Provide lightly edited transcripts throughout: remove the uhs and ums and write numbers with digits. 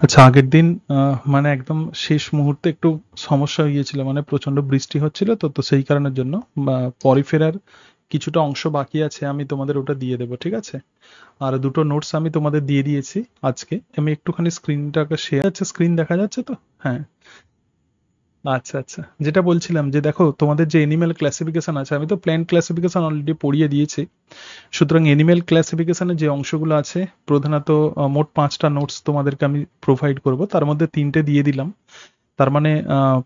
আচ্ছা, আগের দিন মানে একদম শেষ মুহূর্তে একটু সমস্যা হয়ে গিয়েছিল। মানে প্রচন্ড বৃষ্টি হচ্ছিল তো সেই কারণের জন্য পরে ফেরার কিছুটা অংশ বাকি আছে। আমি তোমাদের ওটা দিয়ে দেবো, ঠিক আছে? আর দুটো নোটস আমি তোমাদের দিয়ে দিয়েছি আজকে। আমি একটুখানি স্ক্রিনটাকে শেয়ার আছে, স্ক্রিন দেখা যাচ্ছে তো? হ্যাঁ। আচ্ছা, আচ্ছা। যেটা বলছিলাম যে দেখো তোমাদের যে এনিম্যাল ক্লাসিফিকেশন আছে, আমি তো প্ল্যান্ট ক্লাসিফিকেশন অলরেডি পড়িয়ে দিয়েছি। সুতরাং এনিম্যাল ক্লাসিফিকেশনের যে অংশগুলো আছে, প্রধানত মোট ৫টা নোটস তোমাদেরকে আমি প্রোভাইড করব। তার মধ্যে ৩টে দিয়ে দিলাম। তার মানে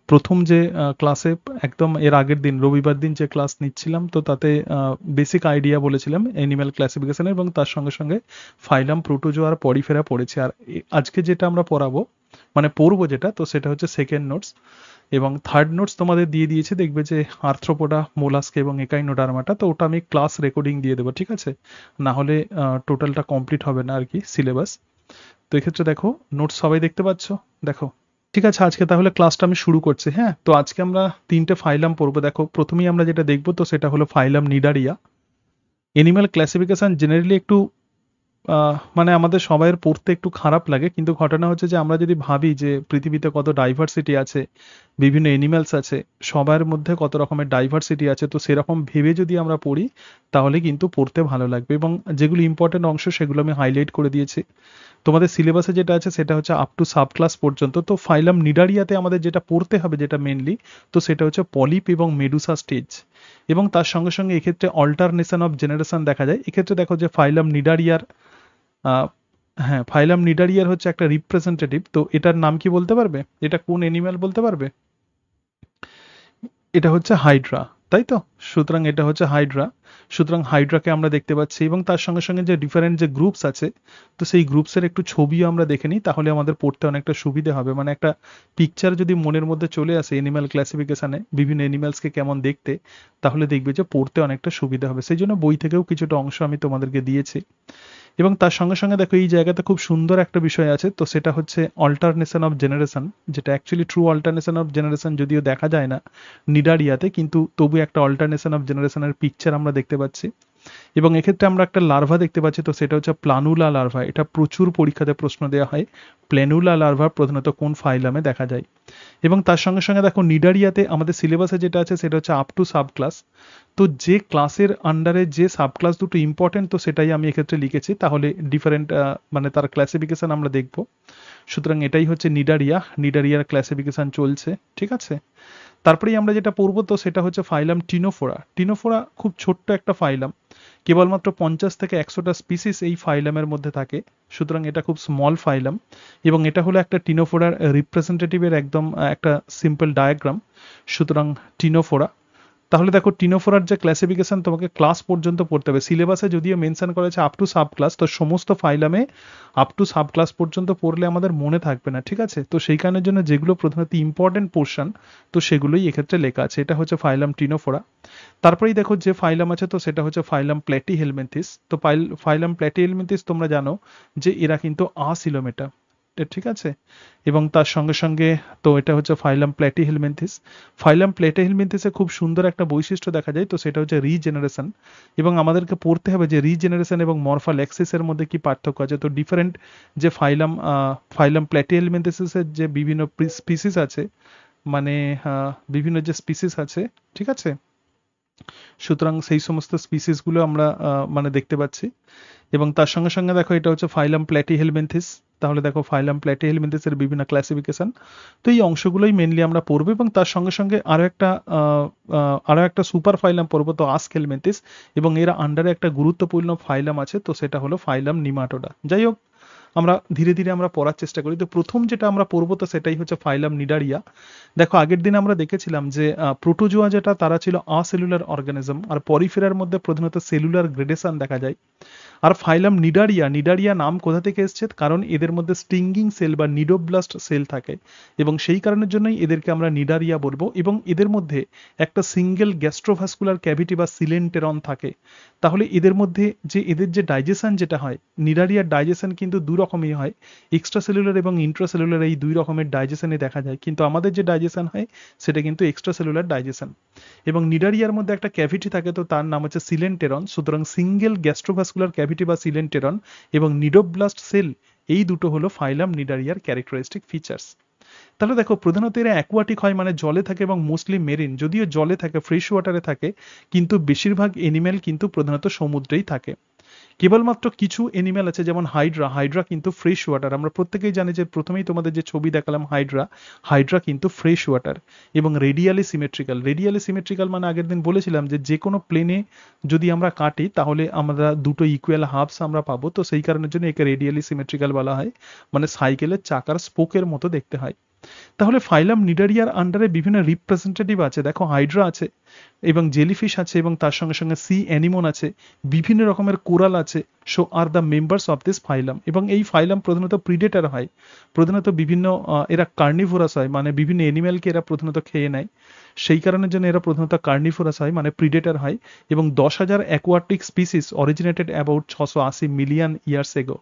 প্রথম যে ক্লাসে একদম এর আগের দিন রবিবার দিন যে ক্লাস নিচ্ছিলাম, তো তাতে বেসিক আইডিয়া বলেছিলাম এনিম্যাল ক্লাসিফিকেশনের, এবং তার সঙ্গে সঙ্গে ফাইলাম, প্রোটোজোয়া আর পরিফেরা পড়েছি। আর আজকে যেটা আমরা পড়াবো, মানে পড়বো যেটা, তো সেটা হচ্ছে সেকেন্ড নোটস। এবং থার্ড নোটস তোমাদের দিয়ে দিয়েছি, দেখবে যে আর্থ্রোপোডা, মোলাস্ক এবং একাইনোডার্মাটা, তো ওটা আমি ক্লাস রেকর্ডিং দিয়ে দেবো, ঠিক আছে? না হলে টোটালটা কমপ্লিট হবে না আর কি সিলেবাস। তো এক্ষেত্রে দেখো, নোটস সবাই দেখতে পাচ্ছ? দেখো। ঠিক আছে, আজকে তাহলে ক্লাসটা আমি শুরু করছি। হ্যাঁ, তো আজকে আমরা 3টে ফাইলাম পড়বো। দেখো, প্রথমেই আমরা যেটা দেখবো তো সেটা হলো ফাইলাম নিডারিয়া। এনিম্যাল ক্লাসিফিকেশন জেনারেলি একটু মানে আমাদের সবাইয়ের পড়তে একটু খারাপ লাগে, কিন্তু ঘটনা হচ্ছে যে আমরা যদি ভাবি যে পৃথিবীতে কত ডাইভার্সিটি আছে, বিভিন্ন এনিম্যালস আছে, সবার মধ্যে কত রকমের ডাইভার্সিটি আছে, তো সেরকম ভেবে যদি আমরা পড়ি তাহলে কিন্তু পড়তে ভালো লাগবে। এবং যেগুলো ইম্পর্টেন্ট অংশ সেগুলো আমি হাইলাইট করে দিয়েছি। তোমাদের সিলেবাসে যেটা আছে সেটা হচ্ছে আপ টু সাব ক্লাস পর্যন্ত। তো ফাইলাম নিডারিয়াতে আমাদের যেটা পড়তে হবে, যেটা মেনলি, তো সেটা হচ্ছে পলিপ এবং মেডুসা স্টেজ। এবং তার সঙ্গে সঙ্গে এক্ষেত্রে অল্টারনেশন অফ জেনারেশন দেখা যায়। এক্ষেত্রে দেখো যে ফাইলাম নিডারিয়ার আহ, হ্যাঁ, ফাইলাম নিডারিয়ার হচ্ছে একটা রিপ্রেজেন্টেটিভ। তো এটার নাম কি বলতে পারবে? এটা কোন এনিম্যাল বলতে পারবে? এটা হচ্ছে হাইড্রা, তাই তো? সুতরাং এটা হচ্ছে হাইড্রা। সুতরাং হাইড্রাকে আমরা দেখতে পাচ্ছি, এবং তার সঙ্গে সঙ্গে যে ডিফারেন্ট যে গ্রুপস আছে, তো সেই গ্রুপসের একটু ছবিও আমরা দেখে নিই, তাহলে আমাদের পড়তে অনেকটা সুবিধে হবে। মানে একটা পিকচার যদি মনের মধ্যে চলে আসে এনিম্যাল ক্লাসিফিকেশনে, বিভিন্ন এনিম্যালসকে কেমন দেখতে, তাহলে দেখবে যে পড়তে অনেকটা সুবিধা হবে। সেই জন্য বই থেকেও কিছুটা অংশ আমি তোমাদেরকে দিয়েছি। এবং তার সঙ্গে সঙ্গে দেখো, এই জায়গাতে খুব সুন্দর একটা বিষয় আছে, তো সেটা হচ্ছে অল্টারনেশন অফ জেনারেশন। যেটা actually true alternation of generation যদিও দেখা যায় না নিডারিয়াতে, কিন্তু তবু একটা অল্টারনেশন অফ জেনারেশনের পিকচার আমরা দেখতে পাচ্ছি। এবং এক্ষেত্রে আমরা একটা লার্ভা দেখতে পাচ্ছি, তো সেটা হচ্ছে প্লানুলা লার্ভা। এটা প্রচুর পরীক্ষাতে প্রশ্ন দেওয়া হয়। প্ল্যানুলা লার্ভা প্রধানত কোন ফাইলামে দেখা যায়? এবং তার সঙ্গে সঙ্গে দেখো, নিডারিয়াতে আমাদের সিলেবাসে যেটা আছে সেটা হচ্ছে আপ টু সাব ক্লাস। তো যে ক্লাসের আন্ডারে যে সাব ক্লাস দুটো ইম্পর্টেন্ট, তো সেটাই আমি এক্ষেত্রে লিখেছি। তাহলে ডিফারেন্ট মানে তার ক্লাসিফিকেশন আমরা দেখব। সুতরাং এটাই হচ্ছে নিডারিয়া। নিডারিয়ার ক্লাসিফিকেশন চলছে, ঠিক আছে? তারপরেই আমরা যেটা পড়বো তো সেটা হচ্ছে ফাইলাম টিনোফোরা। টিনোফোরা খুব ছোট্ট একটা ফাইলাম। কেবলমাত্র 50 থেকে 100টা স্পিসিস এই ফাইলামের মধ্যে থাকে। সুতরাং এটা খুব স্মল ফাইলাম। এবং এটা হলো একটা টিনোফোরার রিপ্রেজেন্টেটিভের একদম একটা সিম্পল ডায়াগ্রাম। সুতরাং টিনোফোরা। তাহলে দেখো, টিনোফোরার যে ক্লাসিফিকেশন তোমাকে ক্লাস পর্যন্ত পড়তে হবে। সিলেবাসে যদিও মেনশন করেছে আপ টু সাব ক্লাস, তো সমস্ত ফাইলামে আপ টু সাব ক্লাস পর্যন্ত পড়লে আমাদের মনে থাকবে না, ঠিক আছে? তো সেই কারণের জন্য যেগুলো প্রধানত ইম্পর্টেন্ট পোর্শন, তো সেগুলোই এক্ষেত্রে লেখা আছে। এটা হচ্ছে ফাইলাম টিনোফোরা। তারপরেই দেখো যে ফাইলাম আছে, তো সেটা হচ্ছে ফাইলাম প্ল্যাটিহেলমিনথিস। তো ফাইলাম প্ল্যাটিহেলমিনথিস তোমরা জানো যে এরা কিন্তু আসিলোমেটা, ঠিক আছে? এবং তার সঙ্গে সঙ্গে, তো এটা হচ্ছে ফাইলাম প্ল্যাটিহেলমিনথিস। ফাইলাম প্ল্যাটিহেলমিনথিসে খুব সুন্দর একটা বৈশিষ্ট্য দেখা যায়, তো সেটা হচ্ছে রিজেনারেশন। এবং আমাদেরকে পড়তে হবে যে রিজেনারেশন এবং মরফালেক্সিসের মধ্যে কি পার্থক্য আছে। তো ডিফারেন্ট যে ফাইলাম প্ল্যাটিহেলমিনথিসের যে বিভিন্ন স্পিসিস আছে, মানে বিভিন্ন যে স্পিসিস আছে, ঠিক আছে? সুতরাং সেই সমস্ত স্পিসিসগুলো আমরা মানে দেখতে পাচ্ছি। এবং তার সঙ্গে সঙ্গে দেখো, এটা হচ্ছে ফাইলাম প্ল্যাটিহেলমিনথিস। তাহলে দেখো, ফাইলাম প্ল্যাটিহেলমিনথিসের বিভিন্ন ক্লাসিফিকেশন। তো এই অংশগুলোই মেনলি আমরা পড়বো, এবং তার সঙ্গে সঙ্গে আরো একটা সুপার ফাইলাম পড়বো, তো আসকেলমেন্থিস। এবং এর আন্ডারে একটা গুরুত্বপূর্ণ ফাইলাম আছে, তো সেটা হলো ফাইলাম নিমাটোডা। যাই হোক, আমরা ধীরে ধীরে আমরা পড়ার চেষ্টা করি। তো প্রথম যেটা আমরা পড়বো তো সেটাই হচ্ছে ফাইলাম নিডারিয়া। দেখো, আগের দিন আমরা দেখেছিলাম যে প্রোটোজোয়া যেটা, তারা ছিল আसेलुলার অর্গানিজম, আর পরিফেরার মধ্যে প্রধানত সেলুলার গ্রেডেশন দেখা যায়। আর ফাইলাম নিডারিয়া, নিডারিয়া নাম কোথা থেকে এসছে? কারণ এদের মধ্যে স্টিঙ্গিং সেল বা নিডোব্লাস্ট সেল থাকে, এবং সেই কারণের জন্যই এদেরকে আমরা নিডারিয়া বলবো। এবং এদের মধ্যে একটা সিঙ্গেল গ্যাস্ট্রোভাস্কুলার ক্যাভিটি বা সিলেন্টেরন থাকে। তাহলে এদের মধ্যে যে এদের যে ডাইজেশন যেটা হয়, নিডারিয়ার ডাইজেশন কিন্তু দু রকমই হয়। এক্সট্রাসেলুলার এবং ইন্ট্রাসেলুলার, এই দুই রকমের ডাইজেশনে দেখা যায়, কিন্তু আমাদের যে ডাইজেশন হয় সেটা কিন্তু এক্সট্রাসেলুলার ডাইজেশন। এবং নিডারিয়ার মধ্যে একটা ক্যাভিটি থাকে, তো তার নাম হচ্ছে সিলেন্টেরন। সুতরাং সিঙ্গেল গ্যাস্ট্রোভাস্কুলার ক্যাভিটি বা সিলেন্টেরন এবং নিডোব্লাস্ট সেল, এই দুটো হলো ফাইলাম নিডারিয়ার ক্যারেক্টারিস্টিক ফিচার্স। তাহলে দেখো প্রধানত এরা অ্যাকোয়াটিক হয়, মানে জলে থাকে এবং মোস্টলি মেরিন, যদিও জলে থাকে, ফ্রেশ ওয়াটারে থাকে, কিন্তু বেশিরভাগ এনিম্যাল কিন্তু প্রধানত সমুদ্রেই থাকে। কেবলমাত্র কিছু এনিম্যাল আছে যেমন হাইড্রা, হাইড্রা কিন্তু ফ্রেশ ওয়াটার। আমরা প্রত্যেকেই জানি যে প্রথমেই তোমাদের যে ছবি দেখালাম হাইড্রা, হাইড্রা কিন্তু ফ্রেশ ওয়াটার এবং রেডিয়ালি সিমেট্রিক্যাল। রেডিয়ালি সিমেট্রিক্যাল মানে আগের দিন বলেছিলাম যে যে কোনো প্লেনে যদি আমরা কাটি তাহলে আমরা দুটো ইকুয়াল হাফস আমরা পাবো, তো সেই কারণের জন্য একে রেডিয়ালি সিমেট্রিক্যাল বলা হয়, মানে সাইকেলের চাকার স্পোকের মতো দেখতে হয়। তাহলে ফাইলাম নিডারিয়ার আন্ডারে বিভিন্ন রিপ্রেজেন্টেটিভ আছে, দেখো হাইড্রা আছে এবং জেলিফিশ আছে এবং তার সঙ্গে সঙ্গে সি অ্যানিমন আছে, বিভিন্ন রকমের কোরাল আছে। So are the members of this phylum. এবং এই ফাইলাম প্রধানত প্রিডেটার হয়, প্রধানত বিভিন্ন এরা কার্নিভোরাস হয়, মানে বিভিন্ন এনিম্যালকে এরা প্রধানত খেয়ে নেয়, সেই কারণের জন্য এরা প্রধানত কার্নিভোরাস হয়, মানে প্রিডেটার হয়। এবং 10,000 aquatic species originated about 680 million years ago.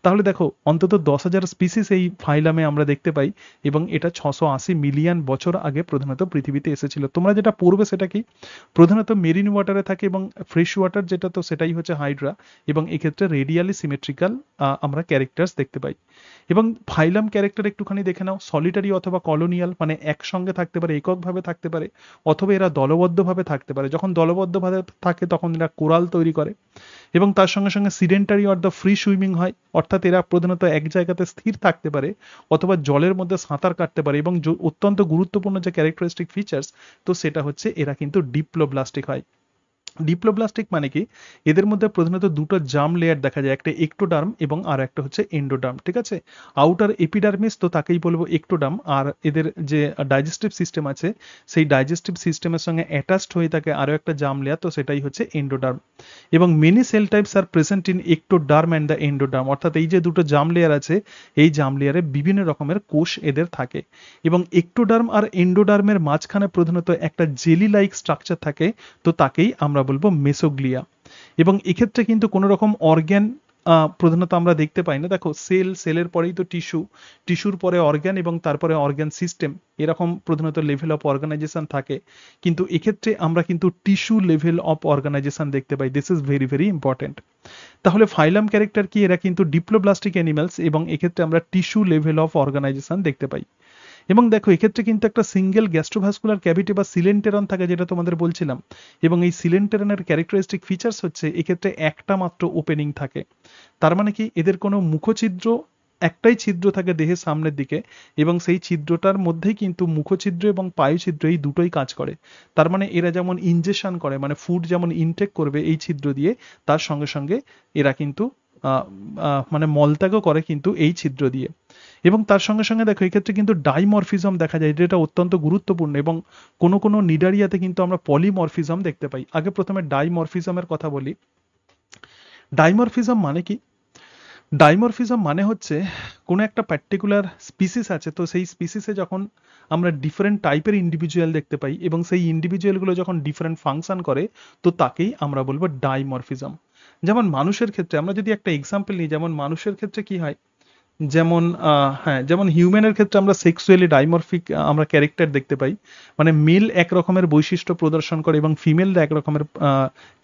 তাহলে দেখো অন্তত 10,000 স্পিসিস এই ফাইলামে আমরা দেখতে পাই এবং এটা 680 মিলিয়ন বছর আগে প্রধানত পৃথিবীতে এসেছিল। তোমরা যেটা পড়বে সেটা কি, প্রধানত মেরিন ওয়াটারে থাকে এবং ফ্রেশ ওয়াটার যেটা, তো সেটাই হচ্ছে হাইড্রা, এবং এক্ষেত্রে রেডিয়ালি সিমেট্রিক্যাল আমরা ক্যারেক্টার্স দেখতে পাই। এবং ফাইলাম ক্যারেক্টার একটুখানি দেখে নাও, সলিটারি অথবা কলোনিয়াল, মানে একসঙ্গে থাকতে পারে, এককভাবে থাকতে পারে, অথবা এরা দলবদ্ধভাবে থাকতে পারে। যখন দলবদ্ধভাবে থাকে তখন এরা কোরাল তৈরি করে। এবং তার সঙ্গে সঙ্গে sedentary or the free swimming হয়, অর্থাৎ এরা প্রধানত এক জায়গাতে স্থির থাকতে পারে অথবা জলের মধ্যে সাঁতার কাটতে পারে। এবং অত্যন্ত গুরুত্বপূর্ণ যে ক্যারেক্টারিস্টিক ফিচার্স, তো সেটা হচ্ছে এরা কিন্তু ডিপ্লোব্লাস্টিক হয়। ডিপ্লোব্লাস্টিক মানে কি, এদের মধ্যে প্রধানত দুটো জার্ম লেয়ার দেখা যায়, একটা একটোডার্ম এবং আর একটা হচ্ছে এন্ডোডার্ম, ঠিক আছে। আউটার এপিডার্মিস তো তাকেই বলবো একটোডার্ম, আর এদের যে ডাইজেস্টিভ সিস্টেম আছে সেই ডাইজেস্টিভ সিস্টেমের সঙ্গে অ্যাটাচড হয়ে থাকে আরও একটা জার্ম লেয়ার, তো সেটাই হচ্ছে এন্ডোডার্ম। এবং many cell types are present in ectoderm and the endoderm, অর্থাৎ এই যে দুটো জার্ম লেয়ার আছে এই জার্ম লেয়ারে বিভিন্ন রকমের কোষ এদের থাকে। এবং একটোডার্ম আর এন্ডোডার্মের মাঝখানে প্রধানত একটা জেলি লাইক স্ট্রাকচার থাকে, তো তাকেই আমরা বলবো মেসোগ্লিয়া। এবং এক্ষেত্রে কিন্তু কোনো রকম অর্গ্যান প্রধানত আমরা দেখতে পাই না। দেখো সেলের পরেই তো টিস্যু, টিস্যুর পরে অর্গ্যান এবং তারপরে অর্গ্যান সিস্টেম, এরকম প্রধানত লেভেল অফ অর্গানাইজেশন থাকে। কিন্তু এক্ষেত্রে আমরা কিন্তু টিস্যু লেভেল অফ অর্গানাইজেশন দেখতে পাই। This is very very important. তাহলে ফাইলাম ক্যারেক্টার কি, এরা কিন্তু ডিপ্লোব্লাস্টিক অ্যানিমালস এবং এক্ষেত্রে আমরা টিস্যু লেভেল অফ অর্গানাইজেশন দেখতে পাই। এবং দেখো এক্ষেত্রে কিন্তু একটা সিঙ্গেল গ্যাস্ট্রোভাস্কুলার ক্যাভিটি বা সিলেন্টেরন থাকে, যেটা তোমাদের বলছিলাম। এবং এই সিলেন্টেরনের ক্যারেক্টারিস্টিক ফিচার্স হচ্ছে এক্ষেত্রে একটা মাত্র ওপেনিং থাকে। তার মানে কি, এদের কোনো মুখছিদ্র, একটাই ছিদ্র থাকে দেহের সামনের দিকে, এবং সেই ছিদ্রটার মধ্যেই কিন্তু মুখছিদ্র এবং পায়ুছিদ্র এই দুটোই কাজ করে। তার মানে এরা যেমন ইনজেকশন করে, মানে ফুড যেমন ইনটেক করবে এই ছিদ্র দিয়ে, তার সঙ্গে সঙ্গে এরা কিন্তু মানে মলত্যাগও করে কিন্তু এই ছিদ্র দিয়ে। এবং তার সঙ্গে সঙ্গে দেখো এক্ষেত্রে কিন্তু ডাইমরফিজম দেখা যায়, যেটা অত্যন্ত গুরুত্বপূর্ণ। এবং কোনো কোনো নিডারিয়াতে কিন্তু আমরা পলিমরফিজম দেখতে পাই। আগে প্রথমে ডাইমরফিজমের কথা বলি। ডাইমরফিজম মানে কি, ডাইমরফিজম মানে হচ্ছে কোনো একটা পার্টিকুলার স্পিসিস আছে, তো সেই স্পিসিসে যখন আমরা ডিফারেন্ট টাইপের ইন্ডিভিজুয়াল দেখতে পাই এবং সেই ইন্ডিভিজুয়ালগুলো যখন ডিফারেন্ট ফাংশন করে, তো তাকেই আমরা বলবো ডাইমরফিজম। যেমন মানুষের ক্ষেত্রে আমরা যদি একটা এক্সাম্পল নিই, যেমন মানুষের ক্ষেত্রে কি হয়, যেমন হ্যাঁ, যেমন হিউম্যানের ক্ষেত্রে আমরা সেক্সুয়ালি ডাইমরফিক আমরা ক্যারেক্টার দেখতে পাই, মানে মেল এক রকমের বৈশিষ্ট্য প্রদর্শন করে এবং ফিমেলরা এক রকমের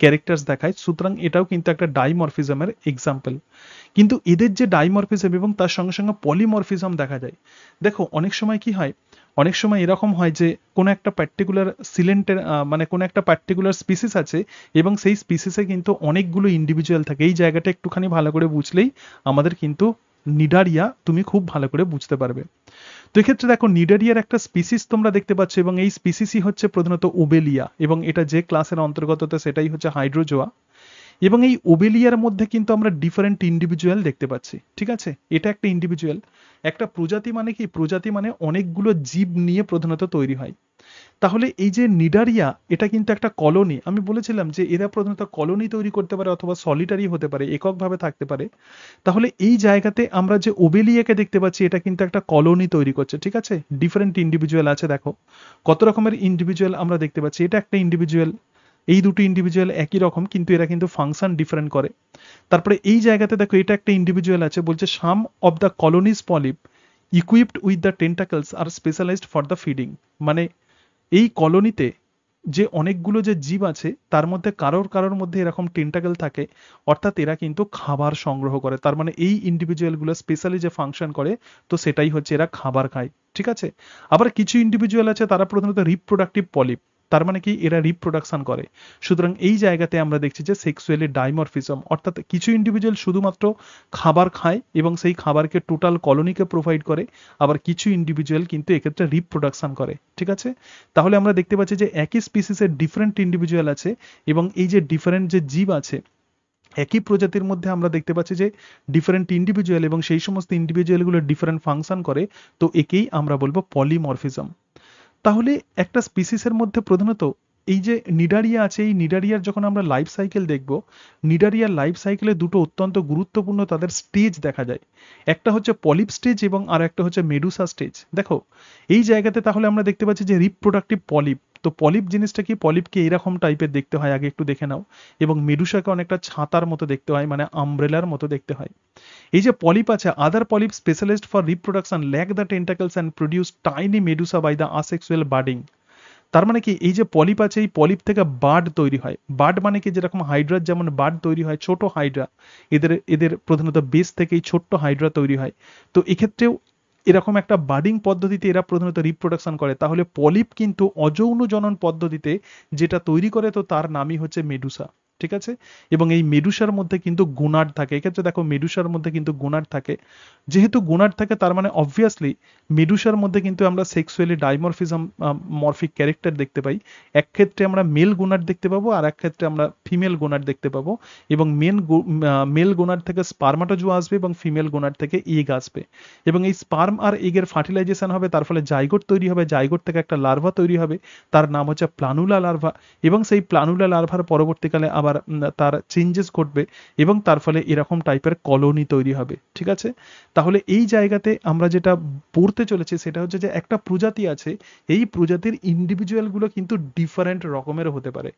ক্যারেক্টার্স দেখায়, সুতরাং এটাও কিন্তু একটা ডাইমরফিজমের এক্সাম্পল। কিন্তু এদের যে ডাইমরফিজম এবং তার সঙ্গে সঙ্গে পলিমরফিজম দেখা যায়। দেখো অনেক সময় কি হয়, অনেক সময় এরকম হয় যে কোনো একটা পার্টিকুলার সিলেন্টের মানে কোনো একটা পার্টিকুলার স্পিসিস আছে এবং সেই স্পিসিসে কিন্তু অনেকগুলো ইন্ডিভিজুয়াল থাকে। এই জায়গাটা একটুখানি ভালো করে বুঝলেই আমাদের কিন্তু নিডারিয়া তুমি খুব ভালো করে বুঝতে পারবে। তো এক্ষেত্রে দেখো নিডারিয়ার একটা স্পিসিস তোমরা দেখতে পাচ্ছ এবং এই স্পিসিসই হচ্ছে প্রধানত ওবেলিয়া, এবং এটা যে ক্লাসের অন্তর্গত তো সেটাই হচ্ছে হাইড্রোজোয়া। এবং এই ওবেলিয়ার মধ্যে কিন্তু আমরা ডিফারেন্ট ইন্ডিভিজুয়াল দেখতে পাচ্ছি, ঠিক আছে। এটা একটা ইন্ডিভিজুয়াল। একটা প্রজাতি মানে কি, প্রজাতি মানে অনেকগুলো জীব নিয়ে প্রধানত তৈরি হয়। তাহলে এই যে নিডারিয়া, এটা কিন্তু একটা কলোনি। আমি বলেছিলাম যে এরা প্রধানত কলোনি তৈরি করতে পারে অথবা সলিটারি হতে পারে, এককভাবে থাকতে পারে। তাহলে এই জায়গাতে আমরা যে ওবেলিয়াকে দেখতে পাচ্ছি, এটা কিন্তু একটা কলোনি তৈরি করছে, ঠিক আছে। ডিফারেন্ট ইন্ডিভিজুয়াল আছে, দেখো কত রকমের ইন্ডিভিজুয়াল আমরা দেখতে পাচ্ছি। এটা একটা ইন্ডিভিজুয়াল, এই দুটো ইন্ডিভিজুয়াল একই রকম কিন্তু এরা কিন্তু ফাংশন ডিফারেন্ট করে। তারপরে এই জায়গাতে দেখো এটা একটা ইন্ডিভিজুয়াল আছে, বলছে some of the colonies polyp equipped with the tentacles are specialised for the feeding. মানে এই কলোনিতে যে অনেকগুলো যে জীব আছে তার মধ্যে কারোর কারোর মধ্যে এরকম টেন্টাকেল থাকে, অর্থাৎ এরা কিন্তু খাবার সংগ্রহ করে। তার মানে এই ইন্ডিভিজুয়ালগুলো স্পেশালি যে ফাংশন করে, তো সেটাই হচ্ছে এরা খাবার খায়। ঠিক আছে। আবার কিছু ইন্ডিভিজুয়াল আছে তারা প্রধানত রিপ্রোডাক্টিভ পলিপ, তার মানে কি এরা রিপ্রোডাকশন করে। সুতরাং এই জায়গাতে আমরা দেখছি যে সেক্সুয়ালি ডাইমরফিজম, অর্থাৎ কিছু ইন্ডিভিজুয়াল শুধুমাত্র খাবার খায় এবং সেই খাবারকে টোটাল কলোনিকে প্রোভাইড করে, আবার কিছু ইন্ডিভিজুয়াল কিন্তু এক্ষেত্রে রিপ্রোডাকশন করে। ঠিক আছে। তাহলে আমরা দেখতে পাচ্ছি যে একই স্পিসিসের ডিফারেন্ট ইন্ডিভিজুয়াল আছে, এবং এই যে ডিফারেন্ট যে জীব আছে একই প্রজাতির মধ্যে আমরা দেখতে পাচ্ছি যে ডিফারেন্ট ইন্ডিভিজুয়াল, এবং সেই সমস্ত ইন্ডিভিজুয়ালগুলো ডিফারেন্ট ফাংশন করে, তো একেই আমরা বলবো পলিমরফিজম। তাহলে একটা স্পিসিসের মধ্যে প্রধানত এই যে নিডারিয়া আছে, এই নিডারিয়ার যখন আমরা লাইফ সাইকেল দেখব, নিডারিয়ার লাইফ সাইকেলে দুটো অত্যন্ত গুরুত্বপূর্ণ তাদের স্টেজ দেখা যায়। একটা হচ্ছে পলিপ স্টেজ এবং আর একটা হচ্ছে মেডুসা স্টেজ। দেখো এই জায়গাতে তাহলে আমরা দেখতে পাচ্ছি যে রিপ্রোডাক্টিভ পলিপ, তো পলিপ জিনিসটা কি, পলিপকে এইরকম টাইপের দেখতে হয়, আগে একটু দেখে নাও। এবং মেডুসাকে অনেকটা ছাতার মতো দেখতে হয়, মানে আমব্রেলার মতো দেখতে হয়। এই যে পলিপ আছে, other polyp specialist for reproduction lack the tentacles and produce tiny medusa by the asexual budding. তার মানে কি, এই যে পলিপ আছে এই পলিপ থেকে বার্ড তৈরি হয়। বার্ড মানে কি, যেরকম হাইড্রার যেমন বার্ড তৈরি হয়, ছোট হাইড্রা, এদের এদের প্রধানত বেস থেকে এই ছোট্ট হাইড্রা তৈরি হয়। তো এক্ষেত্রেও এরকম একটা বার্ডিং পদ্ধতিতে এরা প্রধানত রিপ্রোডাকশন করে। তাহলে পলিপ কিন্তু অযৌন জনন পদ্ধতিতে যেটা তৈরি করে, তো তার নামই হচ্ছে মেডুসা। ঠিক আছে। এবং এই মেডুসার মধ্যে কিন্তু গোনাড থাকে। এক্ষেত্রে দেখো মেডুসার মধ্যে কিন্তু গোনাড থাকে। যেহেতু গোনাড থাকে তার মানে অবভিয়াসলি মেডুসার মধ্যে কিন্তু আমরা সেক্সুয়ালি ডাইমরফিজম মরফিক ক্যারেক্টার দেখতে পাই। এক ক্ষেত্রে আমরা মেল গোনাড দেখতে পাবো, আর এক ক্ষেত্রে আমরা ফিমেল গোনাড দেখতে পাবো। এবং মেল গোনাড থেকে স্পার্মাটোজোয়া আসবে এবং ফিমেল গোনাড থেকে এগ আসবে। এবং এই স্পার্ম আর এগের ফার্টিলাইজেশন হবে, তার ফলে জাইগোট তৈরি হবে, জাইগোট থেকে একটা লার্ভা তৈরি হবে, তার নাম হচ্ছে প্লানুলা লার্ভা। এবং সেই প্লানুলা লার্ভার পরবর্তীকালে আবার তার চেঞ্জেস ঘটবে, এবং তার ফলে এরকম টাইপের কলোনি তৈরি হবে। ঠিক আছে। তাহলে এই জায়গাতে আমরা যেটা পড়তে চলেছি সেটা হচ্ছে যে একটা প্রজাতি আছে, এই প্রজাতির ইন্ডিভিজুয়ালগুলো কিন্তু ডিফারেন্ট রকমের হতে পারে।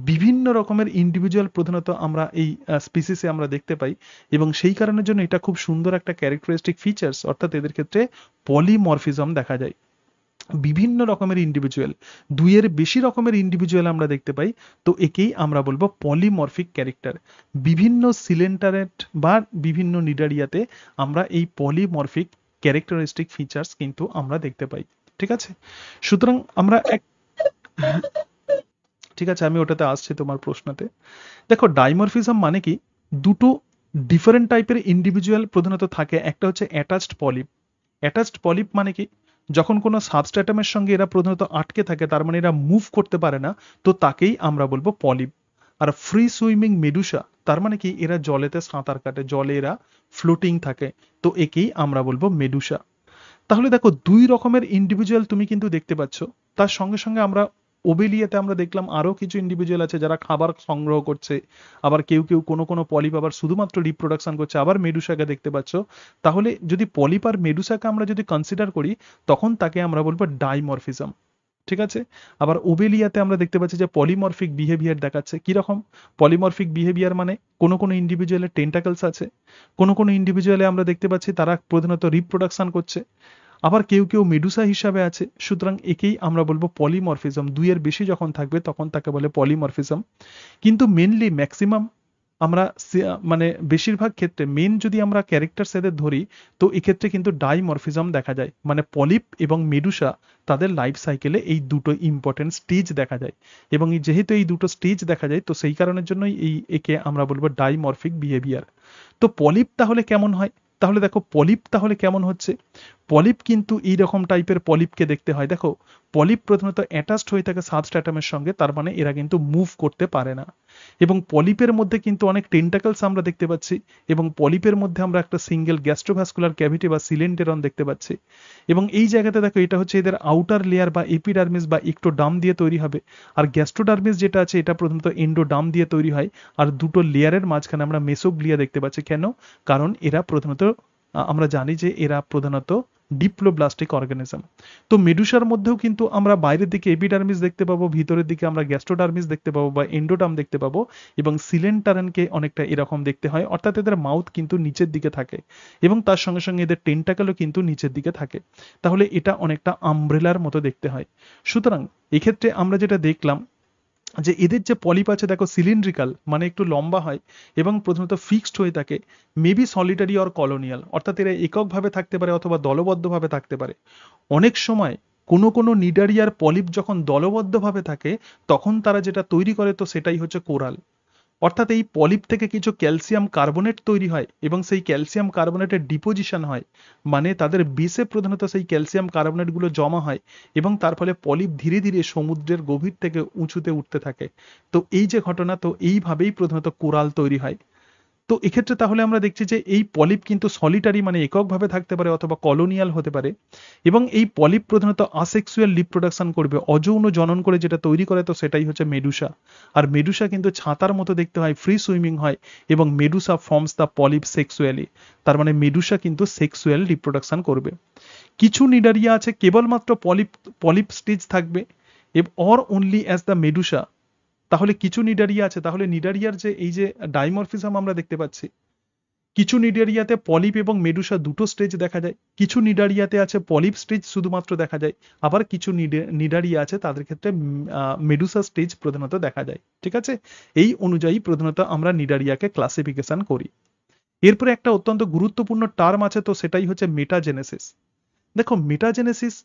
বিভিন্ন রকমের ইন্ডিভিজুয়াল প্রধানত আমরা এই স্পিসিসে আমরা দেখতে পাই, এবং সেই কারণের জন্য এটা খুব সুন্দর একটা ক্যারেক্টারিস্টিক ফিচার্স, অর্থাৎ এদের ক্ষেত্রে পলিমরফিজম দেখা যায়। বিভিন্ন রকমের ইন্ডিভিজুয়াল, দুইয়ের বেশি রকমের ইন্ডিভিজুয়াল আমরা দেখতে পাই, তো একেই আমরা বলবো পলিমরফিক ক্যারেক্টার। বিভিন্ন সিলেন্টারেট বা বিভিন্ন নিডারিয়াতে আমরা এই পলিমরফিক ক্যারেক্টারিস্টিক ফিচার্স কিন্তু আমরা দেখতে পাই। ঠিক আছে। সুতরাং আমরা এক ঠিক আছে, আমি ওটাতে আসছি তোমার প্রশ্নতে। দেখো ডাইমরফিজম মানে কি, দুটো ডিফারেন্ট টাইপের ইন্ডিভিজুয়াল প্রধানত থাকে। একটা হচ্ছে অ্যাটাচড পলিপ। অ্যাটাচড পলিপ মানে কি, যখন কোনো সাবস্ট্যাটামের সঙ্গে এরা প্রধানত আটকে থাকে, তার মানে এরা মুভ করতে পারে না, তো তাকেই আমরা বলবো পলিপ। আর ফ্রি সুইমিং মেডুসা, তার মানে কি এরা জলেতে সাঁতার কাটে, জলে এরা ফ্লোটিং থাকে, তো একেই আমরা বলবো মেডুসা। তাহলে দেখো দুই রকমের ইন্ডিভিজুয়াল তুমি কিন্তু দেখতে পাচ্ছ। তার সঙ্গে সঙ্গে আমরা ওবেলিয়াতে আমরা দেখলাম আরো কিছু ইন্ডিভিজুয়াল আছে যারা খাবার সংগ্রহ করছে, আবার কেউ কেউ কোনো কোনো পলিপ আবার শুধুমাত্র রিপ্রোডাকশন করছে, আবার মেডুসাকে দেখতে পাচ্ছ। তাহলে যদি পলিপ আর মেডুসাকে আমরা যদি কনসিডার করি, তখন তাকে আমরা বলবো ডাইমরফিজম। ঠিক আছে। আবার ওবেলিয়াতে আমরা দেখতে পাচ্ছি যে পলিমরফিক বিহেভিয়ার দেখাচ্ছে। কিরকম পলিমরফিক বিহেভিয়ার, মানে কোনো কোনো ইন্ডিভিজুয়ালের টেন্টাকলস আছে, কোনো কোনো ইন্ডিভিজুয়ালে আমরা দেখতে পাচ্ছি তারা প্রধানত রিপ্রোডাকশন করছে, আবার কেউ কেউ মেডুসা হিসাবে আছে। সুতরাং একেই আমরা বলবো পলিমরফিজম। দুইয়ের বেশি যখন থাকবে তখন তাকে বলে পলিমরফিজম। কিন্তু মেনলি ম্যাক্সিমাম আমরা মানে বেশিরভাগ ক্ষেত্রে মেন যদি আমরা ক্যারেক্টার এদের ধরি, তো এক্ষেত্রে কিন্তু ডাইমরফিজম দেখা যায়। মানে পলিপ এবং মেডুসা তাদের লাইফ সাইকেলে এই দুটো ইম্পর্টেন্ট স্টেজ দেখা যায়, এবং যেহেতু এই দুটো স্টেজ দেখা যায়, তো সেই কারণের জন্যই একে আমরা বলবো ডাইমরফিক বিহেভিয়ার। তো পলিপ তাহলে কেমন হয়, তাহলে দেখো পলিপ তাহলে কেমন হচ্ছে। পলিপ কিন্তু এইরকম টাইপের পলিপকে দেখতে হয়। দেখো পলিপ প্রধানত অ্যাটাচড হয়ে থাকে সাবস্ট্যাটামের সঙ্গে, তার মানে এরা কিন্তু মুভ করতে পারে না। এবং পলিপের মধ্যে কিন্তু অনেক টেন্টাকলস আমরা দেখতে পাচ্ছি, এবং পলিপের মধ্যে আমরা একটা সিঙ্গেল গ্যাস্ট্রোভাস্কুলার ক্যাভিটি বা সিলেন্টেরন দেখতে পাচ্ছি। এবং এই জায়গাতে দেখো এটা হচ্ছে এদের আউটার লেয়ার বা এপিডার্মিস বা ইক্টোডার্ম দিয়ে তৈরি হবে। আর গ্যাস্ট্রোডার্মিস যেটা আছে এটা প্রধানত এন্ডোডার্ম দিয়ে তৈরি হয়। আর দুটো লেয়ারের মাঝখানে আমরা মেসোগ্লিয়া দেখতে পাচ্ছি। কেন? কারণ এরা প্রধানত আমরা জানি যে এরা প্রধানত ডিপ্লোব্লাস্টিক অর্গানিজম। তো মেডুসার মধ্যেও কিন্তু আমরা বাইরের দিকে এপিডার্মিস দেখতে পাবো, ভিতরের দিকে আমরা গ্যাস্ট্রোডার্মিস দেখতে পাবো বা এন্ডোডার্ম দেখতে পাবো, এবং সিলেন্টারেনকে অনেকটা এরকম দেখতে হয়, অর্থাৎ এদের মাউথ কিন্তু নিচের দিকে থাকে এবং তার সঙ্গে সঙ্গে এদের টেন্টাকেলও কিন্তু নিচের দিকে থাকে। তাহলে এটা অনেকটা আমব্রেলার মতো দেখতে হয়। সুতরাং এক্ষেত্রে আমরা যেটা দেখলাম যে এদের যে পলিপ আছে দেখো সিলিন্ড্রিক্যাল মানে একটু লম্বা হয় এবং প্রথমত ফিক্সড হয়ে থাকে, মেবি সলিটারি অর কলোনিয়াল, অর্থাৎ এরা এককভাবে থাকতে পারে অথবা দলবদ্ধভাবে থাকতে পারে। অনেক সময় কোনো কোনো নিডারিয়ার পলিপ যখন দলবদ্ধভাবে থাকে তখন তারা যেটা তৈরি করে তো সেটাই হচ্ছে কোরাল। অর্থাৎ এই পলিপ থেকে কিছু ক্যালসিয়াম কার্বনেট তৈরি হয় এবং সেই ক্যালসিয়াম কার্বনেটের ডিপোজিশন হয়, মানে তাদের বেসে প্রধানত সেই ক্যালসিয়াম কার্বনেটগুলো জমা হয় এবং তার ফলে পলিপ ধীরে ধীরে সমুদ্রের গভীর থেকে উঁচুতে উঠতে থাকে। তো এই যে ঘটনা, তো এইভাবেই প্রধানত কোরাল তৈরি হয়। তো এক্ষেত্রে তাহলে আমরা দেখছি যে এই পলিপ কিন্তু সলিটারি মানে এককভাবে থাকতে পারে অথবা কলোনিয়াল হতে পারে, এবং এই পলিপ প্রধানত আসেক্সুয়াল রিপ্রোডাকশন করবে, অযৌন জনন করে যেটা তৈরি করে তো সেটাই হচ্ছে মেডুসা। আর মেডুসা কিন্তু ছাতার মতো দেখতে হয়, ফ্রি সুইমিং হয়, এবং Medusa forms the polyp sexually, তার মানে মেডুসা কিন্তু সেক্সুয়াল রিপ্রোডাকশন করবে। কিছু নিডারিয়া আছে কেবলমাত্র পলিপ পলিপ স্টেজ থাকবে or only as the Medusa. তাহলে কিছু নিডারিয়া আছে, তাহলে নিডারিয়ার যে এই যে ডাইমরফিজম আমরা দেখতে পাচ্ছি, কিছু নিডারিয়াতে পলিপ এবং মেডুসা দুটো স্টেজ দেখা যায়, কিছু নিডারিয়াতে আছে পলিপ স্টেজ শুধুমাত্র দেখা যায়, আবার কিছু নিডারিয়া আছে তাদের ক্ষেত্রে মেডুসা স্টেজ প্রধানত দেখা যায়। ঠিক আছে, এই অনুযায়ী প্রধানত আমরা নিডারিয়াকে ক্লাসিফিকেশন করি। এরপরে একটা অত্যন্ত গুরুত্বপূর্ণ টার্ম আছে, তো সেটাই হচ্ছে মেটাজেনেসিস। দেখো মেটাজেনেসিস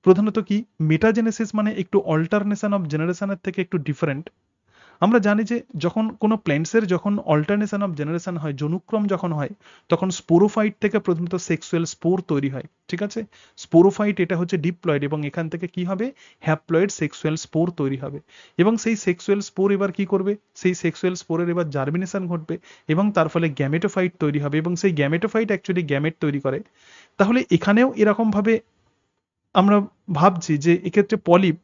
প্রধানত কি, মেটাজেনেসিস মানে একটু অল্টারনেশন অফ জেনারেশনের থেকে একটু ডিফারেন্ট। আমরা জানি যে যখন কোনো প্ল্যান্টসের যখন অল্টারনেশন অফ জেনারেশন হয়, জনুক্রম যখন হয়, তখন স্পোরোফাইট থেকে প্রথমত সেক্সুয়াল স্পোর তৈরি হয়। ঠিক আছে, স্পোরোফাইট এটা হচ্ছে ডিপ্লয়েড এবং এখান থেকে কি হবে, হ্যাপ্লয়েড সেক্সুয়াল স্পোর তৈরি হবে, এবং সেই সেক্সুয়াল স্পোর এবার কি করবে, সেই সেক্সুয়াল স্পোরের এবার জার্মিনেশন ঘটবে এবং তার ফলে গ্যামেটোফাইট তৈরি হবে এবং সেই গ্যামেটোফাইট অ্যাকচুয়ালি গ্যামেট তৈরি করে। তাহলে এখানেও এরকম ভাবে আমরা ভাবছি যে এক্ষেত্রে পলিপ,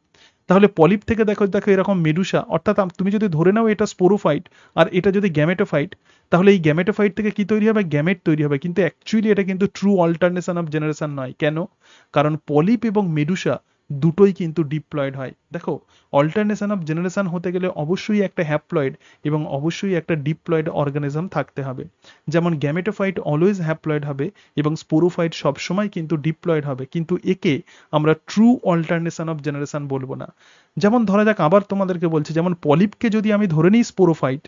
তাহলে পলিপ থেকে দেখো দেখো এরকম মেডুসা, অর্থাৎ তুমি যদি ধরে নাও এটা স্পোরোফাইট আর এটা যদি গ্যামেটোফাইট, তাহলে এই গ্যামেটোফাইট থেকে কি তৈরি হবে, গ্যামেট তৈরি হবে, কিন্তু অ্যাকচুয়ালি এটা কিন্তু ট্রু অল্টারনেশন অফ জেনারেশন নয়। কেন? কারণ পলিপ এবং মেডুসা দুটোই কিন্তু ডিপ্লয়েড হয়। দেখো, অল্টারনেশন অফ জেনারেশন হতে গেলে অবশ্যই একটা হ্যাপ্লয়েড এবং অবশ্যই একটা ডিপ্লয়েড অর্গানিজম থাকতে হবে। যেমন গ্যামেটোফাইট অলওয়েজ হ্যাপ্লয়েড হবে এবং স্পোরোফাইট সবসময় কিন্তু ডিপ্লয়েড হবে, কিন্তু একে আমরা ট্রু অল্টারনেশন অফ জেনারেশন বলবো না। যেমন ধরা যাক, আবার তোমাদেরকে বলছি, যেমন পলিপকে যদি আমি ধরে নিই স্পোরোফাইট,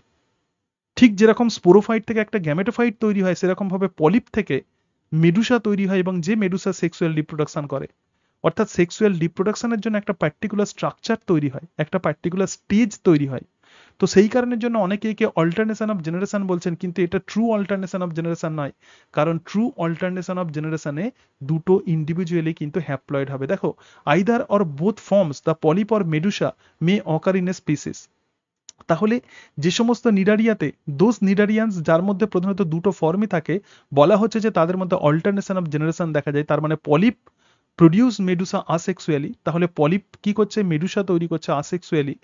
ঠিক যেরকম স্পোরোফাইট থেকে একটা গ্যামেটোফাইট তৈরি হয় সেরকম ভাবে পলিপ থেকে মেডুসা তৈরি হয় এবং যে মেডুসা সেক্সুয়াল রিপ্রোডাকশন করে, অর্থাৎ সেক্সুয়াল রিপ্রোডাকশনের জন্য একটা পার্টিকুলার স্ট্রাকচার তৈরি হয়, একটা পার্টিকুলার স্টেজ তৈরি হয়। তো সেই কারণের জন্য অনেকে একে অল্টারনেশন অফ জেনারেশন বলছেন, কিন্তু এটা ট্রু অল্টারনেশন অফ জেনারেশন নয়, কারণ ট্রু অল্টারনেশন অফ জেনারেশনে দুটো ইন্ডিভিজুয়ালি কিন্তু হ্যাপ্লয়েড হবে। দেখো, either or both forms the polyp or Medusa May occur in a species. তাহলে যে সমস্ত নিডারিয়াতে দোজ নিডারিয়ান্স যার মধ্যে প্রধানত দুটো ফর্মই থাকে, বলা হচ্ছে যে তাদের মধ্যে অল্টারনেশন অফ জেনারেশন দেখা যায়। তার মানে পলিপ প্রডিউস মেডুসা আসেক্সুয়ালি, তাহলে পলিপ কি করছে, মেডুসা তৈরি করছে আসেক্সুয়ালি,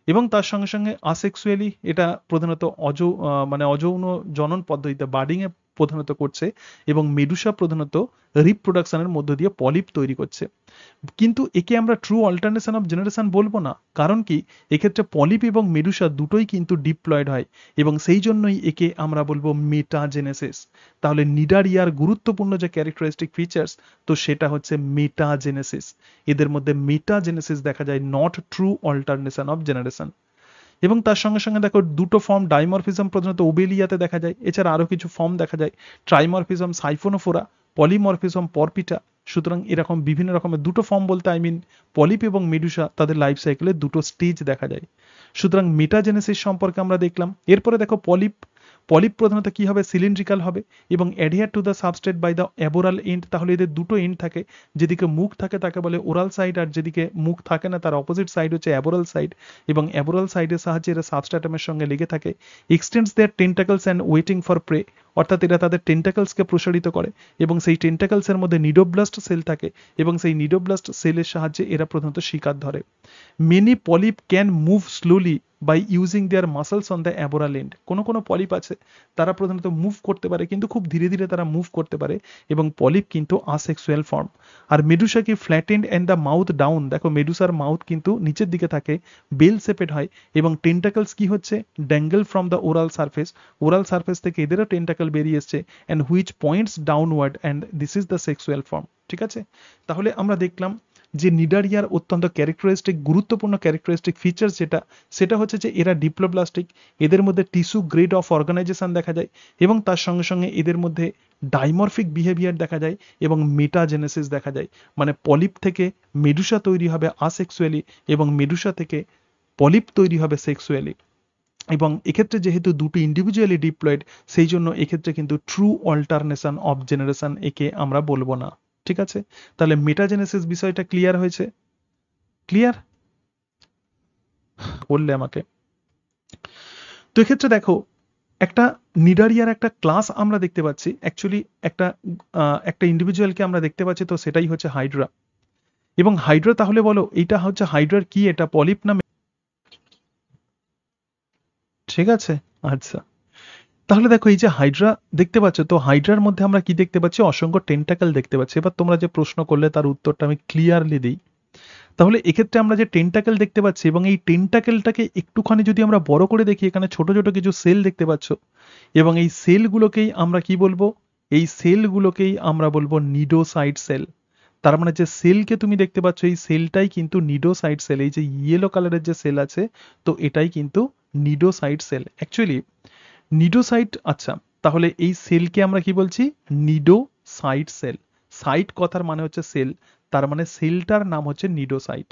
এবং তার সঙ্গে সঙ্গে আসেক্সুয়ালি এটা প্রধানত মানে অযৌন জনন পদ্ধতিতে বার্ডিং এ প্রধানত করছে, এবং মেডুসা প্রধানত রিপ্রোডাকশনের মধ্য দিয়ে পলিপ তৈরি করছে। কিন্তু একে আমরা ট্রু অল্টারনেশন অফ জেনারেশন বলবো না, কারণ কি, এক্ষেত্রে পলিপ এবং মেডুসা দুটোই কিন্তু ডিপ্লয়েড হয় এবং সেই জন্যই একে আমরা বলবো মেটাজেনেসিস। তাহলে নিডারিয়ার গুরুত্বপূর্ণ যে ক্যারেক্টারিস্টিক ফিচার্স, তো সেটা হচ্ছে মেটাজেনেসিস। এদের মধ্যে মেটাজেনেসিস দেখা যায়, not true alternation of generation. এবং তার সঙ্গে সঙ্গে দেখো দুটো ফর্ম ডাইমরফিজম প্রধানত ওবেলিয়াতে দেখা যায়, এছাড়া আরো কিছু ফর্ম দেখা যায়, ট্রাইমরফিজম সাইফোনোফোরা, পলিমরফিজম পরপিটা। সুতরাং এরকম বিভিন্ন রকমের দুটো ফর্ম বলতে আই মিন পলিপ এবং মেডুসা তাদের লাইফ সাইকেলে দুটো স্টেজ দেখা যায়। সুতরাং মেটাজেনেসিস সম্পর্কে আমরা দেখলাম। এরপরে দেখো পলিপ, পলিপ প্রধানত কি হবে, সিলিন্ড্রিক্যাল হবে এবং adhere to the substrate by the aboral end. তাহলে এদের দুটো এন্ড থাকে, যেদিকে মুখ থাকে তাকে বলে ওরাল সাইড, আর যেদিকে মুখ থাকে না তার অপোজিট সাইড হচ্ছে অ্যাবোরাল সাইড, এবং অ্যাবোরাল সাইডের সাহায্যে এরা সাবস্ট্রেটামের সঙ্গে লেগে থাকে। Extends their tentacles and waiting for prey, অর্থাৎ এরা তাদের টেন্টাকলসকে প্রসারিত করে এবং সেই টেন্টাকলসের মধ্যে নিডোব্লাস্ট সেল থাকে এবং সেই নিডোব্লাস্ট সেলের সাহায্যে এরা প্রধানত শিকার ধরে। Many polyp can move slowly by using their muscles on the aboral end. কোনো কোনো পলিপ আছে তারা প্রধানত মুভ করতে পারে, কিন্তু খুব ধীরে ধীরে তারা মুভ করতে পারে, এবং পলিপ কিন্তু আসেক্সুয়াল ফর্ম। আর মেডুসা কি flattened and the mouth down, দেখো মেডুসার মাউথ কিন্তু নিচের দিকে থাকে, বেল শেপেড হয়, এবং টেন্টাকলস কি হচ্ছে dangle from the oral surface, oral surface থেকে এদেরও টেন্টাকল বেরিয়ে এসছে, and which points downward and this is the sexual form. ঠিক আছে, তাহলে আমরা দেখলাম যে নিডারিয়ার অত্যন্ত ক্যারেক্টারিস্টিক গুরুত্বপূর্ণ ক্যারেক্টারিস্টিক ফিচার্স যেটা, সেটা হচ্ছে যে এরা ডিপ্লোব্লাস্টিক, এদের মধ্যে টিস্যু গ্রেড অফ অর্গানাইজেশন দেখা যায়, এবং তার সঙ্গে সঙ্গে এদের মধ্যে ডাইমরফিক বিহেভিয়ার দেখা যায় এবং মেটাজেনেসিস দেখা যায়, মানে পলিপ থেকে মেডুসা তৈরি হবে আসেক্সুয়ালি এবং মেডুসা থেকে পলিপ তৈরি হবে সেক্সুয়ালি। এবং এক্ষেত্রে যেহেতু দুটি ইন্ডিভিজুয়ালি ডিপ্লয়েড, সেই জন্য এক্ষেত্রে কিন্তু ট্রু অল্টারনেশন অফ জেনারেশন একে আমরা বলবো না। ঠিক আছে, তাহলে মেটাজেনেসিস বিষয়টা ক্লিয়ার হয়েছে? ক্লিয়ার বললে আমাকে। তো এক্ষেত্রে দেখো একটা নিডারিয়ার একটা ক্লাস আমরা দেখতে পাচ্ছি, অ্যাকচুয়ালি একটা ইন্ডিভিজুয়ালকে আমরা দেখতে পাচ্ছি, তো সেটাই হচ্ছে হাইড্রা। এবং হাইড্রা, তাহলে বলো এইটা হচ্ছে হাইড্রার কি, এটা পলিপ না? ঠিক আছে, আচ্ছা, তাহলে দেখো এই যে হাইড্রা দেখতে পাচ্ছ, তো হাইড্রার মধ্যে আমরা কি দেখতে পাচ্ছি, অসংখ্য টেন্টাকল দেখতে পাচ্ছি। এবার তোমরা যে প্রশ্ন করলে তার উত্তরটা আমি ক্লিয়ারলি দিই। তাহলে এক্ষেত্রে আমরা যে টেন্টাকেল দেখতে পাচ্ছি, এবং এই টেন্টাকেলটাকে একটুখানি যদি আমরা বড় করে দেখি, এখানে ছোট ছোট কিছু সেল দেখতে পাচ্ছ, এবং এই সেলগুলোকেই আমরা কি বলবো, এই সেলগুলোকেই আমরা বলবো নিডোসাইট সেল। তার মানে যে সেলকে তুমি দেখতে পাচ্ছ, এই সেলটাই কিন্তু নিডোসাইট সেল। এই যে ইয়েলো কালারের যে সেল আছে, তো এটাই কিন্তু নিডোসাইট সেল অ্যাকচুয়ালি। নিডোসাইট, আচ্ছা, তাহলে এই সেলকে আমরা কি বলছি, নিডোসাইট সেল। সাইট কথার মানে হচ্ছে সেল, তার মানে সেলটার নাম হচ্ছে নিডোসাইট।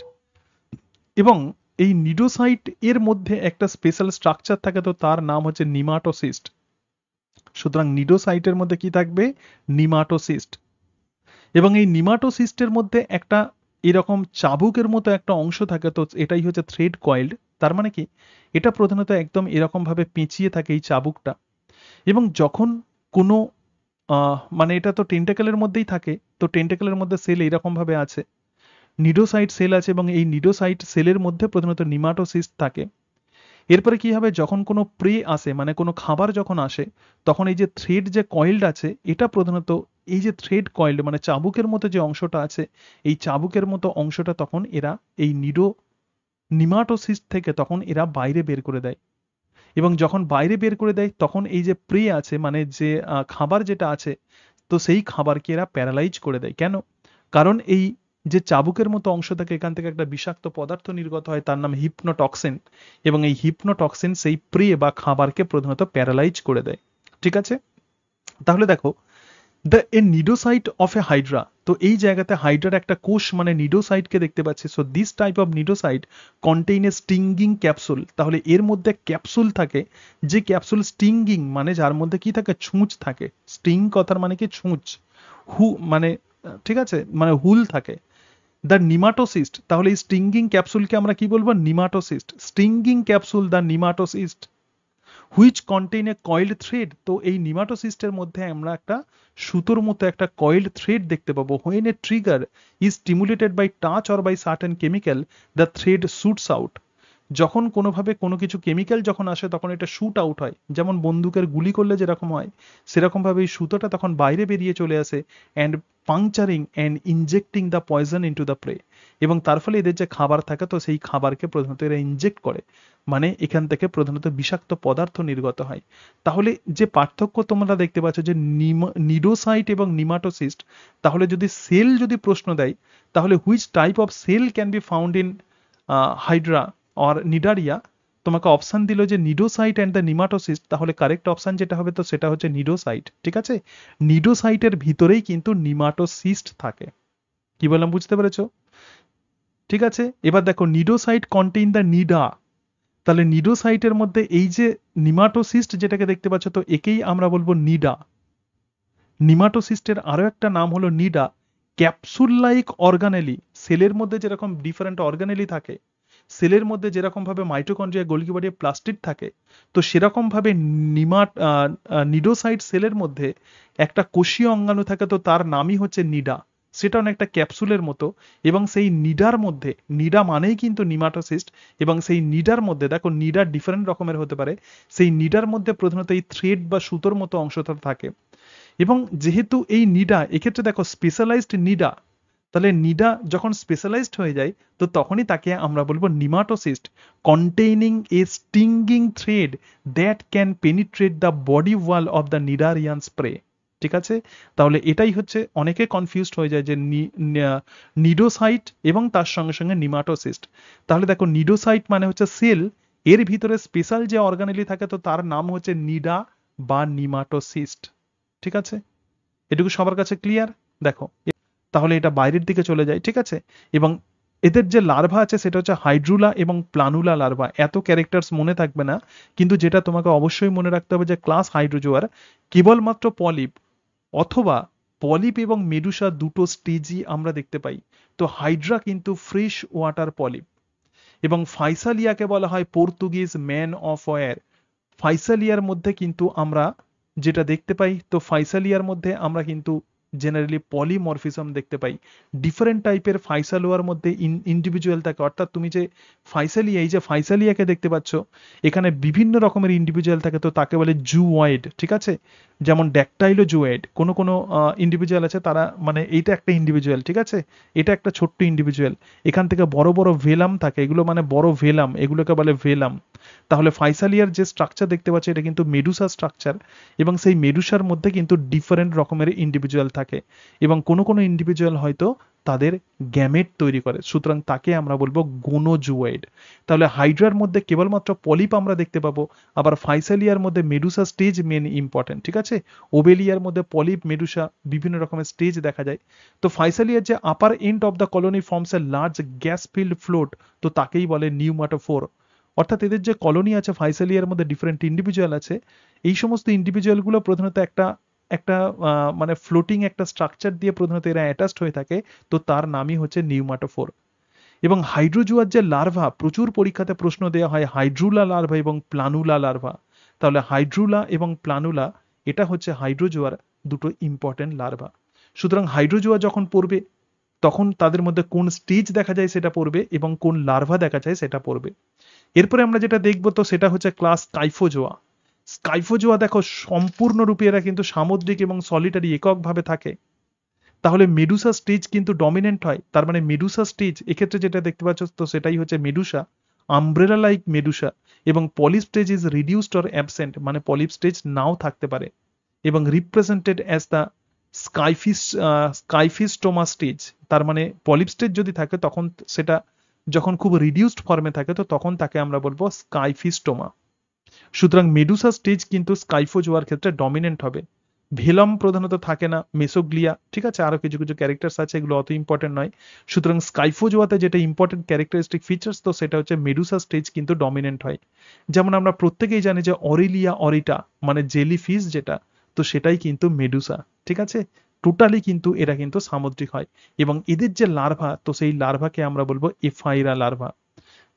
এবং এই নিডোসাইট এর মধ্যে একটা স্পেশাল স্ট্রাকচার থাকে, তো তার নাম হচ্ছে নিমাটোসিস্ট। সুতরাং নিডোসাইটের মধ্যে কি থাকবে, নিমাটোসিস্ট। এবং এই নিমাটোসিস্টের মধ্যে একটা এরকম চাবুকের মতো একটা অংশ থাকে, তো এটাই হচ্ছে থ্রেড কয়েলড। তার মানে কি, এটা প্রধানত একদম এরকম ভাবে পেঁচিয়ে থাকে এই চাবুকটা। এবং যখন কোনো মানে এটা তো টেন্টাকেলের মধ্যেই থাকে, তো টেন্টাকেলের মধ্যে সেল এইরকম ভাবে আছে, নিডোসাইট সেল আছে, এবং এই নিডোসাইট সেলের মধ্যে প্রধানত নিমাটোসিস্ট থাকে। এরপরে কি হবে, যখন কোনো প্রে আসে, মানে কোনো খাবার যখন আসে, তখন এই যে থ্রেড যে কয়েলড আছে, এটা প্রধানত এই যে থ্রেড কয়েলড মানে চাবুকের মতো যে অংশটা আছে, এই চাবুকের মতো অংশটা তখন এরা এই নিমাটোসিস্ট থেকে তখন এরা বাইরে বের করে দেয়। এবং যখন বাইরে বের করে দেয়, তখন এই যে প্রে আছে, মানে যে খাবার যেটা আছে, তো সেই খাবারকে এরা প্যারালাইজ করে দেয়। কেন? কারণ এই যে চাবুকের মতো অংশ থাকে, এখান থেকে একটা বিষাক্ত পদার্থ নির্গত হয়, তার নাম হিপনোটক্সিন। এবং এই হিপনোটক্সিন সেই প্রে বা খাবারকে প্রধানত প্যারালাইজ করে দেয়। ঠিক আছে, তাহলে দেখো the A nidocyte of A Hydra, তো এই জায়গাতে হাইড্রার একটা কোষ মানে নিডোসাইটকে দেখতে পাচ্ছি। So this type of nidocyte contain A stinging capsule, তাহলে এর মধ্যে ক্যাপসুল থাকে, যে ক্যাপসুল স্টিঙ্গিং মানে যার মধ্যে কি থাকে, ছুঁচ থাকে। স্টিং কথার মানে কি, ছুঁচ। মানে ঠিক আছে, মানে হুল থাকে। দ্য নিমাটোসিস্ট, তাহলে এই স্টিঙ্গিং ক্যাপসুলকে আমরা কি বলবো, nematocyst. Stinging capsule the nematocyst which contain a coiled thread, তো এই নিমাটোসিস্টের মধ্যে আমরা একটা সুতোর মতো একটা কয়েলড থ্রেড দেখতে পাবো। When a trigger is stimulated by touch or by certain chemical, the thread shoots out. যখন কোনোভাবে কোনো কিছু কেমিক্যাল যখন আসে, তখন এটা শুট আউট হয়, যেমন বন্দুকের গুলি করলে যেরকম হয়, সেরকম ভাবে এই সুতোটা তখন বাইরে বেরিয়ে চলে আসে, and puncturing and injecting the poison into the prey. এবং তার ফলে এদের যে খাবার থাকে, তো সেই খাবারকে প্রধানত এরা ইনজেক্ট করে, মানে এখান থেকে প্রধানত বিষাক্ত পদার্থ নির্গত হয়। তাহলে যে পার্থক্য তোমরা দেখতে পাচ্ছ যে নিডোসাইট এবং নিমাটোসিস্ট, তাহলে যদি সেল যদি প্রশ্ন দেয়, তাহলে which type of cell can be found in hydra or cnidaria, তোমাকে অপশন দিল যে নিডোসাইট অ্যান্ড দ্য নিমাটোসিস্ট, তাহলে কারেক্ট অপশন যেটা হবে, তো সেটা হচ্ছে নিডোসাইট। ঠিক আছে, নিডোসাইটের ভিতরেই কিন্তু নিমাটোসিস্ট থাকে। কি বললাম, বুঝতে পেরেছো? ঠিক আছে, এবার দেখো নিডোসাইট কন্টেইন দ্য নিডা, তাহলে নিডোসাইটের মধ্যে এই যে নিমাটোসিস্ট যেটাকে দেখতে পাচ্ছ, তো একেই আমরা বলবো নিডা। নিমাটোসিস্টের আরো একটা নাম হলো নিডা। ক্যাপসুল লাইক অর্গানেলি, সেলের মধ্যে যেরকম ডিফারেন্ট অর্গানেলি থাকে, সেলের মধ্যে যেরকম ভাবে মাইটোকন্ড্রিয়া গোলগি বডি প্লাস্টিড থাকে, তো সেরকম ভাবে নিডোসাইট সেলের মধ্যে একটা কোষীয় অঙ্গাণু থাকে, তো তার নামই হচ্ছে নিডা। সেটা অনেকটা ক্যাপসুলের মতো, এবং সেই নিডার মধ্যে, নিডা মানেই কিন্তু নিমাটোসিস্ট, এবং সেই নিডার মধ্যে দেখো নিডার ডিফারেন্ট রকমের হতে পারে, সেই নিডার মধ্যে প্রধানত এই থ্রেড বা সুতোর মতো অংশটা থাকে। এবং যেহেতু এই নিডা এক্ষেত্রে দেখো স্পেশালাইজড নিডা, তাহলে নিডা যখন স্পেশালাইজড হয়ে যায় তো তখনই তাকে আমরা বলবো nematocyst containing a stinging thread that can penetrate the body wall of the cnidarian spray. ঠিক আছে, তাহলে এটাই হচ্ছে অনেকে কনফিউজড হয়ে যায় যে নিডোসাইট এবং তার সঙ্গে সঙ্গে নিমাটোসিস্ট। তাহলে দেখো নিডোসাইট মানে হচ্ছে সেল, এর ভিতরে স্পেশাল যে অর্গানেলি থাকে তো তার নাম হচ্ছে নিডা বা নিমাটোসিস্ট। ঠিক আছে, এটুকু সবার কাছে ক্লিয়ার? দেখো তাহলে এটা বাইরের দিকে চলে যায়। ঠিক আছে, এবং এদের যে লার্ভা আছে সেটা হচ্ছে হাইড্রুলা এবং প্লানুলা লার্ভা। এত ক্যারেক্টার্স মনে থাকবে না, কিন্তু যেটা তোমাকে অবশ্যই মনে রাখতে হবে যে ক্লাস হাইড্রোজোয়ার কেবলমাত্র পলিপ অথবা পলিপ এবং মেডুসা দুটো স্টেজই আমরা দেখতে পাই। তো হাইড্রা কিন্তু ফ্রেশ ওয়াটার পলিপ, এবং ফাইসালিয়াকে বলা হয় পর্তুগিজ ম্যান অফ ওয়ার। ফাইসালিয়ার মধ্যে কিন্তু আমরা যেটা দেখতে পাই, তো ফাইসালিয়ার মধ্যে আমরা কিন্তু জেনারেলি পলিমরফিজম দেখতে পাই। ডিফারেন্ট টাইপের ফাইসালোয়ার মধ্যে ইন্ডিভিজুয়াল থাকে, অর্থাৎ তুমি যে ফাইসালিয়া, এই যে ফাইসালিয়াকে দেখতে পাচ্ছ এখানে বিভিন্ন রকমের ইন্ডিভিজুয়াল থাকে, তো তাকে বলে জুওয়েড। ঠিক আছে, যেমন ড্যাকটাইলো জুওয়েড, কোনো কোনো ইন্ডিভিজুয়াল আছে তারা মানে এইটা একটা ইন্ডিভিজুয়াল, ঠিক আছে, এটা একটা ছোট্ট ইন্ডিভিজুয়াল, এখান থেকে বড় বড় ভেলাম থাকে, এগুলো মানে বড় ভেলাম, এগুলোকে বলে ভেলাম। তাহলে ফাইসালিয়ার যে স্ট্রাকচার দেখতে পাচ্ছি এটা কিন্তু মেডুসা স্ট্রাকচার, এবং সেই মেডুসার মধ্যে কিন্তু ডিফারেন্ট রকমের ইন্ডিভিজুয়াল থাকে, এবং কোনো কোনো ইন্ডিভিজুয়াল হয়তো তাদের গ্যামেট তৈরি করে, সুতরাং তাকে আমরা বলবো গোনোজুয়েড। তাহলে হাইড্রার মধ্যে কেবলমাত্র পলিপ আমরা দেখতে পাবো, আবার ফাইসালিয়ার মধ্যে মেডুসা স্টেজ মেন ইম্পর্টেন্ট। ঠিক আছে, ওবেলিয়ার মধ্যে পলিপ মেডুসা বিভিন্ন রকমের স্টেজ দেখা যায়। তো ফাইসালিয়ার যে upper end of the colony forms a large gas filled float, তো তাকেই বলে নিউমাটোফোর। অর্থাৎ এদের যে কলোনি আছে ফাইসালিয়ার মধ্যে ডিফারেন্ট ইন্ডিভিজুয়াল আছে, এই সমস্ত ইন্ডিভিজুয়ালগুলো প্রধানত একটা একটা মানে ফ্লোটিং একটা স্ট্রাকচার দিয়ে প্রধানত এরা অ্যাটাচড হয়ে থাকে, তো তার নামই হচ্ছে নিউমাটোফোর। এবং হাইড্রোজুয়ার যে লার্ভা, প্রচুর পরীক্ষাতে প্রশ্ন দেওয়া হয় হাইড্রুলা লার্ভা এবং প্লানুলা লার্ভা। তাহলে হাইড্রুলা এবং প্লানুলা এটা হচ্ছে হাইড্রোজুয়ার দুটো ইম্পর্টেন্ট লার্ভা। সুতরাং হাইড্রোজুয়া যখন পড়বে তখন তাদের মধ্যে কোন স্টেজ দেখা যায় সেটা পড়বে, এবং কোন লার্ভা দেখা যায় সেটা পড়বে। এরপরে আমরা যেটা দেখবো তো সেটা হচ্ছে ক্লাস স্কাইফোজোয়া। স্কাইফোজোয়া দেখো সম্পূর্ণরূপে এরা কিন্তু সামুদ্রিক এবং সলিটারি এককভাবে থাকে। তাহলে মেডুসা স্টেজ কিন্তু ডমিনেন্ট হয়, তার মানে মেডুসা স্টেজ এক্ষেত্রে যেটা দেখতে পাচ্ছ তো সেটাই হচ্ছে মেডুসা, আমব্রেলা লাইক মেডুসা। এবং polyp stage is reduced or absent, মানে পলিপ স্টেজ নাও থাকতে পারে, এবং রিপ্রেজেন্টেড অ্যাজ দ্য স্কাইফিস্টোমা স্টেজ। তার মানে পলিপ স্টেজ যদি থাকে তখন সেটা যখন খুব রিডিউসড ফর্মে থাকে তো তখন তাকে আমরা বলবো স্কাইফিস্টোমা। সুতরাং মেডুসা স্টেজ কিন্তু স্কাইফোজোয়ার ক্ষেত্রে ডমিনেন্ট হবে। ভেলম প্রধানত থাকে না, মেসোগ্লিয়া, ঠিক আছে, আরো কিছু কিছু ক্যারেক্টার্স আছে, এগুলো অত ইম্পর্টেন্ট নয়। সুতরাং স্কাইফোজোয়াতে যেটা ইম্পর্টেন্ট ক্যারেক্টারিস্টিক ফিচার্স তো সেটা হচ্ছে মেডুসা স্টেজ কিন্তু ডমিনেন্ট হয়। যেমন আমরা প্রত্যেকেই জানি যে অরেলিয়া অরিটা মানে জেলি ফিশ যেটা, তো সেটাই কিন্তু মেডুসা। ঠিক আছে, টোটালি কিন্তু এরা কিন্তু সামুদ্রিক হয়, এবং এদের যে লার্ভা তো সেই লার্ভাকে আমরা বলবো এফাইরা লার্ভা।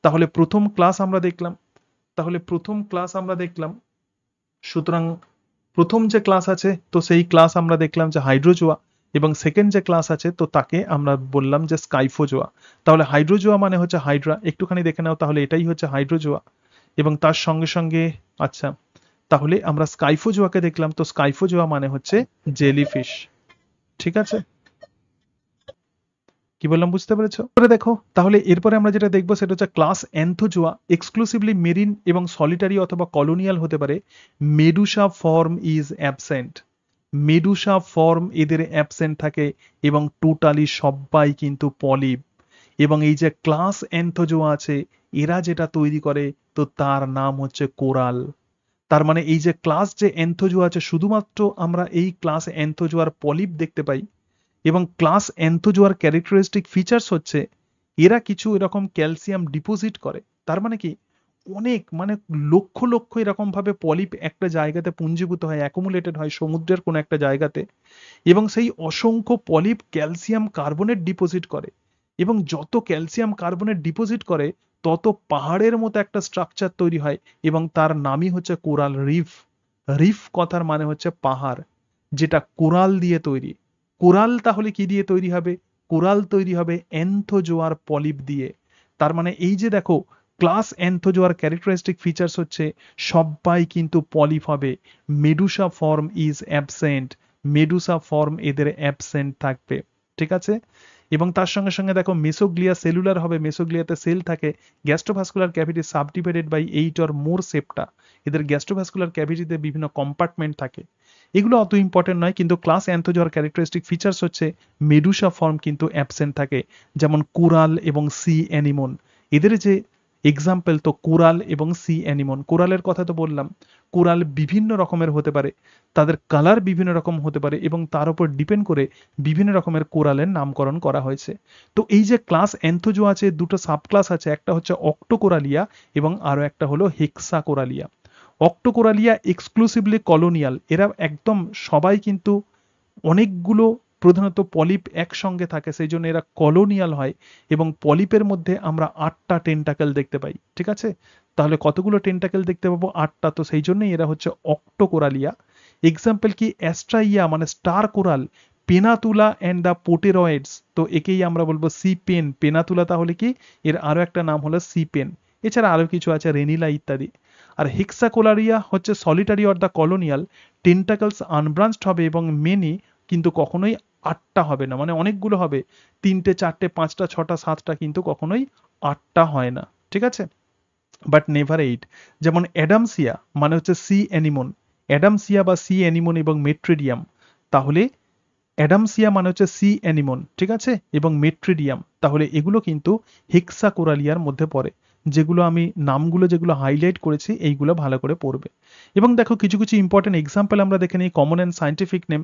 তাহলে প্রথম ক্লাস আমরা দেখলাম, সুতরাং প্রথম যে ক্লাস আছে তো সেই ক্লাস আমরা দেখলাম যে হাইড্রোজোয়া, এবং সেকেন্ড যে ক্লাস আছে তো তাকে আমরা বললাম যে স্কাইফোজোয়া। তাহলে হাইড্রোজোয়া মানে হচ্ছে হাইড্রা, একটুখানি দেখে নাও, তাহলে এটাই হচ্ছে হাইড্রোজোয়া। এবং তার সঙ্গে সঙ্গে আচ্ছা, তাহলে আমরা স্কাইফোজোয়াকে দেখলাম, তো স্কাইফোজোয়া মানে হচ্ছে জেলিফিশ। ঠিক আছে, কি বললাম বুঝতে পেরেছো? এবারে দেখো তাহলে এরপরে আমরা যেটা দেখবো সেটা হচ্ছে ক্লাস অ্যান্থোজোয়া, এক্সক্লুসিভলি মেরিন এবং সলিটারি অথবা কলোনিয়াল হতে পারে। Medusa form is absent, Medusa form এদের অ্যাবসেন্ট থাকে, এবং টোটালি সবাই কিন্তু পলিপ। এবং এই যে ক্লাস অ্যান্থোজোয়া আছে এরা যেটা তৈরি করে তো তার নাম হচ্ছে কোরাল। তার মানে এই যে ক্লাস যে অ্যান্থোজোয়া আছে শুধুমাত্র আমরা এই ক্লাস অ্যান্থোজোয়ার পলিপ দেখতে পাই, এবং ক্লাস অ্যান্থোজোয়ার ক্যারেক্টারিস্টিক ফিচার্স হচ্ছে এরা কিছু এরকম ক্যালসিয়াম ডিপোজিট করে। তার মানে কি অনেক মানে লক্ষ লক্ষ এরকম ভাবে পলিপ একটা জায়গাতে পুঞ্জীভূত হয়, অ্যাকুমুলেটেড হয় সমুদ্রের কোনো একটা জায়গাতে, এবং সেই অসংখ্য পলিপ ক্যালসিয়াম কার্বনেট ডিপোজিট করে, এবং যত ক্যালসিয়াম কার্বনেট ডিপোজিট করে তত পাহাড়ের মতো একটা স্ট্রাকচার তৈরি হয়, এবং তার নামই হচ্ছে কোরাল রিফ। রিফ কথার মানে হচ্ছে পাহাড়, যেটা কোরাল দিয়ে তৈরি। কোরাল তাহলে কি দিয়ে তৈরি হবে? কোরাল তৈরি হবে অ্যান্থোজোয়ার পলিপ দিয়ে। তার মানে এই যে দেখো, ক্লাস অ্যান্থোজোয়ার ক্যারেক্টারিস্টিক ফিচার্স হচ্ছে সবাই কিন্তু পলিপ হবে। Medusa form is absent, Medusa form এদের অ্যাবসেন্ট থাকবে, ঠিক আছে। এবং তার সঙ্গে সঙ্গে দেখো মেসোগ্লিয়া সেলুলার হবে, মেসোগ্লিয়াতে সেল থাকে। Gastrovascular cavity subdivided by 8 or more septa, এদের গ্যাস্ট্রোভাস্কুলার ক্যাভিটিতে বিভিন্ন কম্পার্টমেন্ট থাকে। এগুলো অত ইম্পর্টেন্ট নয়, কিন্তু ক্লাস অ্যান্থোজোয়ার ক্যারেক্টারিস্টিক ফিচার্স হচ্ছে মেডুসা ফর্ম কিন্তু অ্যাবসেন্ট থাকে, যেমন কোরাল এবং সি অ্যানিমন। এদের যে এক্সাম্পল তো কোরাল এবং সি অ্যানিমন। কোরালের কথা তো বললাম, কোরাল বিভিন্ন রকমের হতে পারে, তাদের কালার বিভিন্ন রকম হতে পারে এবং তার উপর ডিপেন্ড করে বিভিন্ন রকমের কোরালের নামকরণ করা হয়েছে। তো এই যে ক্লাস অ্যান্থোজোয়া আছে, দুটো সাব ক্লাস আছে, একটা হচ্ছে অক্টোকোরালিয়া এবং আরো একটা হলো হেক্সাকোরালিয়া। অক্টোকোরালিয়া এক্সক্লুসিভলি কলোনিয়াল, এরা একদম সবাই কিন্তু অনেকগুলো প্রধানত পলিপ একসঙ্গে থাকে, সেই জন্য এরা কলোনিয়াল হয়। এবং পলিপের মধ্যে আমরা 8টা টেন্টাকেল দেখতে পাই, ঠিক আছে। তাহলে কতগুলো টেন্টাকেল দেখতে পাবো? 8টা। তো সেই জন্যই এরা হচ্ছে অক্টোকোরালিয়া। এক্সাম্পল কি? অ্যাস্ট্রাইয়া মানে স্টার কোরাল, পেনাতুলা অ্যান্ড দ্য পোটেরয়েডস, তো একেই আমরা বলবো সি পেন। পেনাতুলা তাহলে কি? এর আরো একটা নাম হলো সি পেন। এছাড়া আরো কিছু আছে, রেনিলা ইত্যাদি। আর হেক্সাকোলারিয়া হচ্ছে সলিটারি অর দ্য কলোনিয়াল, টেন্টাকলস আনব্রাঞ্চড হবে এবং মেনি, কিন্তু কখনোই 8টা হবে না, মানে অনেকগুলো হবে, 3টে 4টে 5টা 6টা 7টা, কিন্তু কখনোই 8টা হয় না, ঠিক আছে। But never 8। যেমন অ্যাডামসিয়া মানে হচ্ছে সি অ্যানিমন, অ্যাডামসিয়া বা সি অ্যানিমন এবং মেট্রিডিয়াম। তাহলে অ্যাডামসিয়া মানে হচ্ছে সি অ্যানিমন, ঠিক আছে, এবং মেট্রিডিয়াম, তাহলে এগুলো কিন্তু হেক্সাকোরালিয়ার মধ্যে পড়ে। যেগুলো আমি নামগুলো যেগুলো হাইলাইট করেছি এইগুলো ভালো করে পড়বে। এবং দেখো কিছু কিছু ইম্পর্টেন্ট এক্সাম্পল আমরা দেখে নিই, কমন অ্যান্ড সায়েন্টিফিক নেম।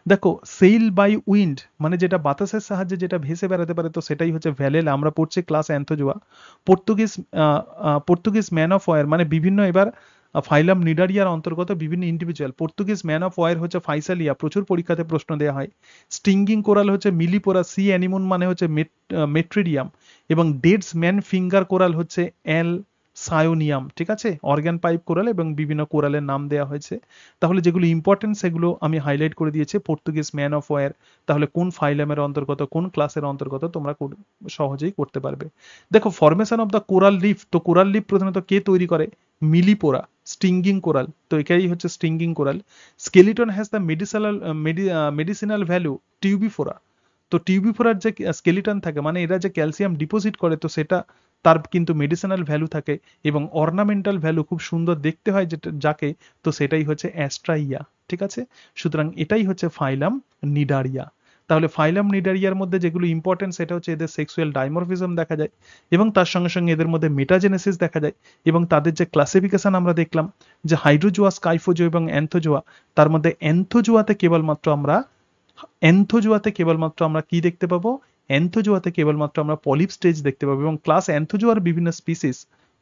দেখো সেইল বাই উইন্ড মানে যেটা বাতাসের সাহায্যে যেটা ভেসে বেড়াতে পারে, তো সেটাই হচ্ছে ভ্যালেলা, আমরা পড়ছি class Anthozoa. Portuguese Portuguese man of war মানে বিভিন্ন, এবার ফাইলাম নিডারিয়ার অন্তর্গত বিভিন্ন individual. Portuguese man of war হচ্ছে ফাইসালিয়া, প্রচুর পরীক্ষাতে প্রশ্ন দেওয়া হয়। স্টিঙ্গিং কোরাল হচ্ছে মিলিপোরা, সি অ্যানিমন মানে হচ্ছে মেট্রিডিয়াম। এবং ডেডস ম্যান ফিঙ্গার কোরাল হচ্ছে এল সায়োনিয়াম, ঠিক আছে। অর্গান পাইপ কোরাল এবং বিভিন্ন কোরালের নাম দেওয়া হয়েছে। তাহলে যেগুলো ইম্পর্টেন্ট সেগুলো আমি হাইলাইট করে দিয়েছি। পর্তুগিজ ম্যান অফ ওয়ার, তাহলে কোন ফাইলামের অন্তর্গত, কোন ক্লাসের অন্তর্গত, তোমরা সহজেই করতে পারবে। দেখো formation of the coral leaf, তো কোরাল লিফ প্রধানত কে তৈরি করে? মিলিপোরা। স্টিঙ্গিং কোরাল, তো এটাই হচ্ছে stinging coral. Skeleton has the medicinal value Tubipora, তো টিউবিফোরার যে স্কেলিটন থাকে মানে এরা যে ক্যালসিয়াম ডিপোজিট করে, তো সেটা তার কিন্তু মেডিসিনাল ভ্যালু থাকে এবং অর্নামেন্টাল ভ্যালু খুব সুন্দর দেখতে হয় যেটা যাকে, তো সেটাই হচ্ছে অ্যাস্ট্রাইয়া, ঠিক আছে। সুতরাং এটাই হচ্ছে ফাইলাম নিডারিয়া। তাহলে ফাইলাম নিডারিয়ার মধ্যে যেগুলো ইম্পর্টেন্ট সেটা হচ্ছে এদের সেক্সুয়াল ডাইমরফিজম দেখা যায় এবং তার সঙ্গে সঙ্গে এদের মধ্যে মেটাজেনেসিস দেখা যায়। এবং তাদের যে ক্লাসিফিকেশন আমরা দেখলাম যে হাইড্রোজোয়া, স্কাইফোজোয়া এবং অ্যান্থোজোয়া, তার মধ্যে অ্যান্থোজোয়াতে কেবলমাত্র আমরা কি দেখতে পাবো? অ্যান্থোজোয়াতে কেবলমাত্র আমরা পলিপ স্টেজ দেখতে পাবো। এবং ক্লাস অ্যান্থোজোয়ার বিভিন্ন স্পিসিস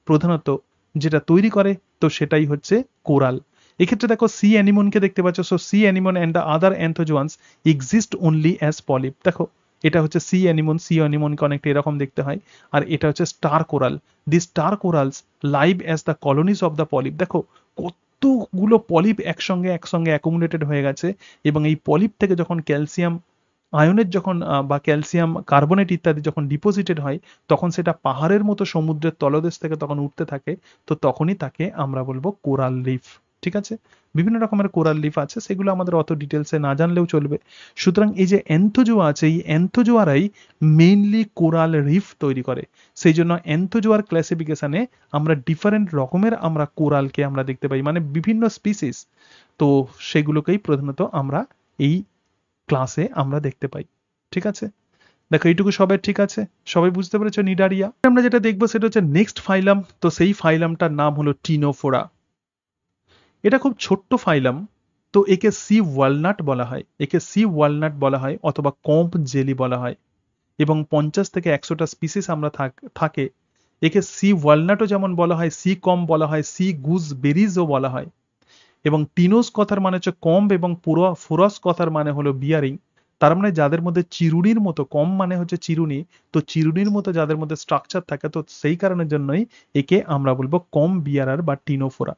প্রধানত যেটা তৈরি করে, তো সেটাই হচ্ছে কোরাল। এক্ষেত্রে দেখো সি অ্যানিমনকে দেখতে পাচ্ছ, so sea anemone and the other anthozoans exist only as polyp. দেখো এটা হচ্ছে সি অ্যানিমন, সি অ্যানিমনকে অনেকটা এরকম দেখতে হয়। আর এটা হচ্ছে star coral, the star corals live as the colonies of the polyp. দেখো কতগুলো পলিপ একসঙ্গে একসঙ্গে অ্যাকুমুলেটেড হয়ে গেছে এবং এই পলিপ থেকে যখন ক্যালসিয়াম আয়নের যখন বা ক্যালসিয়াম কার্বনেট ইত্যাদি যখন ডিপোজিটেড হয়, তখন সেটা পাহাড়ের মতো সমুদ্রের তলদেশ থেকে তখন উঠতে থাকে, তো তখনই তাকে আমরা বলবো কোরাল রিফ, ঠিক আছে। বিভিন্ন রকমের কোরাল রিফ আছে, সেগুলো আমাদের অত ডিটেলসে না জানলেও চলবে। সুতরাং এই যে অ্যান্থোজোয়া আছে, এই অ্যান্থোজোয়ারাই মেইনলি কোরাল রিফ তৈরি করে। সেই জন্য অ্যান্থোজোয়ার ক্লাসিফিকেশনে আমরা ডিফারেন্ট রকমের আমরা কোরালকে আমরা দেখতে পাই, মানে বিভিন্ন স্পিসিস, তো সেগুলোকেই প্রধানত আমরা এই ক্লাসে আমরা দেখতে পাই, ঠিক আছে। দেখো এইটুকু সবাই ঠিক আছে, সবাই বুঝতে পেরেছো নিডারিয়া। আমরা যেটা দেখবো সেটা হচ্ছে নেক্সট ফাইলাম, তো সেই ফাইলামটার নাম হলো টিনোফোরা। এটা খুব ছোট্ট ফাইলাম, তো একে সি ওয়ালনাট বলা হয়, একে সি ওয়ালনাট বলা হয় অথবা কম্প জেলি বলা হয়। এবং 50 থেকে 100টা স্পিসিস আমরা থাকে। একে সি ওয়ালনাটও যেমন বলা হয়, সি কম বলা হয়, সি গুজবেরিজও বলা হয়। এবং টিনোস কথার মানে হচ্ছে কম্ব এবং পুরো ফোরস কথার মানে হলো বিয়ারিং। তার মানে যাদের মধ্যে চিরুনির মতো, কম মানে হচ্ছে চিরুনি, তো চিরুনির মতো যাদের মধ্যে স্ট্রাকচার থাকে, তো সেই কারণের জন্যই একে আমরা বলবো কম বিয়ারার বা টিনোফোরা।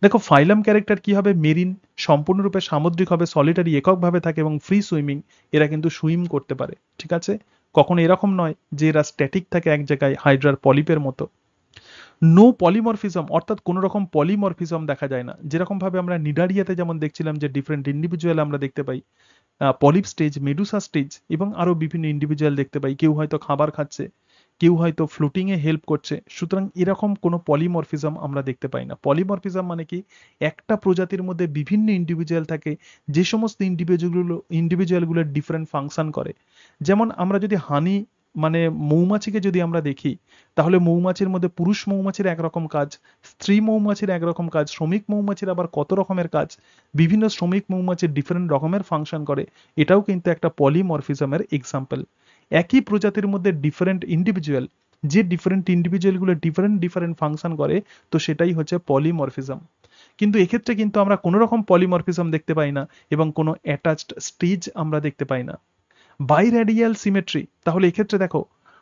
দেখো ফাইলাম ক্যারেক্টার কি হবে, মেরিন, সম্পূর্ণরূপে সামুদ্রিক হবে, সলিটারি এককভাবে থাকে এবং ফ্রি সুইমিং, এরা কিন্তু সুইম করতে পারে, ঠিক আছে। কখনো এরকম নয় যে এরা স্ট্যাটিক থাকে এক জায়গায় হাইড্রার পলিপের মতো। নো পলিমরফিজম, অর্থাৎ কোনো রকম পলিমরফিজম দেখা যায় না, যেরকম ভাবে আমরা নিডারিয়াতে যেমন দেখছিলাম যে ডিফারেন্ট ইন্ডিভিজুয়াল আমরা দেখতে পাই, পলিপ স্টেজ, মেডুসা স্টেজ এবং আরো বিভিন্ন ইন্ডিভিজুয়াল দেখতে পাই, কেউ হয়তো খাবার খাচ্ছে, কেউ হয়তো ফ্লোটিং এ হেল্প করছে, সুতরাং এরকম কোনো পলিমরফিজম আমরা দেখতে পাই না। পলিমরফিজম মানে কি, একটা প্রজাতির মধ্যে বিভিন্ন ইন্ডিভিজুয়াল থাকে, যে সমস্ত ইন্ডিভিজুয়ালগুলো ডিফারেন্ট ফাংশন করে। যেমন আমরা যদি হানি মানে মৌমাছিকে যদি আমরা দেখি, তাহলে মৌমাছির মধ্যে পুরুষ মৌমাছির একরকম কাজ, স্ত্রী মৌমাছির একরকম কাজ, শ্রমিক মৌমাছির আবার কত রকমের কাজ, বিভিন্ন শ্রমিক মৌমাছির ডিফারেন্ট রকমের ফাংশন করে, এটাও কিন্তু একটা পলিমরফিজমের এক্সাম্পল। একই প্রজাতির মধ্যে ডিফারেন্ট ইন্ডিভিজুয়াল, যে ডিফারেন্ট ইন্ডিভিজুয়ালগুলো ডিফারেন্ট ডিফারেন্ট ফাংশন করে, তো সেটাই হচ্ছে পলিমরফিজম। কিন্তু এক্ষেত্রে কিন্তু আমরা কোনো রকম পলিমরফিজম দেখতে পাই না এবং কোনো অ্যাটাচড স্টেজ আমরা দেখতে পাই না। বাইরেডিয়াল সিমেট্রি, তাহলে এক্ষেত্রে দেখো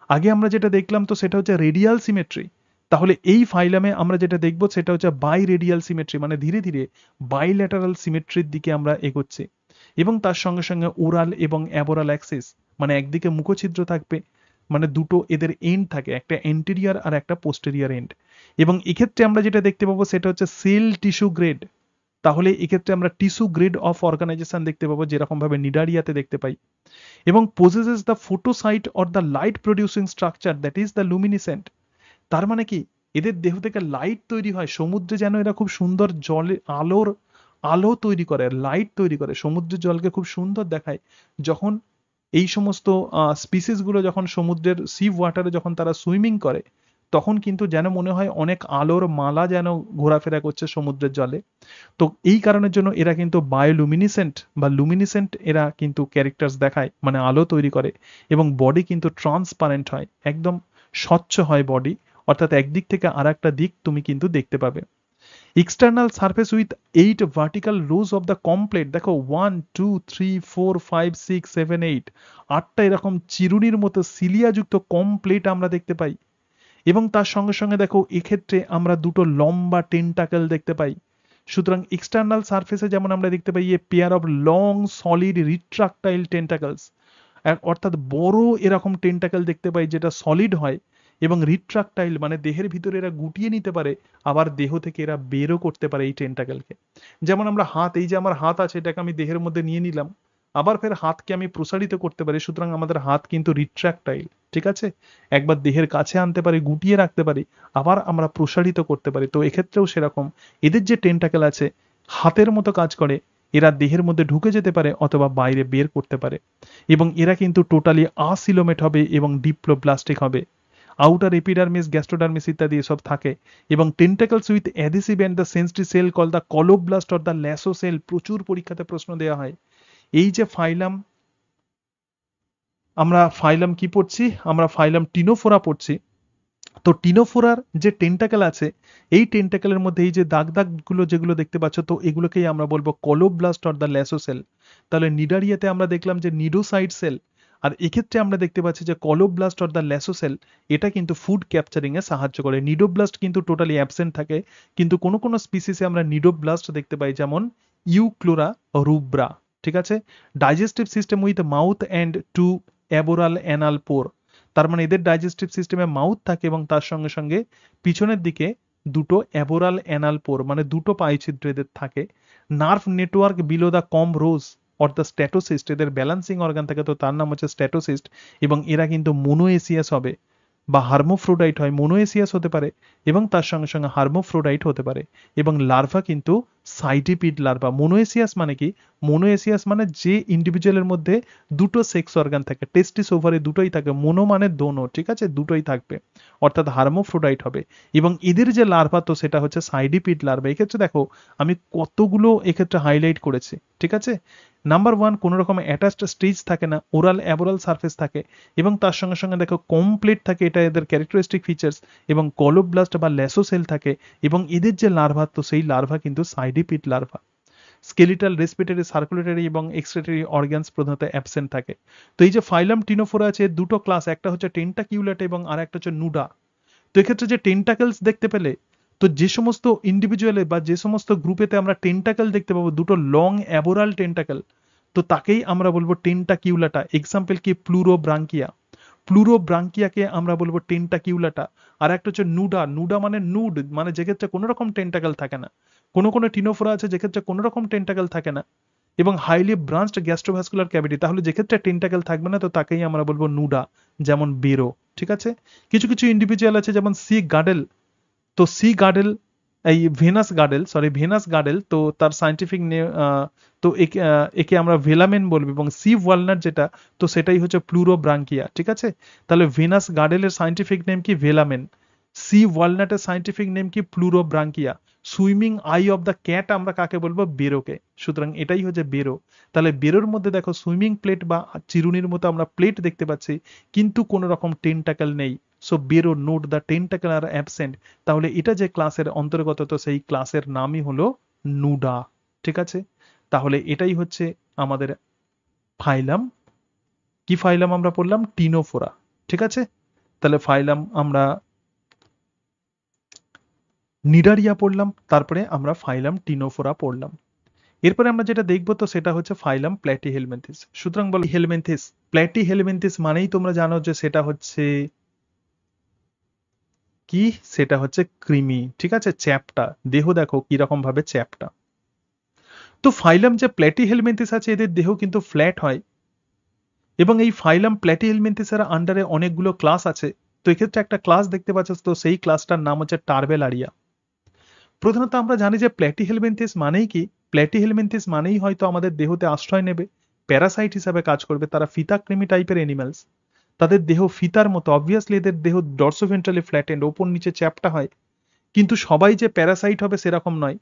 আগে আমরা যেটা দেখলাম তো সেটা হচ্ছে রেডিয়াল সিমেট্রি, তাহলে এই ফাইলামে আমরা যেটা দেখবো সেটা হচ্ছে বাইরেডিয়াল সিমেট্রি, মানে ধীরে ধীরে বাইল্যাটারাল সিমেট্রির দিকে আমরা এগোচ্ছি। এবং তার সঙ্গে সঙ্গে ওরাল এবং অ্যাবোরাল অ্যাক্সিস, মানে একদিকে মুখছিদ্র থাকবে, মানে দুটো এদের এন্ড থাকে, একটা এন্টেরিয়ার আর একটা পোস্টেরিয়ার এন্ড। এবং এক্ষেত্রে আমরা যেটা দেখতে পাবো সেটা হচ্ছে সেল টিস্যু গ্রেড, তাহলে এক্ষেত্রে আমরা টিস্যু গ্রেড অফ অর্গানাইজেশন দেখতে পাবো, যেরকম ভাবে নিডারিয়াতে দেখতে পাই। এবং possesses the photocyte or the light producing structure that is the luminescent, তার মানে কি, এদের দেহ থেকে লাইট তৈরি হয়, সমুদ্রে যেন এরা খুব সুন্দর জলে আলো তৈরি করে, লাইট তৈরি করে, সমুদ্রের জলকে খুব সুন্দর দেখায়। যখন এই সমস্ত স্পিসিস গুলো যখন সমুদ্রের সি ওয়াটারে যখন তারা সুইমিং করে, তখন কিন্তু যেন মনে হয় অনেক আলোর মালা যেন ঘোরাফেরা করছে সমুদ্রের জলে। তো এই কারণের জন্য এরা কিন্তু বায়োলুমিনিসেন্ট বা লুমিনিসেন্ট এরা কিন্তু ক্যারেক্টার্স দেখায়, মানে আলো তৈরি করে। এবং বডি কিন্তু ট্রান্সপারেন্ট হয়, একদম স্বচ্ছ হয় বডি, অর্থাৎ একদিক থেকে আর একটা দিক তুমি কিন্তু দেখতে পাবে। External surface with 8 vertical rose of the complete, দেখো 1 2 3 4 5 6 7 8, আটটা এরকম চিরুনির মতো সিলিয়াযুক্ত কমপ্লেট আমরা দেখতে পাই। এবং তার সঙ্গে সঙ্গে দেখো এক্ষেত্রে আমরা দুটো লম্বা টেন্টাকেল দেখতে পাই। সুতরাং এক্সটার্নাল সারফেসে যেমন আমরা দেখতে পাই a pair of long solid retractile tentacles, অর্থাৎ বড় এরকম টেন্টাকেল দেখতে পাই যেটা সলিড হয় এবং রিট্রাকটাইল মানে দেহের ভিতরে এরা গুটিয়ে নিতে পারে, আবার দেহ থেকে এরা বেরও করতে পারে এই টেন্টাকেলকে। যেমন আমরা হাত, এই যে আমার হাত আছে এটাকে আমি দেহের মধ্যে নিয়ে নিলাম, আবার ফের হাতকে আমি প্রসারিত করতে পারি, সুতরাং আমাদের হাত কিন্তু রিট্রাকটাইল, ঠিক আছে। একবার দেহের কাছে আনতে পারি, গুটিয়ে রাখতে পারি, আবার আমরা প্রসারিত করতে পারি। তো এক্ষেত্রেও সেরকম এদের যে টেন্টাকেল আছে হাতের মতো কাজ করে, এরা দেহের মধ্যে ঢুকে যেতে পারে অথবা বাইরে বের করতে পারে। এবং এরা কিন্তু টোটালি আসিলোমেট হবে এবং ডিপ্লোব্লাস্টিক হবে। আউটার এপিডার্মিস, গ্যাস্ট্রোডার্মিস ইত্যাদি এসব থাকে। এবং tentacles with adhesive end the sensitive cell call the colloblast or the lasso cell, প্রচুর পরীক্ষাতে প্রশ্ন দেওয়া হয়। এই যে ফাইলাম, আমরা ফাইলাম কি পড়ছি, আমরা ফাইলাম টিনোফোরা পড়ছি। তো টিনোফোরার যে টেন্টাকেল আছে, এই টেন্টাকেলের মধ্যে এই যে দাগ দাগ গুলো যেগুলো দেখতে পাচ্ছ, তো এগুলোকেই আমরা বলবো কলোব্লাস্ট অর দ্য ল্যাসোসেল। তাহলে নিডারিয়াতে আমরা দেখলাম যে নিডোসাইড সেল, আর এক্ষেত্রে আমরা দেখতে পাচ্ছি যে কলোব্লাস্ট অর দ্য ল্যাসোসেল, এটা কিন্তু ফুড ক্যাপচারিং এ সাহায্য করে। নিডোব্লাস্ট কিন্তু টোটালি অ্যাবসেন্ট থাকে, কিন্তু কোনো কোনো স্পিসিসে আমরা নিডোব্লাস্ট দেখতে পাই, যেমন ইউক্লোরা রুব্রা, ঠিক আছে। Digestive system with mouth and two aboral anal pore, তার মানে এদের ডাইজেস্টিভ সিস্টেমে মাউথ থাকে এবং তার সঙ্গে সঙ্গে পিছনের দিকে দুটো অ্যাবোরাল অ্যানাল পোর, মানে দুটো পায়ুছিদ্র এদের থাকে। Nerve network below the comb rows or the statocyst, এদের ব্যালেন্সিং অর্গান থাকে, তো তার নাম হচ্ছে স্ট্যাটোসিস্ট। এবং এরা কিন্তু মোনোএসিয়াস হবে বা হার্মোফ্রোডাইট হয়, মোনোএসিয়াস হতে পারে এবং তার সঙ্গে সঙ্গে হার্মোফ্রোডাইট হতে পারে। এবং লার্ভা কিন্তু সাইটিপিড লার্ভা। মোনোএসিয়াস মানে কি, মোনোএসিয়াস মানে যে ইন্ডিভিজুয়ালের মধ্যে দুটো সেক্স অর্গান থাকে, টেস্টিস ওভারি দুটোই থাকে, মোনো মানে দোনো, ঠিক আছে, দুটোই থাকবে, অর্থাৎ হার্মোফ্রোডাইট হবে। এবং এদের যে লার্ভা, তো সেটা হচ্ছে সাইডিপিড লার্ভা। এক্ষেত্রে দেখো আমি কতগুলো এক্ষেত্রে হাইলাইট করেছি, ঠিক আছে। নাম্বার 1, কোনো রকম অ্যাটাচড স্টেজ থাকে না, ওরাল অ্যাবোরাল সারফেস থাকে এবং তার সঙ্গে সঙ্গে দেখো কমপ্লিট থাকে, এটা এদের ক্যারেক্টারিস্টিক ফিচার্স। এবং কলোব্লাস্ট বা ল্যাসোসেল থাকে এবং এদের যে লার্ভা, তো সেই লার্ভা কিন্তু সাইডিপিড লার্ভা। স্কেলিটাল, রেসপিরেটরি, সার্কুলেটরি এবং এক্সক্রেটরি অর্গানস প্রধানত অ্যাবসেন্ট থাকে। তো এই যে ফাইলাম টিনোফোরা আছে, দুটো ক্লাস, একটা হচ্ছে টেন্টাকিউলেট এবং আর একটা হচ্ছে নুডা। তো এক্ষেত্রে যে টেন্টাকেলস দেখতে পেলে, তো যে সমস্ত ইন্ডিভিজুয়ালে বা যে সমস্ত গ্রুপেতে আমরা টেন্টাকেল দেখতে পাবো, দুটো লং অ্যাবোরাল টেন্টাকেল, তো তাকেই আমরা বলবো টেন্টাকিউলাটা। এক্সাম্পল কি, প্লুরোব্রাঙ্কিয়া। প্লুরোব্রাঙ্কিয়াকে আমরা বলবো টেন্টাকিউলাটা। আর একটা হচ্ছে নুডা। নুডা মানে নুড, মানে যেক্ষেত্রে কোনো রকম টেন্টাকেল থাকে না। কোনো কোনো টিনোফোরা আছে যেক্ষেত্রে কোনো রকম টেন্টাকেল থাকে না। এবং হাইলি ব্রাঞ্চড গ্যাস্ট্রোভাস্কুলার ক্যাভিটি, তাহলে যেক্ষেত্রে টেন্টাকেল থাকবে না তো তাকেই আমরা বলবো নুডা, যেমন বেরো। ঠিক আছে। কিছু কিছু ইন্ডিভিজুয়াল আছে যেমন সি গার্ডেল। তো সি গার্ডেল, এই Venus girdle, sorry Venus girdle, তো তার সায়েন্টিফিক নেম, তো একে আমরা ভেলামেন বলবো। এবং সি ওয়ালনাট যেটা, তো সেটাই হচ্ছে প্লুরোব্রাঙ্কিয়া। ঠিক আছে। তাহলে ভেনাস গার্ডেলের সায়েন্টিফিক নেম কি, ভেলামেন। সি ওয়ালনাটের সায়েন্টিফিক নেম কি, Pleurobrachia. Swimming eye of the cat আমরা কাকে বলবো, বেরোকে। সুতরাং এটাই হচ্ছে বেরো। তাহলে বেরোর মধ্যে দেখো সুইমিং প্লেট বা চিরুনির মতো আমরা প্লেট দেখতে পাচ্ছি, কিন্তু কোনো রকম টেন্টাকেল নেই। সো বেরো নোট দ্য টেন্টাকেল আর অ্যাবসেন্ট। তাহলে এটা যে ক্লাসের অন্তর্গত, তো সেই ক্লাসের নামই হলো নুডা। ঠিক আছে। তাহলে এটাই হচ্ছে আমাদের ফাইলাম। কি ফাইলাম আমরা পড়লাম, টিনোফোরা। ঠিক আছে। তাহলে ফাইলাম আমরা নিডারিয়া পড়লাম, তারপরে আমরা ফাইলাম টিনোফোরা পড়লাম। এরপরে আমরা যেটা দেখবো তো সেটা হচ্ছে ফাইলাম প্ল্যাটিহেলমিনথিস। সুতরাং বলো হেলমিনথিস। প্ল্যাটিহেলমিনথিস মানেই তোমরা জানো যে সেটা হচ্ছে কি, সেটা হচ্ছে কৃমি। ঠিক আছে, চ্যাপ্টা দেহ, দেখো কিরকম ভাবে চ্যাপ্টা। তো ফাইলাম যে প্ল্যাটিহেলমিনথিস আছে এদের দেহ কিন্তু ফ্ল্যাট হয়। এবং এই ফাইলাম প্ল্যাটিহেলমিনথিসের আন্ডারে অনেকগুলো ক্লাস আছে। তো এক্ষেত্রে একটা ক্লাস দেখতে পাচ্ছ, তো সেই ক্লাসটার নাম হচ্ছে টার্বেলারিয়া। প্রধানত আমরা জানি যে প্ল্যাটিহেলমিনথিস মানেই কি, প্ল্যাটিহেলমিনথিস মানেই হয়তো আমাদের দেহতে আশ্রয় নেবে, প্যারাসাইট হিসাবে কাজ করবে। তারা ফিতাকৃমি টাইপের এনিম্যালস। তাদের দেহ ফিতার মতো, অবভিয়াসলি এদের দেহ ডরসোভেন্ট্রালি ফ্ল্যাটেন্ড, ওপর নিচে চ্যাপ্টা হয়। কিন্তু সবাই যে প্যারাসাইট হবে সেরকম নয়।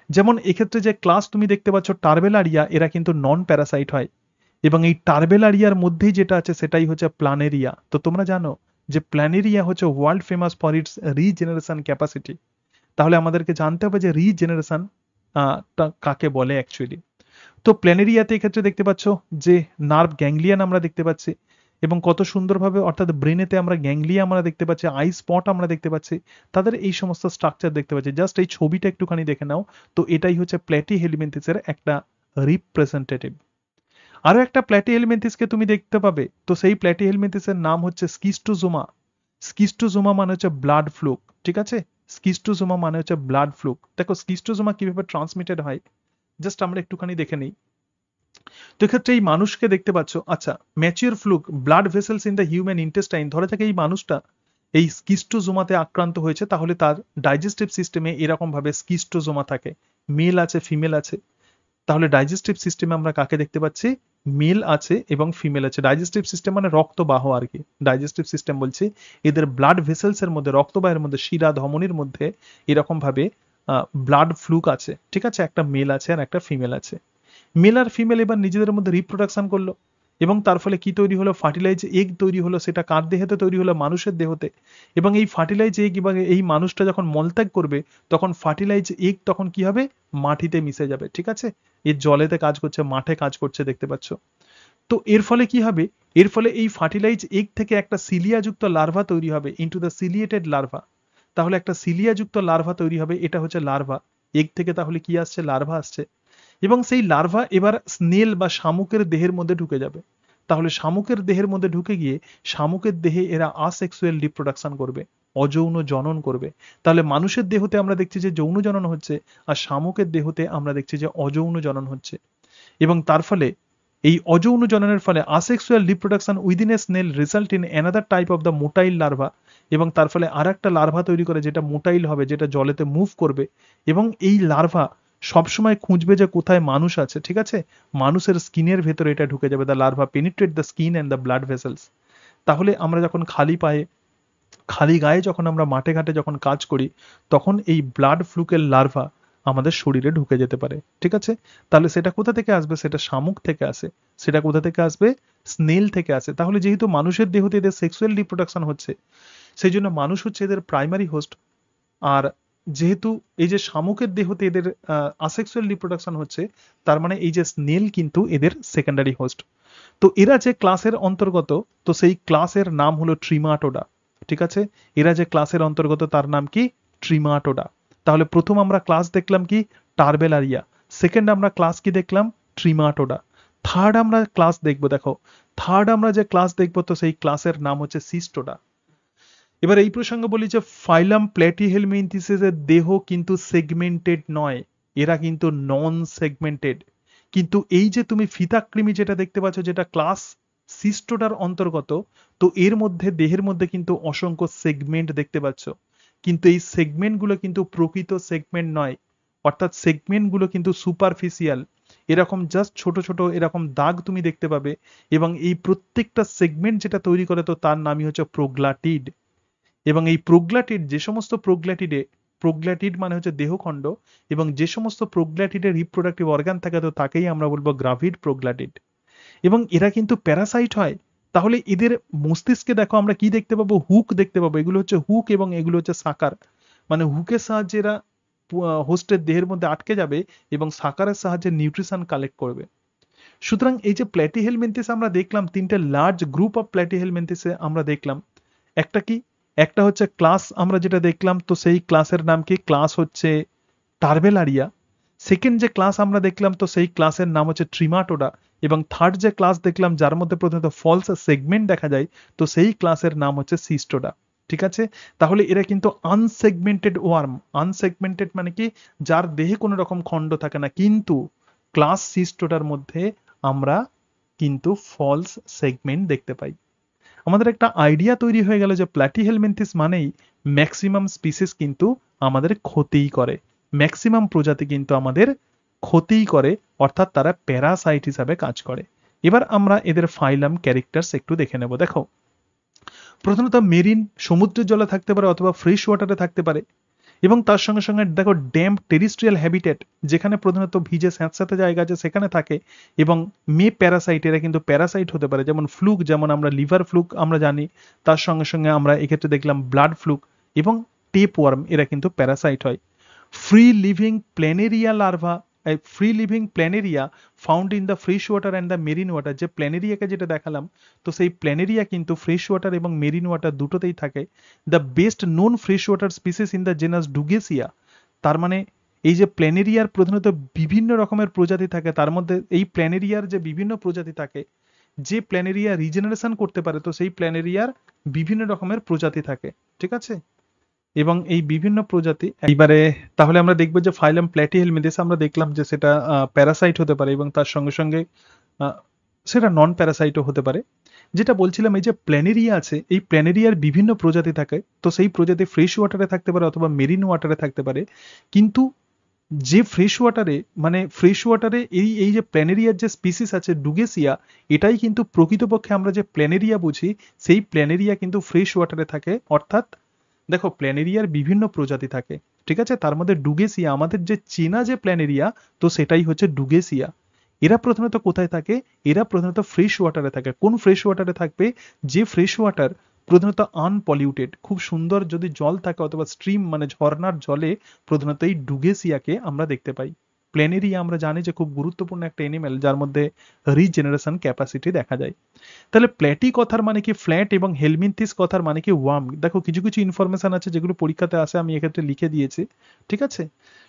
যেমন এক্ষেত্রে যে ক্লাস তুমি দেখতে পাচ্ছ টার্বেলারিয়া, এরা কিন্তু নন প্যারাসাইট হয়। এবং এই টার্বেলারিয়ার মধ্যেই যেটা আছে সেটাই হচ্ছে প্ল্যানেরিয়া। তো তোমরা জানো যে প্ল্যানেরিয়া হচ্ছে world famous for its regeneration capacity. তাহলে আমাদেরকে জানতে হবে যে রিজেনারেশন কাকে বলে অ্যাকচুয়ালি। তো প্ল্যানেরিয়াতে এক্ষেত্রে দেখতে পাচ্ছ যে নার্ভ গ্যাংলিয়ান আমরা দেখতে পাচ্ছি, এবং কত সুন্দরভাবে, অর্থাৎ ব্রেনেতে আমরা গ্যাংলিয়া আমরা দেখতে পাচ্ছি, আই স্পট আমরা দেখতে পাচ্ছি, তাদের এই সমস্ত স্ট্রাকচার দেখতে পাচ্ছি। জাস্ট এই ছবিটা একটুখানি দেখে নাও, তো এটাই হচ্ছে প্ল্যাটিহেলমিনথিসের একটা রিপ্রেজেন্টেটিভ। আরো একটা প্ল্যাটিহেলমিনথিসকে তুমি দেখতে পাবে, তো সেই প্ল্যাটিহেলমিনথিসের নাম হচ্ছে স্কিস্টোজোমা। স্কিস্টোজোমা মানে হচ্ছে ব্লাড ফ্লুক। ঠিক আছে। স্কিস্টোজোমা মানে হচ্ছে ব্লাড ফ্লুক। দেখো স্কিস্টোজোমা কিভাবে ট্রান্সমিটেড হয়, জাস্ট আমরা একটুখানি দেখে নিই। তো এক্ষেত্রে এই মানুষকে দেখতে পাচ্ছ, আচ্ছা, mature fluke blood vessels in the human intestine, ধরে থাকে এই মানুষটা এই স্কিস্টোজোমাতে আক্রান্ত হয়েছে, তাহলে তার ডাইজেস্টিভ সিস্টেমে এরকম ভাবে স্কিস্টোজোমা থাকে। মেল আছে, ফিমেল আছে। তাহলে ডাইজেস্টিভ সিস্টেমে আমরা কাকে দেখতে পাচ্ছি, মেল আছে এবং ফিমেল আছে। ডাইজেস্টিভ সিস্টেম মানে রক্তবাহ আর কি। ডাইজেস্টিভ সিস্টেম বলছি, এদের ব্লাড ভেসেলস এর মধ্যে, রক্তবাহের মধ্যে, শিরা ধমনির মধ্যে এরকম ভাবে ব্লাড ফ্লুক আছে। ঠিক আছে, একটা মেল আছে আর একটা ফিমেল আছে। মেল আর ফিমেল এবার নিজেদের মধ্যে রিপ্রোডাকশন করলো, এবং তার ফলে কি তৈরি হলো, ফার্টিলাইজ এগ তৈরি হলো। সেটা কার দেহেতে তৈরি হলো, মানুষের দেহতে। এবং এই ফার্টিলাইজ এগ, এবং এই মানুষটা যখন মলত্যাগ করবে, তখন ফার্টিলাইজ এগ তখন কি হবে, মাটিতে মিশে যাবে। ঠিক আছে। এর জলেতে কাজ করছে, মাঠে কাজ করছে, দেখতে পাচ্ছ। তো এর ফলে কি হবে, এর ফলে এই ফার্টিলাইজ এগ থেকে একটা সিলিয়াযুক্ত লার্ভা তৈরি হবে, ইনটু দ্য সিলিয়েটেড লার্ভা। তাহলে একটা সিলিয়াযুক্ত লার্ভা তৈরি হবে, এটা হচ্ছে লার্ভা। এগ থেকে তাহলে কি আসছে, লার্ভা আসছে। এবং সেই লার্ভা এবার স্নেল বা শামুকের দেহের মধ্যে ঢুকে যাবে। তাহলে শামুকের দেহের মধ্যে ঢুকে গিয়ে শামুকের দেহে এরা আসেক্সুয়াল রিপ্রোডাকশন করবে, অযৌন জনন করবে। তাহলে মানুষের দেহতে আমরা দেখছি যে যৌন জনন হচ্ছে, আর শামুকের দেহতে আমরা দেখছি যে অযৌন জনন হচ্ছে। এবং তার ফলে এই অযৌন জননের ফলে asexual reproduction within a snail result in another type of the motile larva. এবং তার ফলে আর একটা লার্ভা তৈরি করে, যেটা মোটাইল হবে, যেটা জলেতে মুভ করবে। এবং এই লার্ভা সবসময় খুঁজবে যে কোথায় মানুষ আছে। ঠিক আছে। মানুষের স্কিনের ভেতরে এটা ঢুকে যাবে। The larva penetrate the skin and the blood vessels. তাহলে আমরা যখন খালি পায়ে, খালি গায়ে যখন আমরা মাঠে ঘাটে যখন কাজ করি, তখন এই ব্লাড ফ্লুকের লার্ভা আমাদের শরীরে ঢুকে যেতে পারে। ঠিক আছে। তাহলে সেটা কোথা থেকে আসবে, সেটা শামুক থেকে আসে। সেটা কোথা থেকে আসবে, স্নেল থেকে আসে। তাহলে যেহেতু মানুষের দেহতে এদের সেক্সুয়াল রিপ্রোডাকশন হচ্ছে, সেই জন্য মানুষ হচ্ছে এদের প্রাইমারি হোস্ট। আর যেহেতু এই যে শামুকের দেহতে এদের আসেক্সুয়াল রিপ্রোডাকশন হচ্ছে, তার মানে এই যে স্নেল কিন্তু এদের সেকেন্ডারি হোস্ট। তো এরা যে ক্লাসের অন্তর্গত, তো সেই ক্লাসের নাম হলো ট্রিমাটোডা। ঠিক আছে। এরা যে ক্লাসের অন্তর্গত তার নাম কি, ট্রিমাটোডা। তাহলে প্রথম আমরা ক্লাস দেখলাম কি টার্বেলারিয়া, সেকেন্ড আমরা ক্লাস কি দেখলাম ট্রিমাটোডা, থার্ড আমরা ক্লাস দেখবো, দেখো থার্ড আমরা যে ক্লাস দেখবো তো সেই ক্লাসের নাম হচ্ছে সিস্টোডা। এবার এই প্রসঙ্গে বলি যে ফাইলাম প্ল্যাটিহেলমিনথিসের দেহ কিন্তু সেগমেন্টেড নয়, এরা কিন্তু নন সেগমেন্টেড। কিন্তু এই যে তুমি ফিতাকৃমি যেটা দেখতে পাচ্ছ যেটা ক্লাস সিস্টোডার অন্তর্গত, তো এর মধ্যে দেহের মধ্যে কিন্তু অসংখ্য সেগমেন্ট দেখতে পাচ্ছ, কিন্তু এই সেগমেন্টগুলো কিন্তু প্রকৃত সেগমেন্ট নয়, অর্থাৎ সেগমেন্টগুলো কিন্তু সুপারফিশিয়াল, এরকম জাস্ট ছোট ছোট এরকম দাগ তুমি দেখতে পাবে, এবং এই প্রত্যেকটা সেগমেন্ট যেটা তৈরি করে তো তার নামই হচ্ছে প্রোগ্লাটিড। এবং এই প্রোগ্লাটিড যে সমস্ত প্রোগ্লাটিডে, প্রোগ্লাটিড মানে হচ্ছে দেহখণ্ড, এবং যে সমস্ত প্রোগ্লাটিডের রিপ্রোডাক্টিভ অর্গান থাকে তো তাকেই আমরা বলবো গ্রাভিড প্রোগ্লাটিড। এবং এরা কিন্তু প্যারাসাইট হয়। তাহলে এদের মস্তিষ্কে দেখো আমরা কি দেখতে পাবো, হুক দেখতে পাবো, এগুলো হচ্ছে হুক এবং এগুলো হচ্ছে সাকার, মানে হুকের সাহায্যে এরা হোস্টের দেহের মধ্যে আটকে যাবে এবং সাকারের সাহায্যে নিউট্রিশন কালেক্ট করবে। সুতরাং এই যে প্ল্যাটিহেলমিনথিস আমরা দেখলাম, তিনটে লার্জ গ্রুপ অফ প্ল্যাটিহেলমিনথিসে আমরা দেখলাম, একটা কি, একটা হচ্ছে ক্লাস আমরা যেটা দেখলাম তো সেই ক্লাসের নাম কি, ক্লাস হচ্ছে টার্বেলারিয়া। সেকেন্ড যে ক্লাস আমরা দেখলাম তো সেই ক্লাসের নাম হচ্ছে ট্রিমাটোডা, এবং থার্ড যে ক্লাস দেখলাম যার মধ্যে প্রথমত ফলস সেগমেন্ট দেখা যায় তো সেই ক্লাসের নাম হচ্ছে সিস্টোডা। ঠিক আছে, তাহলে এরা কিন্তু আনসেগমেন্টেড ওয়ার্ম। আনসেগমেন্টেড মানে কি, যার দেহে কোনো রকম খণ্ড থাকে না, কিন্তু ক্লাস সিস্টোডার মধ্যে আমরা কিন্তু ফলস সেগমেন্ট দেখতে পাই। আমাদের একটা আইডিয়া তৈরি হয়ে গেল যে প্ল্যাটিহেলমিনথিস মানেই ম্যাক্সিমাম স্পিসিস কিন্তু আমাদের ক্ষতিই করে, ম্যাক্সিমাম প্রজাতি কিন্তু আমাদের ক্ষতিই করে, অর্থাৎ তারা প্যারাসাইট হিসাবে কাজ করে। এবার আমরা এদের ফাইলাম ক্যারেক্টার্স একটু দেখে নেব। দেখো প্রথমত মেরিন, সমুদ্রের জলে থাকতে পারে অথবা ফ্রেশ ওয়াটারে থাকতে পারে, এবং তার সঙ্গে সঙ্গে দেখো ড্যাম্প টেরিস্ট্রিয়াল হ্যাবিটেট, যেখানে প্রধানত ভিজে স্যাঁতস্যাঁতে জায়গা আছে সেখানে থাকে, এবং মে প্যারাসাইট, এরা কিন্তু প্যারাসাইট হতে পারে, যেমন ফ্লুক, যেমন আমরা লিভার ফ্লুক আমরা জানি, তার সঙ্গে সঙ্গে আমরা এক্ষেত্রে দেখলাম ব্লাড ফ্লুক এবং টেপ ওয়ার্ম, এরা কিন্তু প্যারাসাইট হয়। Free living planaria larva, free living planaria found in the fresh water and the marine water, যে প্ল্যানেরিয়াকে যেটা দেখালাম তো সেই প্ল্যানেরিয়া কিন্তু ফ্রেশ ওয়াটার এবং মেরিন ওয়াটার দুটোতেই থাকে। The best known fresh water species in the genus Dugesia, তার মানে এই যে প্ল্যানেরিয়ার প্রধানত বিভিন্ন রকমের প্রজাতি থাকে, তার মধ্যে এই প্ল্যানেরিয়ার যে বিভিন্ন প্রজাতি থাকে, যে প্ল্যানেরিয়া রিজেনারেশন করতে পারে তো সেই প্ল্যানেরিয়ার বিভিন্ন রকমের প্রজাতি থাকে। ঠিক আছে, এবং এই বিভিন্ন প্রজাতি এইবারে, তাহলে আমরা দেখবো যে ফাইলাম প্ল্যাটিহেলমিনথিস আমরা দেখলাম যে সেটা প্যারাসাইট হতে পারে এবং তার সঙ্গে সঙ্গে আহ, সেটা নন প্যারাসাইটও হতে পারে। যেটা বলছিলাম এই যে প্ল্যানেরিয়া আছে, এই প্ল্যানেরিয়ার বিভিন্ন প্রজাতি থাকে, তো সেই প্রজাতি ফ্রেশ ওয়াটারে থাকতে পারে অথবা মেরিন ওয়াটারে থাকতে পারে, কিন্তু যে ফ্রেশ ওয়াটারে, মানে ফ্রেশ ওয়াটারে এই এই যে প্ল্যানেরিয়ার যে স্পিসিস আছে ডুগেসিয়া, এটাই কিন্তু প্রকৃতপক্ষে আমরা যে প্ল্যানেরিয়া বুঝি সেই প্ল্যানেরিয়া কিন্তু ফ্রেশ ওয়াটারে থাকে। অর্থাৎ দেখো প্ল্যানেরিয়ার বিভিন্ন প্রজাতি থাকে, ঠিক আছে, তার মধ্যে ডুগেসিয়া আমাদের যে চেনা যে প্ল্যানেরিয়া তো সেটাই হচ্ছে ডুগেসিয়া। এরা প্রধানত কোথায় থাকে, এরা প্রধানত ফ্রেশ ওয়াটারে থাকে। কোন ফ্রেশ ওয়াটারে থাকবে, যে ফ্রেশ ওয়াটার প্রধানত আনপলিউটেড, খুব সুন্দর যদি জল থাকে অথবা স্ট্রিম মানে ঝর্ণার জলে প্রধানত এই ডুগেসিয়াকে আমরা দেখতে পাই। প্ল্যানেরিয়া আমরা জানি যে খুব গুরুত্বপূর্ণ একটা এনিম্যাল যার মধ্যে রিজেনারেশন ক্যাপাসিটি দেখা যায়। তাহলে প্ল্যাটি কথার মানে কি ফ্ল্যাট, এবং হেলমিনথিস কথার মানে কি ওয়ার্ম। দেখো কিছু কিছু ইনফরমেশন আছে যেগুলো পরীক্ষাতে আসে, আমি এক্ষেত্রে লিখে দিয়েছি। ঠিক আছে,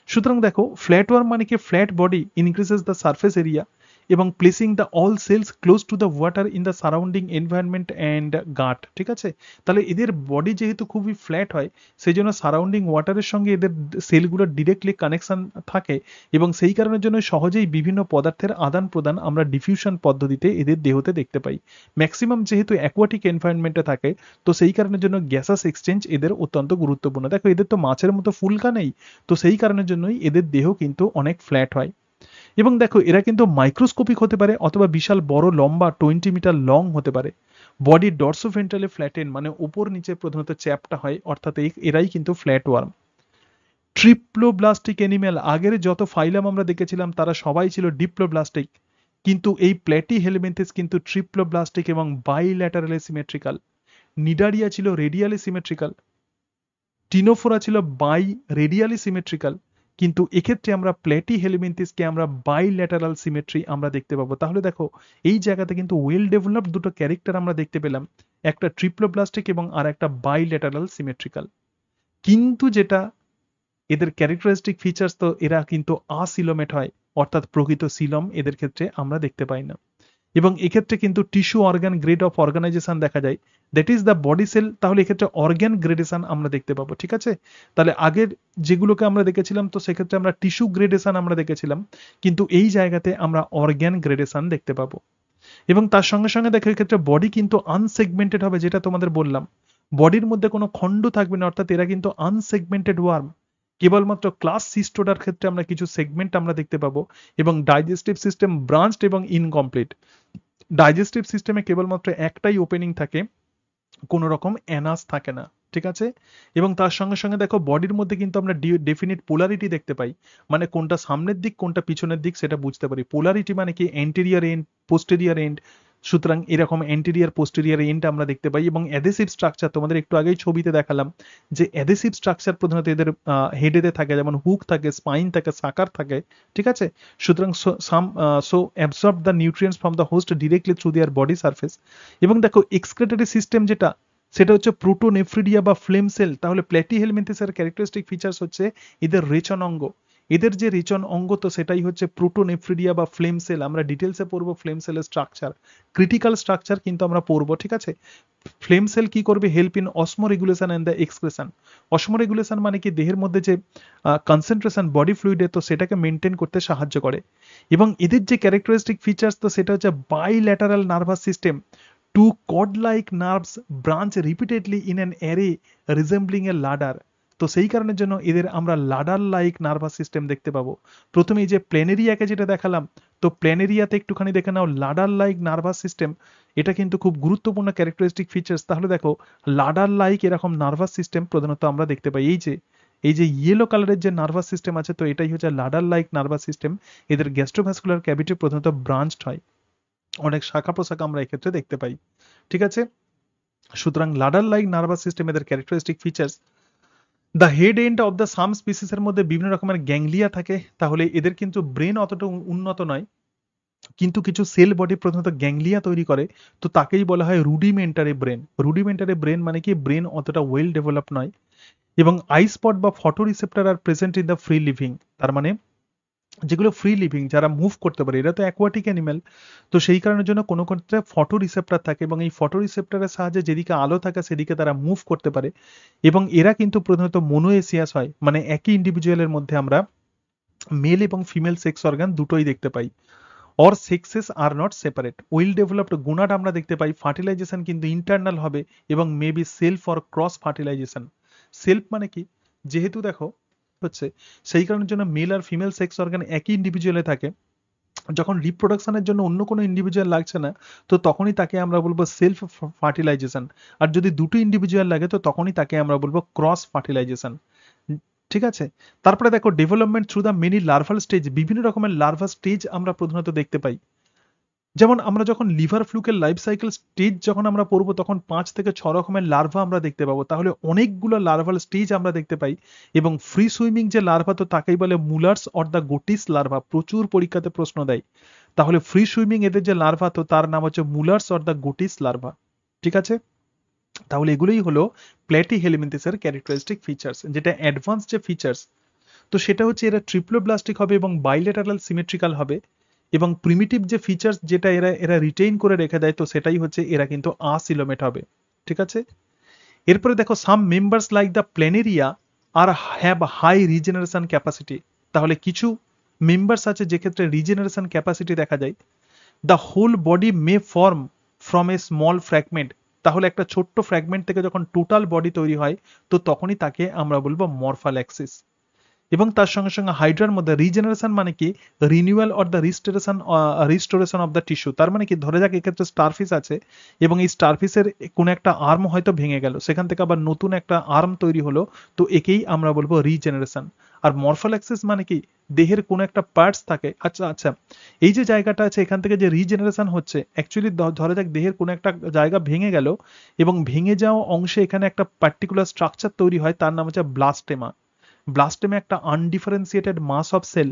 সুতরাং দেখো ফ্ল্যাট ওয়ার্ম মানে কি flat body increases the surface area এবং placing the all cells close to the water in the surrounding environment and gut. ঠিক আছে, তাহলে এদের বডি যেহেতু খুবই ফ্ল্যাট হয় সেই জন্য সারাউন্ডিং ওয়াটারের সঙ্গে এদের সেলগুলো ডিরেক্টলি কানেকশন থাকে, এবং সেই কারণের জন্য সহজেই বিভিন্ন পদার্থের আদান প্রদান আমরা ডিফিউশন পদ্ধতিতে এদের দেহতে দেখতে পাই। ম্যাক্সিমাম যেহেতু অ্যাকোয়াটিক এনভায়রনমেন্টে থাকে তো সেই কারণের জন্য গ্যাসাস এক্সচেঞ্জ এদের অত্যন্ত গুরুত্বপূর্ণ। দেখো এদের তো মাছের মতো ফুলকা নেই, তো সেই কারণের জন্যই এদের দেহ কিন্তু অনেক ফ্ল্যাট হয়। এবং দেখো এরা কিন্তু মাইক্রোস্কোপিক হতে পারে অথবা বিশাল বড় লম্বা 20 মিটার লং হতে পারে। বডির ডরসোভেন্ট্রালে ফ্ল্যাটেন মানে উপর নিচে প্রধানত চ্যাপটা হয়, অর্থাৎ এরাই কিন্তু ফ্ল্যাট ওয়ার্ম। ট্রিপ্লোব্লাস্টিক অ্যানিম্যাল, আগের যত ফাইলাম আমরা দেখেছিলাম তারা সবাই ছিল ডিপ্লোব্লাস্টিক, কিন্তু এই প্ল্যাটিহেলমিনথিস কিন্তু ট্রিপ্লোব্লাস্টিক এবং বাইল্যাটারালি সিমেট্রিক্যাল। নিডারিয়া ছিল রেডিয়ালি সিমেট্রিক্যাল, টিনোফোরা ছিল বাই রেডিয়ালি সিমেট্রিক্যাল, কিন্তু এক্ষেত্রে আমরা প্ল্যাটিহেলমিনথিসকে আমরা বাইল্যাটারাল সিমেট্রি আমরা দেখতে পাবো। তাহলে দেখো এই জায়গাতে কিন্তু ওয়েল ডেভেলপড দুটো ক্যারেক্টার আমরা দেখতে পেলাম, একটা ট্রিপ্লোব্লাস্টিক এবং আর একটা বাইল্যাটারাল সিমেট্রিক্যাল। কিন্তু যেটা এদের ক্যারেক্টারিস্টিক ফিচার্স তো এরা কিন্তু আসিলোমেট হয়, অর্থাৎ প্রকৃত সিলম এদের ক্ষেত্রে আমরা দেখতে পাই না। এবং এক্ষেত্রে কিন্তু tissue organ grade of organisation দেখা যায়, that is the body cell. তাহলে এক্ষেত্রে অর্গান গ্রেডেশন আমরা দেখতে পাবো, ঠিক আছে। তাহলে আগের যেগুলোকে আমরা দেখেছিলাম তো সেক্ষেত্রে আমরা টিস্যু গ্রেডেশন আমরা দেখেছিলাম, কিন্তু এই জায়গাতে আমরা অর্গান গ্রেডেশন দেখতে পাবো। এবং তার সঙ্গে সঙ্গে দেখো এক্ষেত্রে বডি কিন্তু আনসেগমেন্টেড হবে, যেটা তোমাদের বললাম, বডির মধ্যে কোনো খণ্ড থাকবে না, অর্থাৎ এরা কিন্তু আনসেগমেন্টেড ওয়ার্ম। কেবলমাত্র ক্লাস সিস্টোডার ক্ষেত্রে আমরা কিছু সেগমেন্ট আমরা দেখতে পাবো, এবং ডাইজেস্টিভ সিস্টেম ব্রাঞ্চড এবং ইনকমপ্লিট। ডাইজেস্টিভ সিস্টেমে কেবলমাত্র একটাই ওপেনিং থাকে, কোনো রকম অ্যানাস থাকে না, ঠিক আছে। এবং তার সঙ্গে সঙ্গে দেখো বডির মধ্যে কিন্তু আমরা ডেফিনিট পোলারিটি দেখতে পাই, মানে কোনটা সামনের দিক কোনটা পিছনের দিক সেটা বুঝতে পারি। পোলারিটি মানে কি, এন্টেরিয়ার এন্ড পোস্টেরিয়ার এন্ড, সুতরাং এরকম এন্টেরিয়ার পোস্টেরিয়ার এন্ড আমরা দেখতে পাই। এবং অ্যাডহেসিভ স্ট্রাকচার তোমাদের একটু আগেই ছবিতে দেখালাম যে অ্যাডহেসিভ স্ট্রাকচার প্রধানত এদের হেডেতে থাকে, যেমন হুক থাকে, স্পাইন থাকে, সাকার থাকে, ঠিক আছে। সুতরাং so absorb the nutrients from the host directly through there body surface. এবং দেখো এক্সক্রেটরি সিস্টেম যেটা, সেটা হচ্ছে প্রোটোনেফ্রিডিয়া বা ফ্লেম সেল। তাহলে প্ল্যাটিহেলমিনথেসের ক্যারেক্টারিস্টিক ফিচার্স হচ্ছে এদের রেচন অঙ্গ। এদের যে রেচন অঙ্গ তো সেটাই হচ্ছে প্রোটোনেফ্রিডিয়া বা ফ্লেম সেল। আমরা ডিটেলসে পড়বো ফ্লেম সেলের স্ট্রাকচার, ক্রিটিক্যাল স্ট্রাকচার কিন্তু আমরা পড়বো, ঠিক আছে। ফ্লেম সেল কি করবে, help in osmoregulation and the expression. Osmoregulation মানে কি, দেহের মধ্যে যে কনসেন্ট্রেশন বডি ফ্লুইডে তো সেটাকে মেনটেন করতে সাহায্য করে। এবং এদের যে ক্যারেক্টারিস্টিক ফিচার্স তো সেটা হচ্ছে bilateral nervous system. Two cord-like nerves branch repeatedly in an array resembling a ladder. তো সেই কারণের জন্য এদের আমরা লাডার লাইক নার্ভাস সিস্টেম দেখতে পাবো। প্রথমে এই যে প্ল্যানেরিয়াকে যেটা দেখালাম, তো প্ল্যানেরিয়াতে একটুখানি দেখে নাও লাডার লাইক নার্ভাস সিস্টেম, এটা কিন্তু খুব গুরুত্বপূর্ণ ক্যারেক্টারিস্টিক ফিচার্স। তাহলে দেখো লাডার লাইক এরকম নার্ভাস সিস্টেম প্রধানত আমরা দেখতে পাই। এই যে ইয়েলো কালারের যে নার্ভাস সিস্টেম আছে তো এটাই হচ্ছে লাডার লাইক নার্ভাস সিস্টেম। এদের গ্যাস্ট্রোভাস্কুলার ক্যাভিটি প্রধানত ব্রাঞ্চড হয়, অনেক শাখা প্রশাখা আমরা এক্ষেত্রে দেখতে পাই, ঠিক আছে। সুতরাং লাডার লাইক নার্ভাস সিস্টেম এদের characteristic features. The head and of the some species এর মধ্যে বিভিন্ন রকমের গ্যাংলিয়া থাকে। তাহলে এদের কিন্তু ব্রেন অতটা উন্নত নয়, কিন্তু কিছু সেল বডি প্রধানত গ্যাংলিয়া তৈরি করে, তো তাকেই বলা হয় রুডিমেন্টারি ব্রেন। রুডিমেন্টারি ব্রেন মানে কি, ব্রেন অতটা ওয়েল ডেভেলপ নয়। এবং আই স্পট বা photoreceptor are present in the free living. তার মানে যেগুলো ফ্রি লিভিং, যারা মুভ করতে পারে, এরা তো অ্যাকোয়াটিক অ্যানিমেল, তো সেই কারণের জন্য কোনো ক্ষেত্রে ফটো রিসেপ্টার থাকে, এবং এই ফটো রিসেপ্টারের সাহায্যে যেদিকে আলো থাকে সেদিকে তারা মুভ করতে পারে। এবং এরা কিন্তু প্রধানত মোনোএসিয়াস হয়, মানে একই ইন্ডিভিজুয়ালের মধ্যে আমরা মেল এবং ফিমেল সেক্স অর্গান দুটোই দেখতে পাই। Or sexes are not separate. Well developed gonad আমরা দেখতে পাই, ফার্টিলাইজেশন কিন্তু ইন্টারনাল হবে, এবং maybe self or cross fertilisation. Self মানে কি, যেহেতু দেখো হচ্ছে সেই কারণের জন্য মেল আর ফিমেল সেক্স অর্গান একই ইন্ডিভিজুয়ালে থাকে, যখন রিপ্রোডাকশনের জন্য অন্য কোনো ইন্ডিভিজুয়াল লাগছে না তো তখনই তাকে আমরা বলবো সেলফ ফার্টিলাইজেশন। আর যদি দুটো ইন্ডিভিজুয়াল লাগে তো তখনই তাকে আমরা বলবো ক্রস ফার্টিলাইজেশন, ঠিক আছে। তারপরে দেখো development through the many larval stage. বিভিন্ন রকমের লার্ভা স্টেজ আমরা প্রধানত দেখতে পাই। যেমন আমরা যখন লিভার ফ্লুকের লাইফ সাইকেল স্টেজ যখন আমরা পড়বো তখন 5 থেকে 6 রকমের লার্ভা আমরা দেখতে পাবো। তাহলে অনেকগুলো লার্ভাল স্টেজ আমরা দেখতে পাই। এবং ফ্রি সুইমিং যে লার্ভা তো তাকেই বলে মুলার্স অর দ্য গোটিস লার্ভা, প্রচুর পরীক্ষাতে প্রশ্ন দেয়। তাহলে ফ্রি সুইমিং এদের যে লার্ভা তো তার নাম হচ্ছে মুলার্স অর দ্য গোটিস লার্ভা, ঠিক আছে। তাহলে এগুলোই হলো প্ল্যাটিহেলমিনথেসের ক্যারেক্টারিস্টিক ফিচার্স। যেটা অ্যাডভান্স যে ফিচার্স তো সেটা হচ্ছে এরা ট্রিপ্লোব্লাস্টিক হবে এবং বাইলেটারাল সিমেট্রিক্যাল হবে। এবং প্রিমিটিভ যে ফিচার্স যেটা এরা এরা রিটেইন করে রেখে দেয় তো সেটাই হচ্ছে এরা কিন্তু আসিলোমেট হবে, ঠিক আছে। এরপরে দেখো some members like the planaria are have high regeneration capacity. তাহলে কিছু মেম্বার্স আছে যে ক্ষেত্রে রিজেনারেশন ক্যাপাসিটি দেখা যায়। The whole body may form from a small fragment. তাহলে একটা ছোট্ট ফ্র্যাগমেন্ট থেকে যখন টোটাল বডি তৈরি হয় তো তখনই তাকে আমরা বলবো মরফাল্যাক্সিস। এবং তার সঙ্গে সঙ্গে হাইড্রার মধ্যে রিজেনারেশন মানে কি, renewal or the restoration of the tissue. তার মানে কি, ধরে যাক এক্ষেত্রে স্টারফিশ আছে এবং এই স্টারফিশের কোনো একটা আর্ম হয়তো ভেঙে গেল, সেখান থেকে আবার নতুন একটা আর্ম তৈরি হলো, তো একেই আমরা বলবো রিজেনারেশন। আর মরফোল্যাক্সিস মানে কি, দেহের কোনো একটা পার্টস থাকে, আচ্ছা আচ্ছা এই যে জায়গাটা আছে এখান থেকে যে রিজেনারেশন হচ্ছে, অ্যাকচুয়ালি ধরে যাক দেহের কোনো একটা জায়গা ভেঙে গেল এবং ভেঙে যাওয়া অংশে এখানে একটা পার্টিকুলার স্ট্রাকচার তৈরি হয়, তার নাম হচ্ছে ব্লাস্টেমা। ব্লাস্টেমা একটা আনডিফারেন্সিয়েটেড মাস অফ সেল,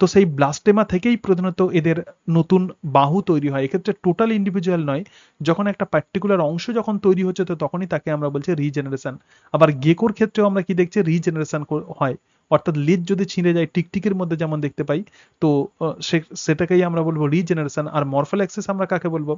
তো সেই ব্লাস্টেমা থেকেই প্রধানত এদের নতুন বাহু তৈরি হয়। এক্ষেত্রে টোটাল ইন্ডিভিজুয়াল নয়, যখন একটা পার্টিকুলার অংশ যখন তৈরি হচ্ছে তো তখনই তাকে আমরা বলছি রিজেনারেশন। আবার গেকোর ক্ষেত্রেও আমরা কি দেখছি, রিজেনারেশন হয়, অর্থাৎ লেজ যদি ছিঁড়ে যায় টিকটিকির মধ্যে যেমন দেখতে পাই, তো সেটাকেই আমরা বলবো রিজেনারেশন। আর মরফোল্যাক্সিস আমরা কাকে বলবো?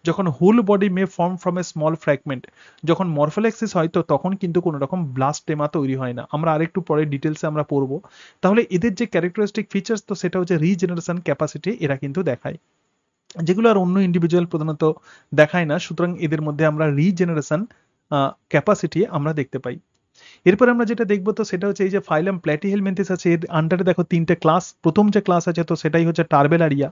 যখন whole body may form from a small fragment, যখন মরফোল্যাক্সিস হয় তো তখন কিন্তু কোনো রকম ব্লাস্টেমা তৈরি হয় না। আমরা আরেকটু পরে ডিটেলসে আমরা পড়বো। তাহলে এদের যে ক্যারেক্টারিস্টিক ফিচার্স, তো সেটা হচ্ছে রিজেনারেশন ক্যাপাসিটি এরা কিন্তু দেখায়, যেগুলো আর অন্য ইন্ডিভিজুয়াল প্রধানত দেখায় না। সুতরাং এদের মধ্যে আমরা রিজেনারেশন ক্যাপাসিটি আমরা দেখতে পাই। এরপর আমরা যেটা দেখবো তো সেটা হচ্ছে এই যে ফাইলাম প্ল্যাটিহেলমিনথেস আছে, এর আন্ডারে দেখো তিনটে ক্লাস। প্রথম যে ক্লাস আছে তো সেটাই হচ্ছে টার্বেলারিয়া,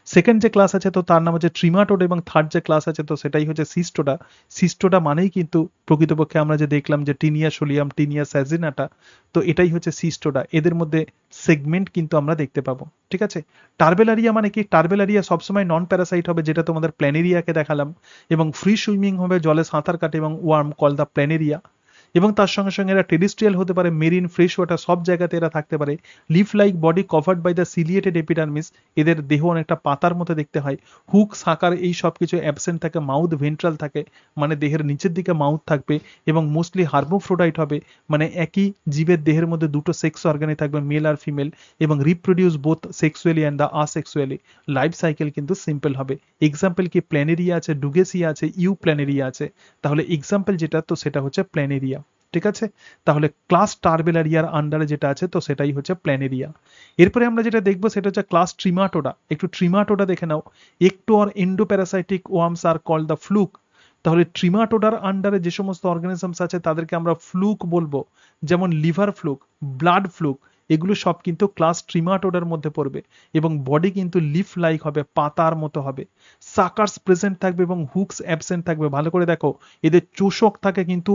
সেকেন্ড যে ক্লাস আছে তো তার নাম হচ্ছে ট্রিমাটোডা, এবং থার্ড যে ক্লাস আছে তো সেটাই হচ্ছে সিস্টোডা। সিস্টোডা মানেই কিন্তু প্রকৃতপক্ষে আমরা যে দেখলাম যে টিনিয়া সোলিয়াম, টিনিয়া স্যাজিনাটা, তো এটাই হচ্ছে সিস্টোডা। এদের মধ্যে সেগমেন্ট কিন্তু আমরা দেখতে পাবো, ঠিক আছে। টার্বেলারিয়া মানে কি? টার্বেলারিয়া সবসময় নন প্যারাসাইট হবে, যেটা তোমাদের প্ল্যানেরিয়াকে দেখালাম, এবং ফ্রি সুইমিং হবে, জলে সাঁতার কাটে, এবং ওয়ার্ম কল দ্য প্ল্যানেরিয়া। এবং তার সঙ্গে সঙ্গে এরা টেরিস্ট্রিয়াল হতে পারে, মেরিন, ফ্রেশ ওয়াটার সব জায়গাতে এরা থাকতে পারে। Leaf like body covered by the ciliated epidermis, এদের দেহ অনেকটা পাতার মতো দেখতে হয়। হুক, সাকার এই সব কিছু অ্যাবসেন্ট থাকে। মাউথ ভেন্ট্রাল থাকে, মানে দেহের নিচের দিকে মাউথ থাকবে, এবং মোস্টলি হার্মোফ্রোডাইট হবে, মানে একই জীবের দেহের মধ্যে দুটো সেক্স অর্গানই থাকবে, মেল আর ফিমেল, এবং reproduce both sexually and the asexually. Life cycle কিন্তু সিম্পল হবে। এক্সাম্পল কি? প্ল্যানেরিয়া আছে, ডুগেসিয়া আছে, ইউ প্ল্যানেরিয়া আছে। তাহলে এক্সাম্পল যেটা তো সেটা হচ্ছে প্ল্যানেরিয়া, ঠিক আছে। তাহলে ক্লাস টার্বেলারিয়ার আন্ডারে যেটা আছে তো সেটাই হচ্ছে প্ল্যানেরিয়া। এরপরে আমরা যেটা দেখবো সেটা হচ্ছে ক্লাস ট্রিমাটোডা। একটু ট্রিমাটোডা দেখে নাও। একটো আর endoparasitic worms are called the fluke. তাহলে ট্রিমাটোডার আন্ডারে যে সমস্ত অর্গানিজমস আছে তাদেরকে আমরা ফ্লুক বলবো, যেমন লিভার ফ্লুক, ব্লাড ফ্লুক, এগুলো সব কিন্তু ক্লাস ট্রিমাটোডার মধ্যে পড়বে, এবং বডি কিন্তু লিফ লাইক হবে, পাতার মতো হবে। সাকার্স প্রেজেন্ট থাকবে এবং হুকস অ্যাবসেন্ট থাকবে। ভালো করে দেখো, এদের চোষক থাকে কিন্তু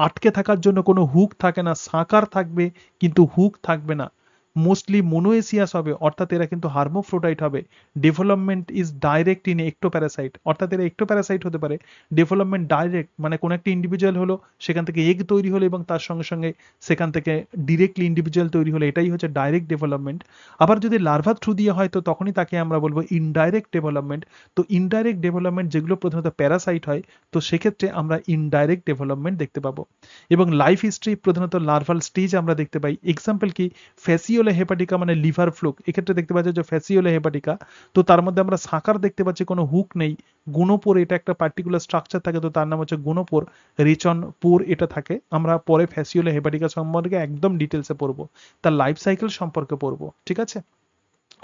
আটকে থাকার জন্য কোনো হুক থাকে না। সাকার থাকবে কিন্তু হুক থাকবে না। মোস্টলি মোনোএসিয়াস হবে, অর্থাৎ এরা কিন্তু হার্মোফ্রোডাইট হবে। Development is direct in ectoparasite, অর্থাৎ এরা একটোপ্যারাসাইট হতে পারে। ডেভেলপমেন্ট ডাইরেক্ট মানে কোন একটা ইন্ডিভিজুয়াল হলো, সেখান থেকে এগ তৈরি হলো, এবং তার সঙ্গে সঙ্গে সেখান থেকে ডিরেক্টলি ইন্ডিভিজুয়াল তৈরি হলো, এটাই হচ্ছে ডাইরেক্ট ডেভেলপমেন্ট। আবার যদি লার্ভা থ্রু দিয়ে হয় তো তখনই তাকে আমরা বলবো ইনডাইরেক্ট ডেভেলপমেন্ট। তো ইনডাইরেক্ট ডেভেলপমেন্ট যেগুলো প্রধানত প্যারাসাইট হয়, তো সেক্ষেত্রে আমরা ইনডাইরেক্ট ডেভেলপমেন্ট দেখতে পাবো। এবং লাইফ হিস্ট্রি প্রধানত লার্ভাল স্টেজ আমরা দেখতে পাই। এক্সাম্পল কি? ফ্যাসিওলা হেপাটিকা মানে লিভার ফ্লুক, এক্ষেত্রে দেখতে পাচ্ছি যে ফ্যাসিওলা হেপাটিকা, তো তার মধ্যে আমরা সাকার দেখতে পাচ্ছি, কোনো হুক নেই। গুণোপোর, এটা একটা পার্টিকুলার স্ট্রাকচার থাকে, তো তার নাম হচ্ছে গুণোপোর। রিচন পোর এটা থাকে। আমরা পরে ফ্যাসিওলা হেপাটিকা সম্পর্কে একদম ডিটেলসে পড়বো, তার লাইফ সাইকেল সম্পর্কে পড়বো, ঠিক আছে।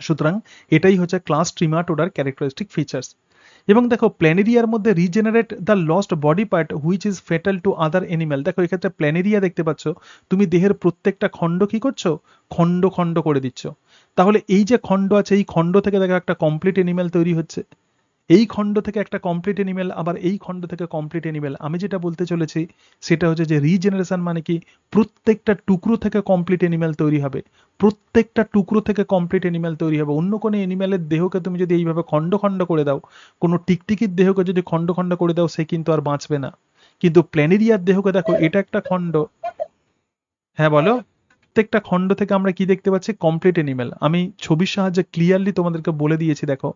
সুতরাং এটাই হচ্ছে ক্লাস ট্রিমাটোডার ক্যারেক্টারিস্টিক ফিচার্স। এবং দেখো প্ল্যানেরিয়ার মধ্যে regenerate the lost body part which is fatal to other animal. দেখো এক্ষেত্রে প্ল্যানেরিয়া দেখতে পাচ্ছ, তুমি দেহের প্রত্যেকটা খণ্ড কি করছো? খণ্ড খণ্ড করে দিচ্ছ। তাহলে এই যে খণ্ড আছে, এই খণ্ড থেকে দেখো একটা কমপ্লিট এনিম্যাল তৈরি হচ্ছে। এই খণ্ড থেকে একটা কমপ্লিট এনিমেল, আবার এই খণ্ড থেকে কমপ্লিট এনিমেল। আমি যেটা বলতে চলেছি সেটা হচ্ছে যে রিজেনারেশন মানে কি? প্রত্যেকটা টুকরো থেকে কমপ্লিট এনিমেল তৈরি হবে, প্রত্যেকটা টুকরো থেকে কমপ্লিট এনিমেল তৈরি হবে। অন্য কোনো এনিমেলের দেহকে তুমি যদি এইভাবে খণ্ড খণ্ড করে দাও, কোনো টিকটিকির দেহকে যদি খণ্ড খণ্ড করে দাও, সে কিন্তু আর বাঁচবে না। কিন্তু প্ল্যানেরিয়ার দেহকে দেখো, এটা একটা খণ্ড। হ্যাঁ বলো। প্রত্যেকটা খণ্ড থেকে আমরা কি দেখতে পাচ্ছি? Complete animal. আমি ছবির সাহায্যে ক্লিয়ারলি তোমাদেরকে বলে দিয়েছি। দেখো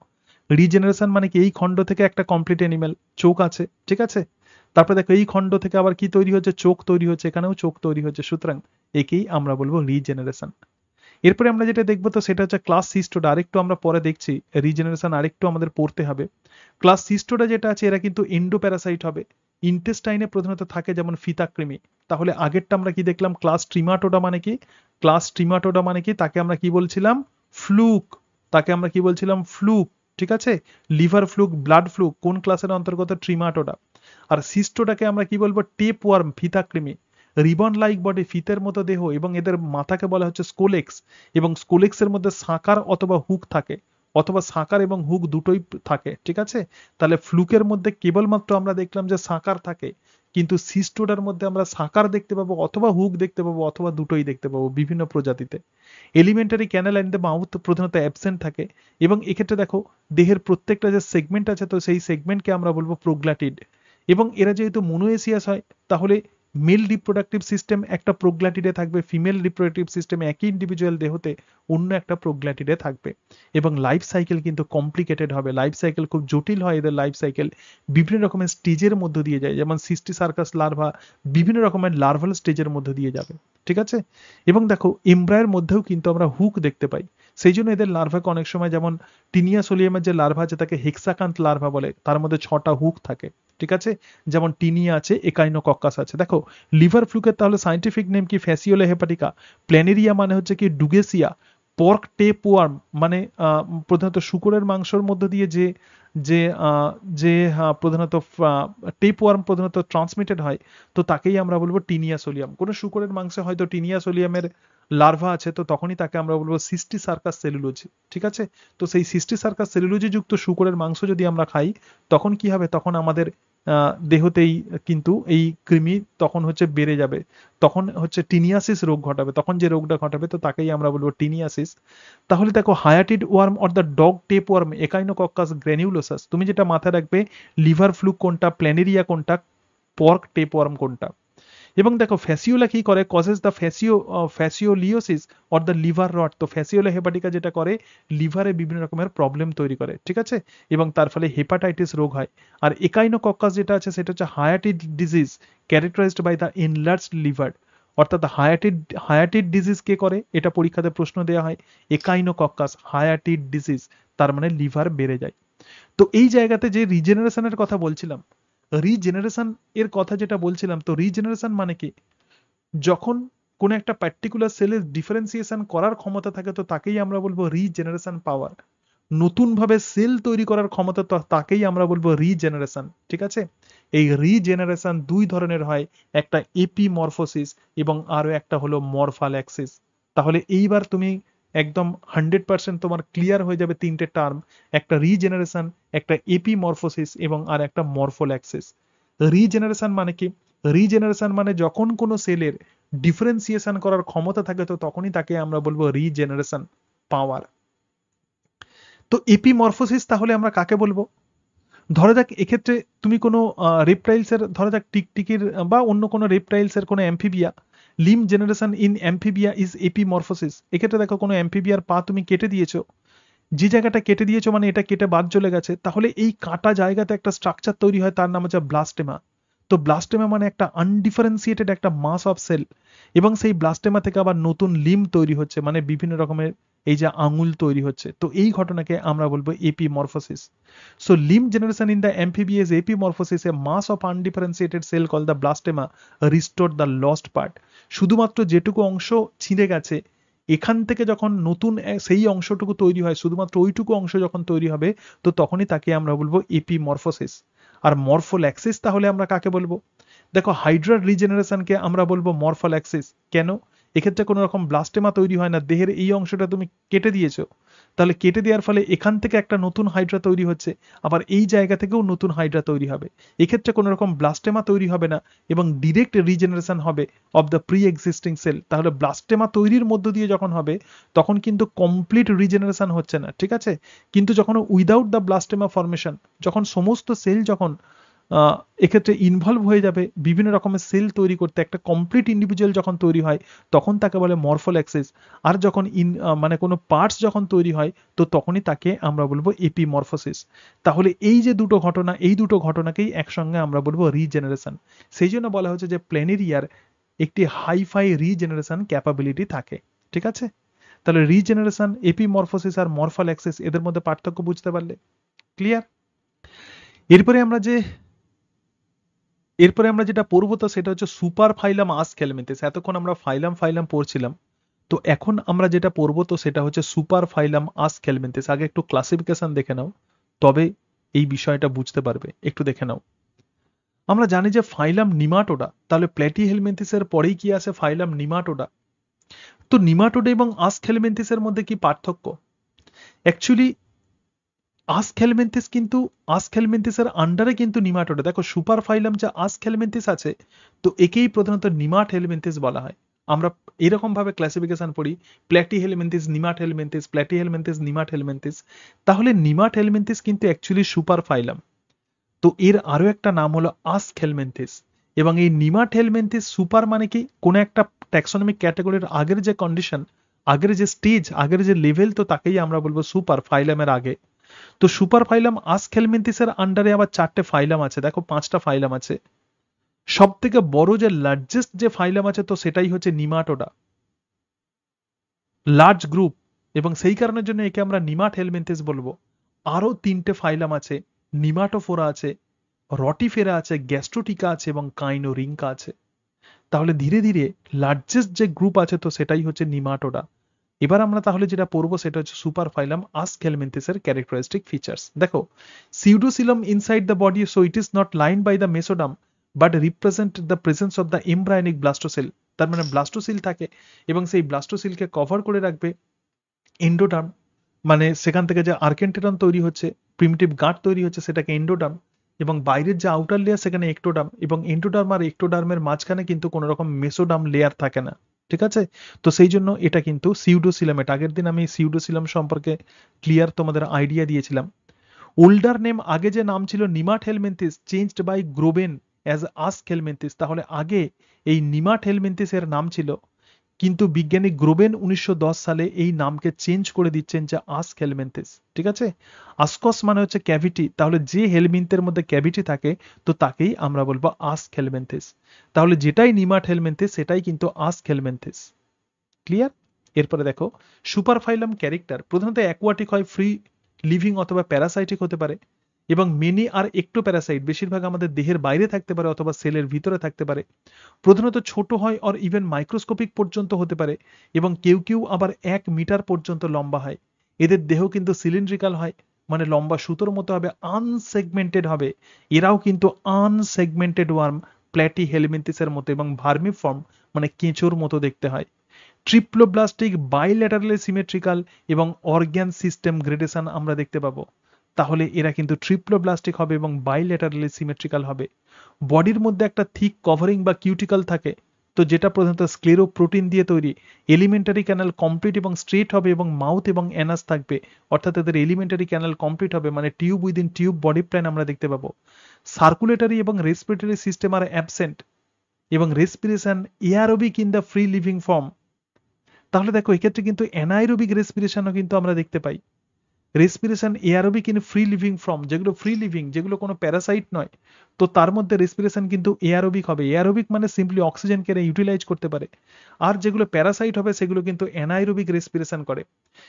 রিজেনারেশন মানে কি? এই খণ্ড থেকে একটা কমপ্লিট এনিমেল, চোখ আছে, ঠিক আছে। তারপরে দেখো এই খণ্ড থেকে আবার কি তৈরি হচ্ছে? চোখ তৈরি হচ্ছে, এখানেও চোখ তৈরি হচ্ছে। সুতরাং একেই আমরা বলবো রিজেনারেশন। এরপরে আমরা যেটা দেখবো তো সেটা হচ্ছে ক্লাস সিস্টোডা। আরেকটু আমরা পরে দেখছি, রিজেনারেশন আরেকটু আমাদের পড়তে হবে। ক্লাস সিস্টোডা যেটা আছে, এরা কিন্তু এন্ডোপ্যারাসাইট হবে, ইন্টেস্টাইনে প্রধানত থাকে, যেমন ফিতাকৃমি। তাহলে আগেরটা আমরা কি দেখলাম? ক্লাস ট্রিমাটোডা মানে কি? ক্লাস ট্রিমাটোডা মানে কি? তাকে আমরা কি বলছিলাম? ফ্লুক। তাকে আমরা কি বলছিলাম? ফ্লুক, ঠিক আছে। লিভার ফ্লুক, ব্লাড ফ্লুক কোন ক্লাসের অন্তর্গত? ট্রিমাটোডা। আর সিস্টোডাকে আমরা কি বলবো? টেপ ওয়ার্ম, ফিতাকৃমি। রিবন লাইক বডি, ফিতের মতো দেহ, এবং এদের মাথাকে বলা হচ্ছে স্কোলেক্স, এবং স্কোলেক্সের মধ্যে সাকার অথবা হুক থাকে, অথবা সাকার এবং হুক দুটোই থাকে, ঠিক আছে। তাহলে ফ্লুকের মধ্যে কেবলমাত্র আমরা দেখলাম যে সাকার থাকে, কিন্তু সিস্টোডার মধ্যে আমরা সাকার দেখতে পাবো, অথবা হুক দেখতে পাবো, অথবা দুটোই দেখতে পাবো বিভিন্ন প্রজাতিতে। Alimentary canal and the mouth প্রধানত অ্যাবসেন্ট থাকে। এবং এক্ষেত্রে দেখো দেহের প্রত্যেকটা যে সেগমেন্ট আছে, তো সেই সেগমেন্টকে আমরা বলবো প্রোগ্ল্যাটিড। এবং এরা যেহেতু মোনোএসিয়াস হয়, তাহলে মেল রিপ্রোডাক্টিভ সিস্টেম একটা প্রোগ্ল্যাটিডে থাকবে, ফিমেল রিপ্রোডাক্টিভ সিস্টেম একই ইন্ডিভিজুয়াল দেহতে অন্য একটা প্রোগ্ল্যাটিডে থাকবে। এবং লাইফ সাইকেল কিন্তু কমপ্লিকেটেড হবে, লাইফ সাইকেল খুব জটিল হয় এদের লাইফ সাইকেল। বিভিন্ন রকমের স্টেজের মধ্য দিয়ে যায়, যেমন সিস্টি সার্কাস লার্ভা বিভিন্ন রকমের লার্ভাল স্টেজের মধ্য দিয়ে যাবে, ঠিক আছে? এবং দেখো এমব্রায়ের মধ্যেও কিন্তু আমরা হুক দেখতে পাই। সেই জন্য এদের লার্ভাকে অনেক সময় যেমন টিনিয়া সোলিয়ামের যে লার্ভা আছে তাকে হেক্সাকান্থ লার্ভা বলে, তার মধ্যে 6টা হুক থাকে। ঠিক আছে? যেমন টিনিয়া আছে, একাইনোকক্কাস আছে। দেখো লিভার ফ্লুকের তাহলে সায়েন্টিফিক নেম কি? ফ্যাসিওলা হেপাটিকা। প্ল্যানেরিয়া মানে হচ্ছে কি? ডুগেসিয়া। পর্ক টেপ ওয়ার্ম মানে প্রধানত শূকরের মাংসের মধ্য দিয়ে যে যে আহ, যে প্রধানত টেপ ওয়ার্ম প্রধানত ট্রান্সমিটেড হয়, তো তাকেই আমরা বলবো টিনিয়া সোলিয়াম। কোনো শূকরের মাংসে হয়তো টিনিয়া সোলিয়ামের লার্ভা আছে, তো তখনই তাকে আমরা বলবো সিস্টি সার্কাস সেলুলোজি। ঠিক আছে? তো সেই সিস্টি সার্কাস সেলুলোজি যুক্ত শূকরের মাংস যদি আমরা খাই, তখন কি হবে? তখন আমাদের দেহতেই কিন্তু এই কৃমি তখন হচ্ছে বেড়ে যাবে, তখন হচ্ছে টিনিয়াসিস রোগ ঘটাবে, তখন যে রোগটা ঘটাবে তো তাকেই আমরা বলবো টিনিয়াসিস। তাহলে দেখো hydatid worm or the dog tape worm, Echinococcus granulosus, তুমি যেটা মাথায় রাখবে লিভার ফ্লুক কোনটা, প্ল্যানেরিয়া কোনটা, পর্ক টেপ ওয়ার্ম কোনটা। এবং দেখো ফ্যাসিওলা কি করে? Causes the fascioliasis or the liver rot. তো ফ্যাসিওলা হেপাটিকা যেটা করে, লিভারে বিভিন্ন রকমের প্রবলেম তৈরি করে। ঠিক আছে? এবং তার ফলে হেপাটাইটিস রোগ হয়। আর একাইনোকক্কাস যেটা আছে সেটা হচ্ছে hydatid disease characterised by the enlarged liver. অর্থাৎ হায়াটিড ডিজিজ কে করে? এটা পরীক্ষাতে প্রশ্ন দেওয়া হয়। একাইনোকক্কাস হায়াটিড ডিজিজ, তার মানে লিভার বেড়ে যায়। তো এই জায়গাতে যে রিজেনারেশনের কথা বলছিলাম, রিজেনারেশন এর কথা যেটা বলছিলাম, তো রিজেনারেশন মানে কি? যখন কোন একটা পার্টিকুলার সেলের ডিফারেন্সিয়েশন করার ক্ষমতা থাকে, তো তাকেই আমরা বলবো রিজেনারেশন পাওয়ার। নতুন ভাবে সেল তৈরি করার ক্ষমতা, তো তাকেই আমরা বলবো রিজেনারেশন। ঠিক আছে? এই রিজেনারেশন দুই ধরনের হয়, একটা এপিমরফোসিস এবং আরো একটা হলো মরফাল্যাক্সিস। তাহলে এইবার তুমি একদম 100% তোমার ক্লিয়ার হয়ে যাবে তিনটে টার্ম, একটা রিজেনারেশন, একটা এপিমরফোসিস এবং আর একটা মরফোল্যাক্সিস। রিজেনারেশন মানে কি? রিজেনারেশন মানে যখন কোনো সেলের ডিফারেন্সিয়েশন করার ক্ষমতা থাকে, তো তখনই তাকে আমরা বলবো রিজেনারেশন পাওয়ার। তো এপিমরফোসিস তাহলে আমরা কাকে বলবো? ধরা যাক এক্ষেত্রে তুমি কোনো রেপটাইলস এর, ধরা যাক টিকটিকির বা অন্য কোনো রেপটাইলস এর কোনো amphibia, limb generation in amphibia is epimorphosis. এক্ষেত্রে দেখো কোনো অ্যাম্ফিবিয়ার পা তুমি কেটে দিয়েছো, যে জায়গাটা কেটে দিয়েছো মানে এটা কেটে বাদ চলে গেছে, তাহলে এই কাটা জায়গাতে একটা স্ট্রাকচার তৈরি হয়, তার নাম হচ্ছে ব্লাস্টেমা। তো ব্লাস্টেমা মানে একটা আনডিফারেন্সিয়েটেড একটা মাস অফ সেল, এবং সেই ব্লাস্টেমা থেকে আবার নতুন লিম তৈরি হচ্ছে, মানে বিভিন্ন রকমের এই যে আঙুল তৈরি হচ্ছে, তো এই ঘটনাকে আমরা বলবো epimorphosis. So limb generation in the amphibious epimorphosis, a mass of undifferentiated cell call the blastema restore the lost part. শুধুমাত্র যেটুকু অংশ ছিঁড়ে গেছে, এখান থেকে যখন নতুন সেই অংশটুকু তৈরি হয়, শুধুমাত্র ওইটুকু অংশ যখন তৈরি হবে, তো তখনই তাকে আমরা বলবো এপিমরফোসিস। আর মরফোল্যাক্সিস তাহলে আমরা কাকে বলবো? দেখো হাইড্রার রিজেনারেশনকে আমরা বলবো মরফোল্যাক্সিস। কেন? এক্ষেত্রে কোনো রকম ব্লাস্টেমা তৈরি হয় না, দেহের এই অংশটা তুমি কেটে দিয়েছো, তাহলে কেটে দেওয়ার ফলে এখান থেকে একটা নতুন হাইড্রা তৈরি হচ্ছে, আবার এই জায়গা থেকেও নতুন হাইড্রা তৈরি হবে। এক্ষেত্রে কোনো রকম ব্লাস্টেমা তৈরি হবে না, এবং ডিরেক্ট রিজেনারেশন হবে of the pre existing cell. তাহলে ব্লাস্টেমা তৈরির মধ্য দিয়ে যখন হবে, তখন কিন্তু কমপ্লিট রিজেনারেশন হচ্ছে না। ঠিক আছে? কিন্তু যখন উইদাউট দ্য ব্লাস্টেমা ফরমেশন, যখন সমস্ত সেল যখন এক্ষেত্রে ইনভলভ হয়ে যাবে বিভিন্ন রকমের সেল তৈরি করতে, একটা কমপ্লিট ইন্ডিভিজুয়াল যখন তৈরি হয়, তখন তাকে বলে মরফোল্যাক্সিস। আর যখন মানে কোনো পার্টস যখন তৈরি হয়, তো তখনই তাকে আমরা বলবো এপিমরফোসিস। তাহলে এই যে দুটো ঘটনা, এই দুটো ঘটনাকেই একসঙ্গে আমরা বলবো রিজেনারেশন। সেই জন্য বলা হচ্ছে যে প্ল্যানেরিয়ার একটি হাইফাই রিজেনারেশন ক্যাপাবিলিটি থাকে। ঠিক আছে? তাহলে রিজেনারেশন, এপিমরফোসিস আর মরফোল্যাক্সিস, এদের মধ্যে পার্থক্য বুঝতে পারলে? ক্লিয়ার? এরপরে আমরা যে এরপরে আমরা যেটা পড়বো, তো সেটা হচ্ছে সুপার ফাইলাম আসকেলমেন্থিস। এতক্ষণ আমরা ফাইলাম ফাইলাম পড়ছিলাম, তো এখন আমরা যেটা পড়বো তো সেটা হচ্ছে সুপার ফাইলাম আসকেলমেন্থিস। আগে একটু ক্লাসিফিকেশন দেখে নাও, তবে এই বিষয়টা বুঝতে পারবে। একটু দেখে নাও। আমরা জানি যে ফাইলাম নিমাটোডা, তাহলে প্ল্যাটিহেলমিনথিসের পরেই কি আছে? ফাইলাম নিমাটোডা। তো নিমাটোডা এবং আসকেলমেন্থিসের মধ্যে কি পার্থক্য? অ্যাকচুয়ালি আসকেলমেন্থিস কিন্তু আসকেলমেন্থিসের আন্ডারে কিন্তু নিমাটোডা। দেখো সুপার ফাইলাম যে আসকেলমেন্থিস আছে, তো একেই প্রধানত নিমাট হেলমিনথিস বলা হয়। আমরা এরকম ভাবে ক্লাসিফিকেশন পড়ি, প্ল্যাটিহেলমিনথিস, নিমাট হেলমিনথিস, প্ল্যাটিহেলমিনথিস, নিমাট হেলমিনথিস। তাহলে নিমাট হেলমিনথিস কিন্তু অ্যাকচুয়ালি সুপার ফাইলাম। তো এর আরো একটা নাম হলো আসকেলমেন্থিস। এবং এই নিমাট হেলমিনথিস সুপার মানে কি? কোন একটা ট্যাক্সোনমিক ক্যাটাগরির আগের যে কন্ডিশন, আগের যে স্টেজ, আগের যে লেভেল, তো তাকেই আমরা বলবো সুপার ফাইলামের আগে। তো সুপার ফাইলাম আসকেলমেন্থিসের আন্ডারে আবার 4টে ফাইলাম আছে। দেখো 5টা ফাইলাম আছে। সব থেকে বড় যে লার্জেস্ট যে ফাইলাম আছে তো সেটাই হচ্ছে নিমাটোডা, লার্জ গ্রুপ, এবং সেই কারণের জন্য একে আমরা নিমাট হেলমিনথেস বলবো। আরো 3টে ফাইলাম আছে, নিমাটোফোরা আছে, রটিফেরা আছে, গ্যাস্ট্রোটিকা আছে এবং কাইনোরিঙ্কা আছে। তাহলে ধীরে ধীরে লার্জেস্ট যে গ্রুপ আছে তো সেটাই হচ্ছে নিমাটোডা। এবার আমরা তাহলে যেটা পড়বো সেটা হচ্ছে সুপার ফাইলাম আস্কেলমেন্থিসের ক্যারেক্টারিস্টিক ফিচার্স। দেখো, pseudocoelom inside the body, so it is not line by the mesoderm but represent the presence of the embryonic blastocoel. তার মানে ব্লাস্টোসিল থাকে এবং সেই ব্লাস্টোসিলকে কভার করে রাখবে এন্ডোডার্ম, মানে সেখান থেকে যে আর্কেন্টেরন তৈরি হচ্ছে, প্রিমিটিভ গার্ড তৈরি হচ্ছে, সেটাকে এন্ডোডার্ম, এবং বাইরের যে আউটার লেয়ার সেখানে একটোডার্ম, এবং এন্ডোডার্ম আর একটোডার্মের মাঝখানে কিন্তু কোনো রকম মেসোডার্ম লেয়ার থাকে না। ঠিক আছে, তো সেই জন্য এটা কিন্তু সিউডোসিলামেট। আগের দিন আমি সিউডোসিলাম সম্পর্কে ক্লিয়ার তোমাদের আইডিয়া দিয়েছিলাম। ওল্ডার নেম, আগে যে নাম ছিল nemathelminthes, changed by Grobben as aschelminthes. তাহলে আগে এই নিমাট হেলমিনথিস এর নাম ছিল, কিন্তু বিজ্ঞানী গ্রোবেন 1910 সালে এই নামকে চেঞ্জ করে দিচ্ছেন যে আস্ক হেলমিনথিস। ঠিক আছে, আসকস মানে হচ্ছে ক্যাভিটি, তাহলে যে হেলমিনথের মধ্যে ক্যাভিটি থাকে তো তাকেই আমরা বলবো আস্ক হেলমিনথিস। তাহলে যেটাই নিমাট হেলমিনথিস সেটাই কিন্তু আস্ক হেলমিনথিস। ক্লিয়ার? এরপরে দেখো, সুপারফাইলাম ক্যারেক্টার প্রধানত অ্যাকোয়াটিক হয়, ফ্রি লিভিং অথবা প্যারাসাইটিক হতে পারে, এবং মেনি আর একটো প্যারাসাইট, বেশিরভাগ আমাদের দেহের বাইরে থাকতে পারে অথবা সেলের ভিতরে থাকতে পারে। প্রধানত ছোট হয় অর ইভেন মাইক্রোস্কোপিক পর্যন্ত হতে পারে, এবং কেউ কেউ আবার 1 মিটার পর্যন্ত লম্বা হয়। এদের দেহ কিন্তু সিলিন্ড্রিক্যাল হয়, মানে লম্বা সুতোর মতো হবে, আনসেগমেন্টেড হবে। এরাও কিন্তু আনসেগমেন্টেড ওয়ার্ম, প্ল্যাটি হেলমিনথিসের মতো, এবং ভার্মিফর্ম মানে কেঁচোর মতো দেখতে হয়। ট্রিপ্লোব্লাস্টিক, বাইল্যাটারালি সিমেট্রিক্যাল, এবং অর্গ্যান সিস্টেম গ্রেডেশন আমরা দেখতে পাবো। তাহলে এরা কিন্তু ট্রিপ্লোব্লাস্টিক হবে এবং বাইল্যাটারালি সিমেট্রিক্যাল হবে। বডির মধ্যে একটা থিক কভারিং বা কিউটিকল থাকে, তো যেটা প্রধানত স্ক্লেরোপ্রোটিন দিয়ে তৈরি। এলিমেন্টারি ক্যানাল কমপ্লিট এবং স্ট্রেট হবে, এবং মাউথ এবং অ্যানাস থাকবে, অর্থাৎ এদের এলিমেন্টারি ক্যানাল কমপ্লিট হবে, মানে tube within tube body plan আমরা দেখতে পাবো। সার্কুলেটরি এবং রেসপিরেটরি সিস্টেম আর অ্যাবসেন্ট, এবং respiration aerobic in the free living form. তাহলে দেখো, এক্ষেত্রে কিন্তু অ্যানাইরোবিক রেসপিরেশনও কিন্তু আমরা দেখতে পাই। Respiration aerobic in free living form, যেগুলো ফ্রি লিভিং, যেগুলো কোনো প্যারাসাইট নয়, তো তার মধ্যে রেসপিরেশন কিন্তু এয়ারোবিক হবে। এয়ারোবিক মানে সিম্পলি অক্সিজেনকে ইউটিলাইজ করতে পারে। আর যেগুলো প্যারাসাইট হবে সেগুলো কিন্তু অ্যানাইরোবিক রেসপিরেশন করে।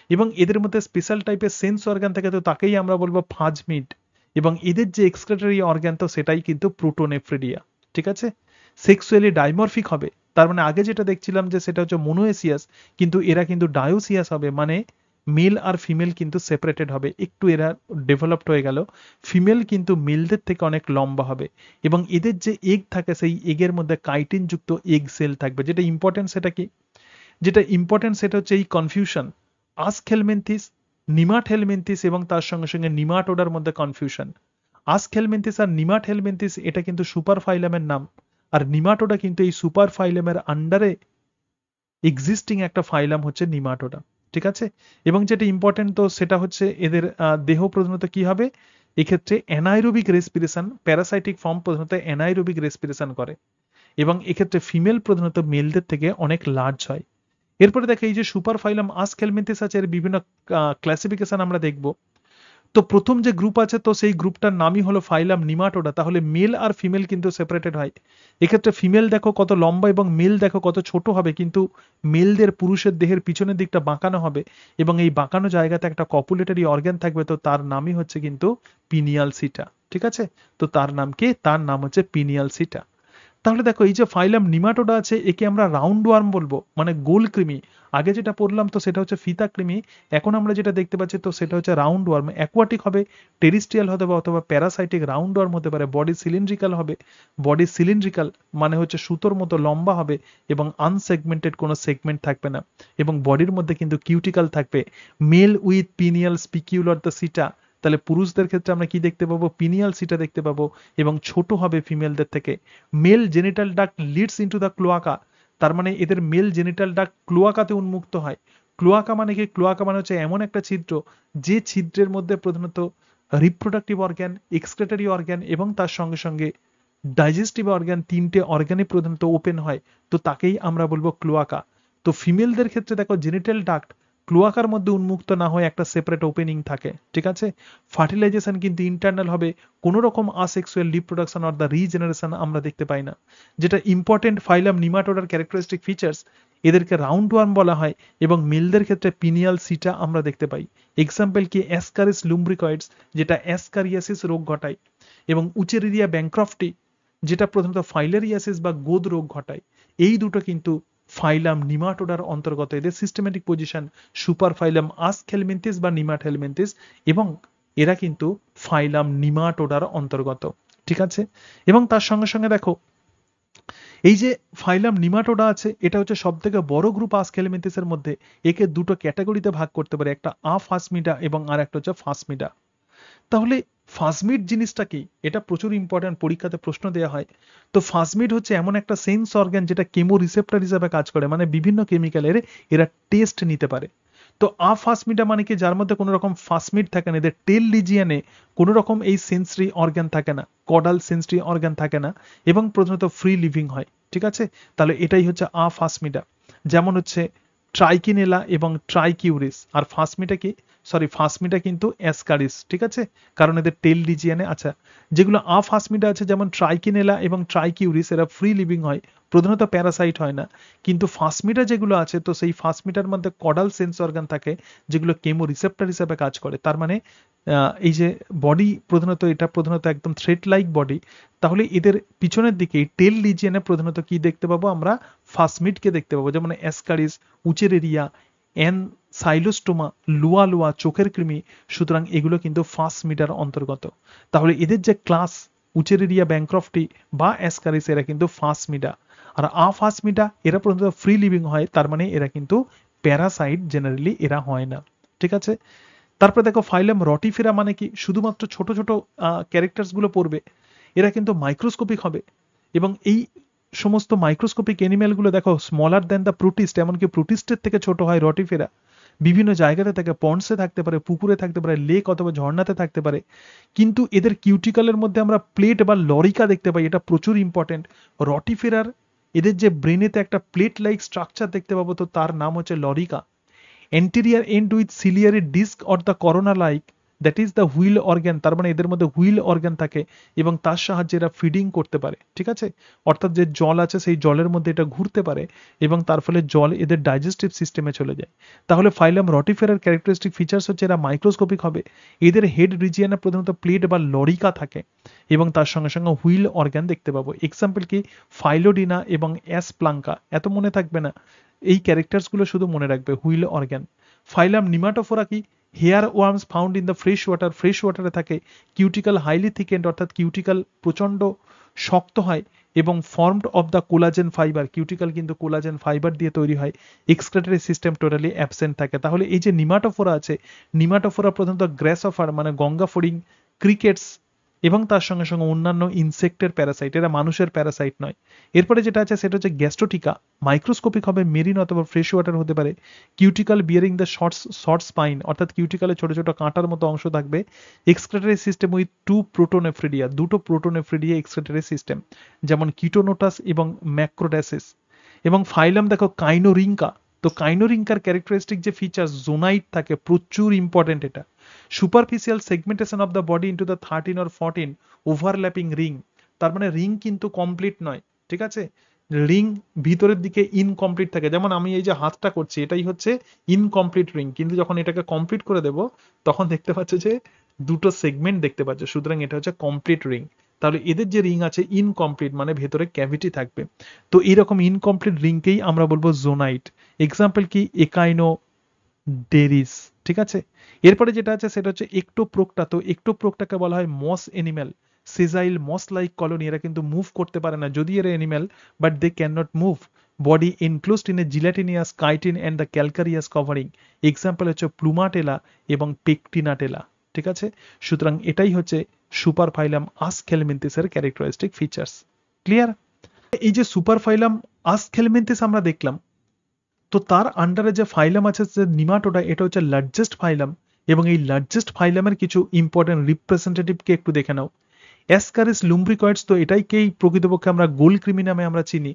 এবং এদের মধ্যে স্পেশাল টাইপের সেন্স অর্গান থাকে, তো তাকেই আমরা বলবো ফাজমিড। এবং এদের যে এক্সক্রেটরি অর্গান তো সেটাই কিন্তু প্রোটোনেফ্রিডিয়া। ঠিক আছে, সেক্সুয়ালি ডাইমরফিক হবে, তার মানে আগে যেটা দেখছিলাম যে সেটা হচ্ছে মোনোএসিয়াস, কিন্তু এরা কিন্তু ডায়োসিয়াস হবে, মানে মেল আর ফিমেল কিন্তু সেপারেটেড হবে, একটু এরা ডেভেলপড হয়ে গেল। ফিমেল কিন্তু মেলদের থেকে অনেক লম্বা হবে, এবং এদের যে এগ থাকে সেই এগের মধ্যে কাইটিন যুক্ত এগ সেল থাকবে। যেটা ইম্পর্টেন্ট সেটা কি, যেটা ইম্পর্টেন্ট সেটা হচ্ছে এই কনফিউশন, আস্ক হেলমিনথিস, নিমাট হেলমিনথিস এবং তার সঙ্গে সঙ্গে নিমাটোডার মধ্যে কনফিউশন। আস্ক হেলমিনথিস আর নিমাট হেলমিনথিস এটা কিন্তু সুপার ফাইলামের নাম, আর নিমাটোডা কিন্তু এই সুপার ফাইলামের আন্ডারে এক্সিস্টিং একটা ফাইলাম হচ্ছে নিমাটোডা। ঠিক আছে, এবং যেটা ইম্পর্টেন্ট তো সেটা হচ্ছে এদের দেহ প্রধানত কি হবে, এক্ষেত্রে অ্যানাইরোবিক রেসপিরেশন, প্যারাসাইটিক ফর্ম প্রধানত অ্যানাইরোবিক রেসপিরেশন করে, এবং এক্ষেত্রে ফিমেল প্রধানত মেলদের থেকে অনেক লার্জ হয়। এরপরে দেখো, এই যে সুপার ফাইলাম আস্ক হেলমিনথিস আছে, এর বিভিন্ন ক্লাসিফিকেশন আমরা দেখব। তো প্রথম যে গ্রুপ আছে তো সেই গ্রুপটার নামই হলো ফাইলাম নিমাটোডা। তাহলে মেল আর ফিমেল কিন্তু সেপারেটেড হয়। এক্ষেত্রে ফিমেল দেখো কত লম্বা এবং মেল দেখো কত ছোট হবে, কিন্তু মেলদের পুরুষের দেহের পিছনের দিকটা বাঁকানো হবে, এবং এই বাঁকানো জায়গাতে একটা কপুলেটরি অর্গান থাকবে, তো তার নামই হচ্ছে কিন্তু পিনিয়াল সিটা। ঠিক আছে, তো তার নাম কি, তার নাম হচ্ছে পিনিয়াল সিটা। তাহলে দেখো, এই যে ফাইলাম নিমাটোডা আছে একে আমরা রাউন্ড ওয়ার্ম বলবো, মানে গোল কৃমি। আগে যেটা পড়লাম তো সেটা হচ্ছে ফিতা কৃমি, এখন আমরা যেটা দেখতে পাচ্ছি তো সেটা হচ্ছে রাউন্ড ওয়ার্ম। অ্যাকোয়াটিক হবে, টেরিস্ট্রিয়াল হতে পারে অথবা প্যারাসাইটিক, রাউন্ড ওয়ার্ম হতে পারে। বডি সিলিন্ড্রিক্যাল হবে, বডি সিলিন্ড্রিক্যাল মানে হচ্ছে সুতোর মতো লম্বা হবে, এবং আনসেগমেন্টেড কোনো সেগমেন্ট থাকবে না, এবং বডির মধ্যে কিন্তু কিউটিক্যাল থাকবে। মেল উইথ পিনিয়াল স্পিকিউলার দ্য সিটা, তাহলে পুরুষদের ক্ষেত্রে আমরা কি দেখতে পাবো, পিনিয়াল সিটা দেখতে পাবো, এবং ছোট হবে ফিমেলদের থেকে। Male genital duct leads into the cloaca, তার মানে এদের মেল জেনিটাল ডাক্ট ক্লোয়াকাতে উন্মুক্ত হয়। ক্লোয়াকা মানে কি, ক্লোয়াকা মানে হচ্ছে এমন একটা ছিদ্র যে ছিদ্রের মধ্যে প্রধানত রিপ্রোডাক্টিভ অর্গ্যান, এক্সক্রেটরি অর্গ্যান এবং তার সঙ্গে সঙ্গে ডাইজেস্টিভ অর্গ্যান, 3টে অর্গ্যানই প্রধানত ওপেন হয়, তো তাকেই আমরা বলবো ক্লোয়াকা। তো ফিমেলদের ক্ষেত্রে দেখো জেনিটাল ডাক্ট ক্লোয়াকার মধ্যে উন্মুক্ত না হয়ে একটা সেপারেট ওপেনিং থাকে, ঠিক আছে। ফার্টিলাইজেশন কিন্তু ইন্টারনাল হবে, কোনো রকম asexual reproduction or the regeneration আমরা দেখতে পাই না। যেটা ইম্পর্টেন্ট ফাইলাম নিমাটোডার ক্যারেক্টারিস্টিক ফিচার্স, এদেরকে রাউন্ড ওয়ার্ম বলা হয় এবং মেলদের ক্ষেত্রে পিনিয়াল সিটা আমরা দেখতে পাই। এক্সাম্পল কি অ্যাসকারিস লুম্ব্রিকয়েডস, যেটা অ্যাসকারিয়াসিস রোগ ঘটায়, এবং উচেরিরিয়া ব্যাংক্রফটি, যেটা প্রধানত ফাইলেরিয়াসিস বা গোদ রোগ ঘটায়। এই দুটো কিন্তু ফাইলাম নিমাটোডার অন্তর্গত। এদের সিস্টেমেটিক পজিশন সুপার ফাইলাম আসকেলমেন্থিস বা নিমাটহেলমেন্থিস, এবং এরা কিন্তু ফাইলাম নিমাটোডার অন্তর্গত, ঠিক আছে। এবং তার সঙ্গে সঙ্গে দেখো এই যে ফাইলাম নিমাটোডা আছে, এটা হচ্ছে সব থেকে বড় গ্রুপ আসকেলমেন্থিসের মধ্যে। একে দুটো ক্যাটাগরিতে ভাগ করতে পারে, একটা আফাসমিডা এবং আর একটা হচ্ছে ফাসমিডা। তাহলে ফাসমিড জিনিসটা কি, এটা প্রচুর ইম্পর্টেন্ট, পরীক্ষাতে প্রশ্ন দেওয়া হয়। তো ফাসমিড হচ্ছে এমন একটা সেন্স অর্গান যেটা কেমো রিসেপ্টর হিসেবে কাজ করে, মানে বিভিন্ন কেমিক্যালের এরা টেস্ট নিতে পারে। তো আফাসমিডা মানে কি, যার মধ্যে কোনো রকম ফাসমিড থাকে না, এদের টেল রিজিয়নে কোনো রকম এই সেন্সরি অর্গান থাকে না, কডাল সেন্সরি অর্গান থাকে না, এবং প্রধানত ফ্রি লিভিং হয়, ঠিক আছে। তাহলে এটাই হচ্ছে আফাসমিডা। যেমন হচ্ছে ট্রাইকিনেলা এবং ট্রাইকিউরিস। আর ফাসমিটা কি, ফাসমিটা কিন্তু অ্যাসকারিস, ঠিক আছে, কারণ এদের টেল রিজিয়নে। আচ্ছা, যেগুলো আফাসমিডা আছে যেমন ট্রাইকিনেলা এবং ট্রাইকিউরিস, এরা ফ্রি লিভিং হয়, প্রধানত প্যারাসাইট হয় না। কিন্তু ফাসমিটা যেগুলো আছে, তো সেই ফাসমিটার মধ্যে কডাল সেন্স অর্গান থাকে, যেগুলো কেমো রিসেপ্টর হিসেবে কাজ করে। তার মানে এই যে বডি প্রধানত, এটা প্রধানত একদম থ্রেড লাইক বডি। তাহলে এদের পিছনের দিকে টেল রিজিয়নে প্রধানত কি দেখতে পাবো আমরা, ফাসমিডকে দেখতে পাবো, যেমন অ্যাসকারিস, উচেরেরিয়া, সাইলোস্টোমা, লুয়া লুয়া, চোখের কৃমি। সুতরাং এগুলো কিন্তু ফাসমিডার অন্তর্গত। তাহলে এদের যে ক্লাস উচেরেরিয়া ব্যাংক্রফটি বা অ্যাসকারিস, এরা কিন্তু ফাসমিডা। আর আফাসমিডা এরা প্রধানত ফ্রি লিভিং হয়, তার মানে এরা কিন্তু প্যারাসাইট জেনারেলি এরা হয় না, ঠিক আছে। তারপরে দেখো ফাইলাম রটিফেরা মানে কি, শুধুমাত্র ছোট ছোট ক্যারেক্টার্স গুলো পড়বে, এরা কিন্তু মাইক্রোস্কোপিক হবে। এবং এই সমস্ত মাইক্রোস্কোপিক অ্যানিমেলগুলো দেখো স্মলার দ্যান দ্য প্রোটিস্ট, এমনকি প্রোটিস্টের থেকে ছোট হয় রটিফেরা। বিভিন্ন জায়গাতে থাকে, পন্ডসে থাকতে পারে, পুকুরে থাকতে পারে, লেক অথবা ঝর্ণাতে থাকতে পারে। কিন্তু এদের কিউটিকলের মধ্যে আমরা প্লেট বা লরিকা দেখতে পাই, এটা প্রচুর ইম্পর্টেন্ট। রটিফেরার এদের যে ব্রেনেতে একটা প্লেট লাইক স্ট্রাকচার দেখতে পাবো, তো তার নাম হচ্ছে লরিকা। Anterior end with ciliary disc or the corona like, that is the wheel organ, তার মানে এদের মধ্যে হুইল অর্গান থাকে এবং তার সাহায্যে এরা ফিডিং করতে পারে, ঠিক আছে। অর্থাৎ যে জল আছে সেই জলের মধ্যে এটা ঘুরতে পারে এবং তার ফলে জল এদের ডাইজেস্টিভ সিস্টেমে চলে যায়। তাহলে ফাইলাম রটিফেরার ক্যারেক্টারিস্টিক ফিচার্স হচ্ছে এরা মাইক্রোস্কোপিক হবে, এদের হেড রিজিয়নে প্রধানত প্লেট বা লরিকা থাকে এবং তার সঙ্গে সঙ্গে হুইল অর্গান দেখতে পাবো। এক্সাম্পল কি ফাইলোডিনা এবং অ্যাসপ্লাঙ্কা, এত মনে থাকবে না, এই ক্যারেক্টারসগুলো শুধু মনে রাখবে, হুইল অর্গান। ফাইলাম নিমাটোফোরা কি, hair worms found in the fresh water, fresh ওয়াটারে থাকে, কিউটিক্যাল হাইলি থিকেন্ড, অর্থাৎ কিউটিক্যাল প্রচন্ড শক্ত হয় এবং formed of the collagen fibre, cuticle কিন্তু কোলাজেন ফাইবার দিয়ে তৈরি হয়। এক্সক্রেটরি সিস্টেম টোটালি অ্যাবসেন্ট থাকে। তাহলে এই যে নিমাটোফোরা আছে, নিমাটোফোরা প্রধানত গ্রাসহপার মানে গঙ্গা ফড়িং, ক্রিকেটস এবং তার সঙ্গে সঙ্গে অন্যান্য ইনসেক্টের প্যারাসাইট, এরা মানুষের প্যারাসাইট নয়। এরপরে যেটা আছে সেটা হচ্ছে গ্যাস্ট্রোটিকা, মাইক্রোস্কোপিক হবে, মেরিন অথবা ফ্রেশ ওয়াটার হতে পারে। Cuticle bearing the short spine, অর্থাৎ কিউটিক্যালে ছোট ছোট কাঁটার মতো অংশ থাকবে। এক্সক্রেটরি সিস্টেম উইথ টু প্রোটোনেফ্রিডিয়া, দুটো প্রোটোনেফ্রিডিয়া এক্সক্রেটরি সিস্টেম, যেমন কিটোনোটাস এবং ম্যাক্রোডাসিস। এবং ফাইলাম দেখো কাইনোরিঙ্কা, তো কাইনোরিঙ্কার ক্যারেক্টারিস্টিক যে ফিচার্স, জোনাইট থাকে, প্রচুর ইম্পর্টেন্ট এটা। Superficial segmentation of the body into the 13 or 14 overlapping ring, তার মানে রিং কিন্তু কমপ্লিট নয়, ঠিক আছে। রিং ভিতরের দিকে ইনকমপ্লিট থাকে, যেমন আমি এই যে হাতটা করছি এটাই হচ্ছে ইনকমপ্লিট রিং, কিন্তু যখন এটাকে কমপ্লিট করে দেব তখন দেখতে পাচ্ছ যে দুটো সেগমেন্ট দেখতে পাচ্ছ, সুতরাং এটা হচ্ছে কমপ্লিট রিং। তাহলে এদের যে রিং আছে ইনকমপ্লিট মানে ভেতরে ক্যাভিটি থাকবে। তো এইরকম ইনকমপ্লিট রিংকেই আমরা বলবো জোনাইট। এক্সাম্পল কি একাইনো ডেরিস, ঠিক আছে। এরপরে যেটা আছে সেটা হচ্ছে একটোপ্রোক্টা, তো একটোপ্রোক্টাকে বলা হয় moss animal, sessile moss like colony, এরা কিন্তু মুভ করতে পারে না, যদি এরা animal, but they can not move. Body enclosed in a gelatinous chitin and the calcareous covering. Example হচ্ছে প্লুমাটেলা এবং পেকটিনাটেলা, ঠিক আছে। সুতরাং এটাই হচ্ছে সুপারফাইলাম আসকেলমেন্থিসের ক্যারেক্টারিস্টিক ফিচার্স। ক্লিয়ার? এই যে সুপারফাইলাম আসকেলমেন্থিস আমরা দেখলাম, তো তার আন্ডারে যে ফাইলাম আছে যে নিমাটোডা, এটা হচ্ছে লার্জেস্ট ফাইলাম এবং এই লার্জেস্ট ফাইলামের কিছু ইম্পর্টেন্ট রিপ্রেজেন্টেটিভকে একটু দেখে নাও। অ্যাসকারিস লুম্ব্রিকয়েডস, তো এটাইকেই প্রকৃতপক্ষে আমরা গোল কৃমি নামে আমরা চিনি।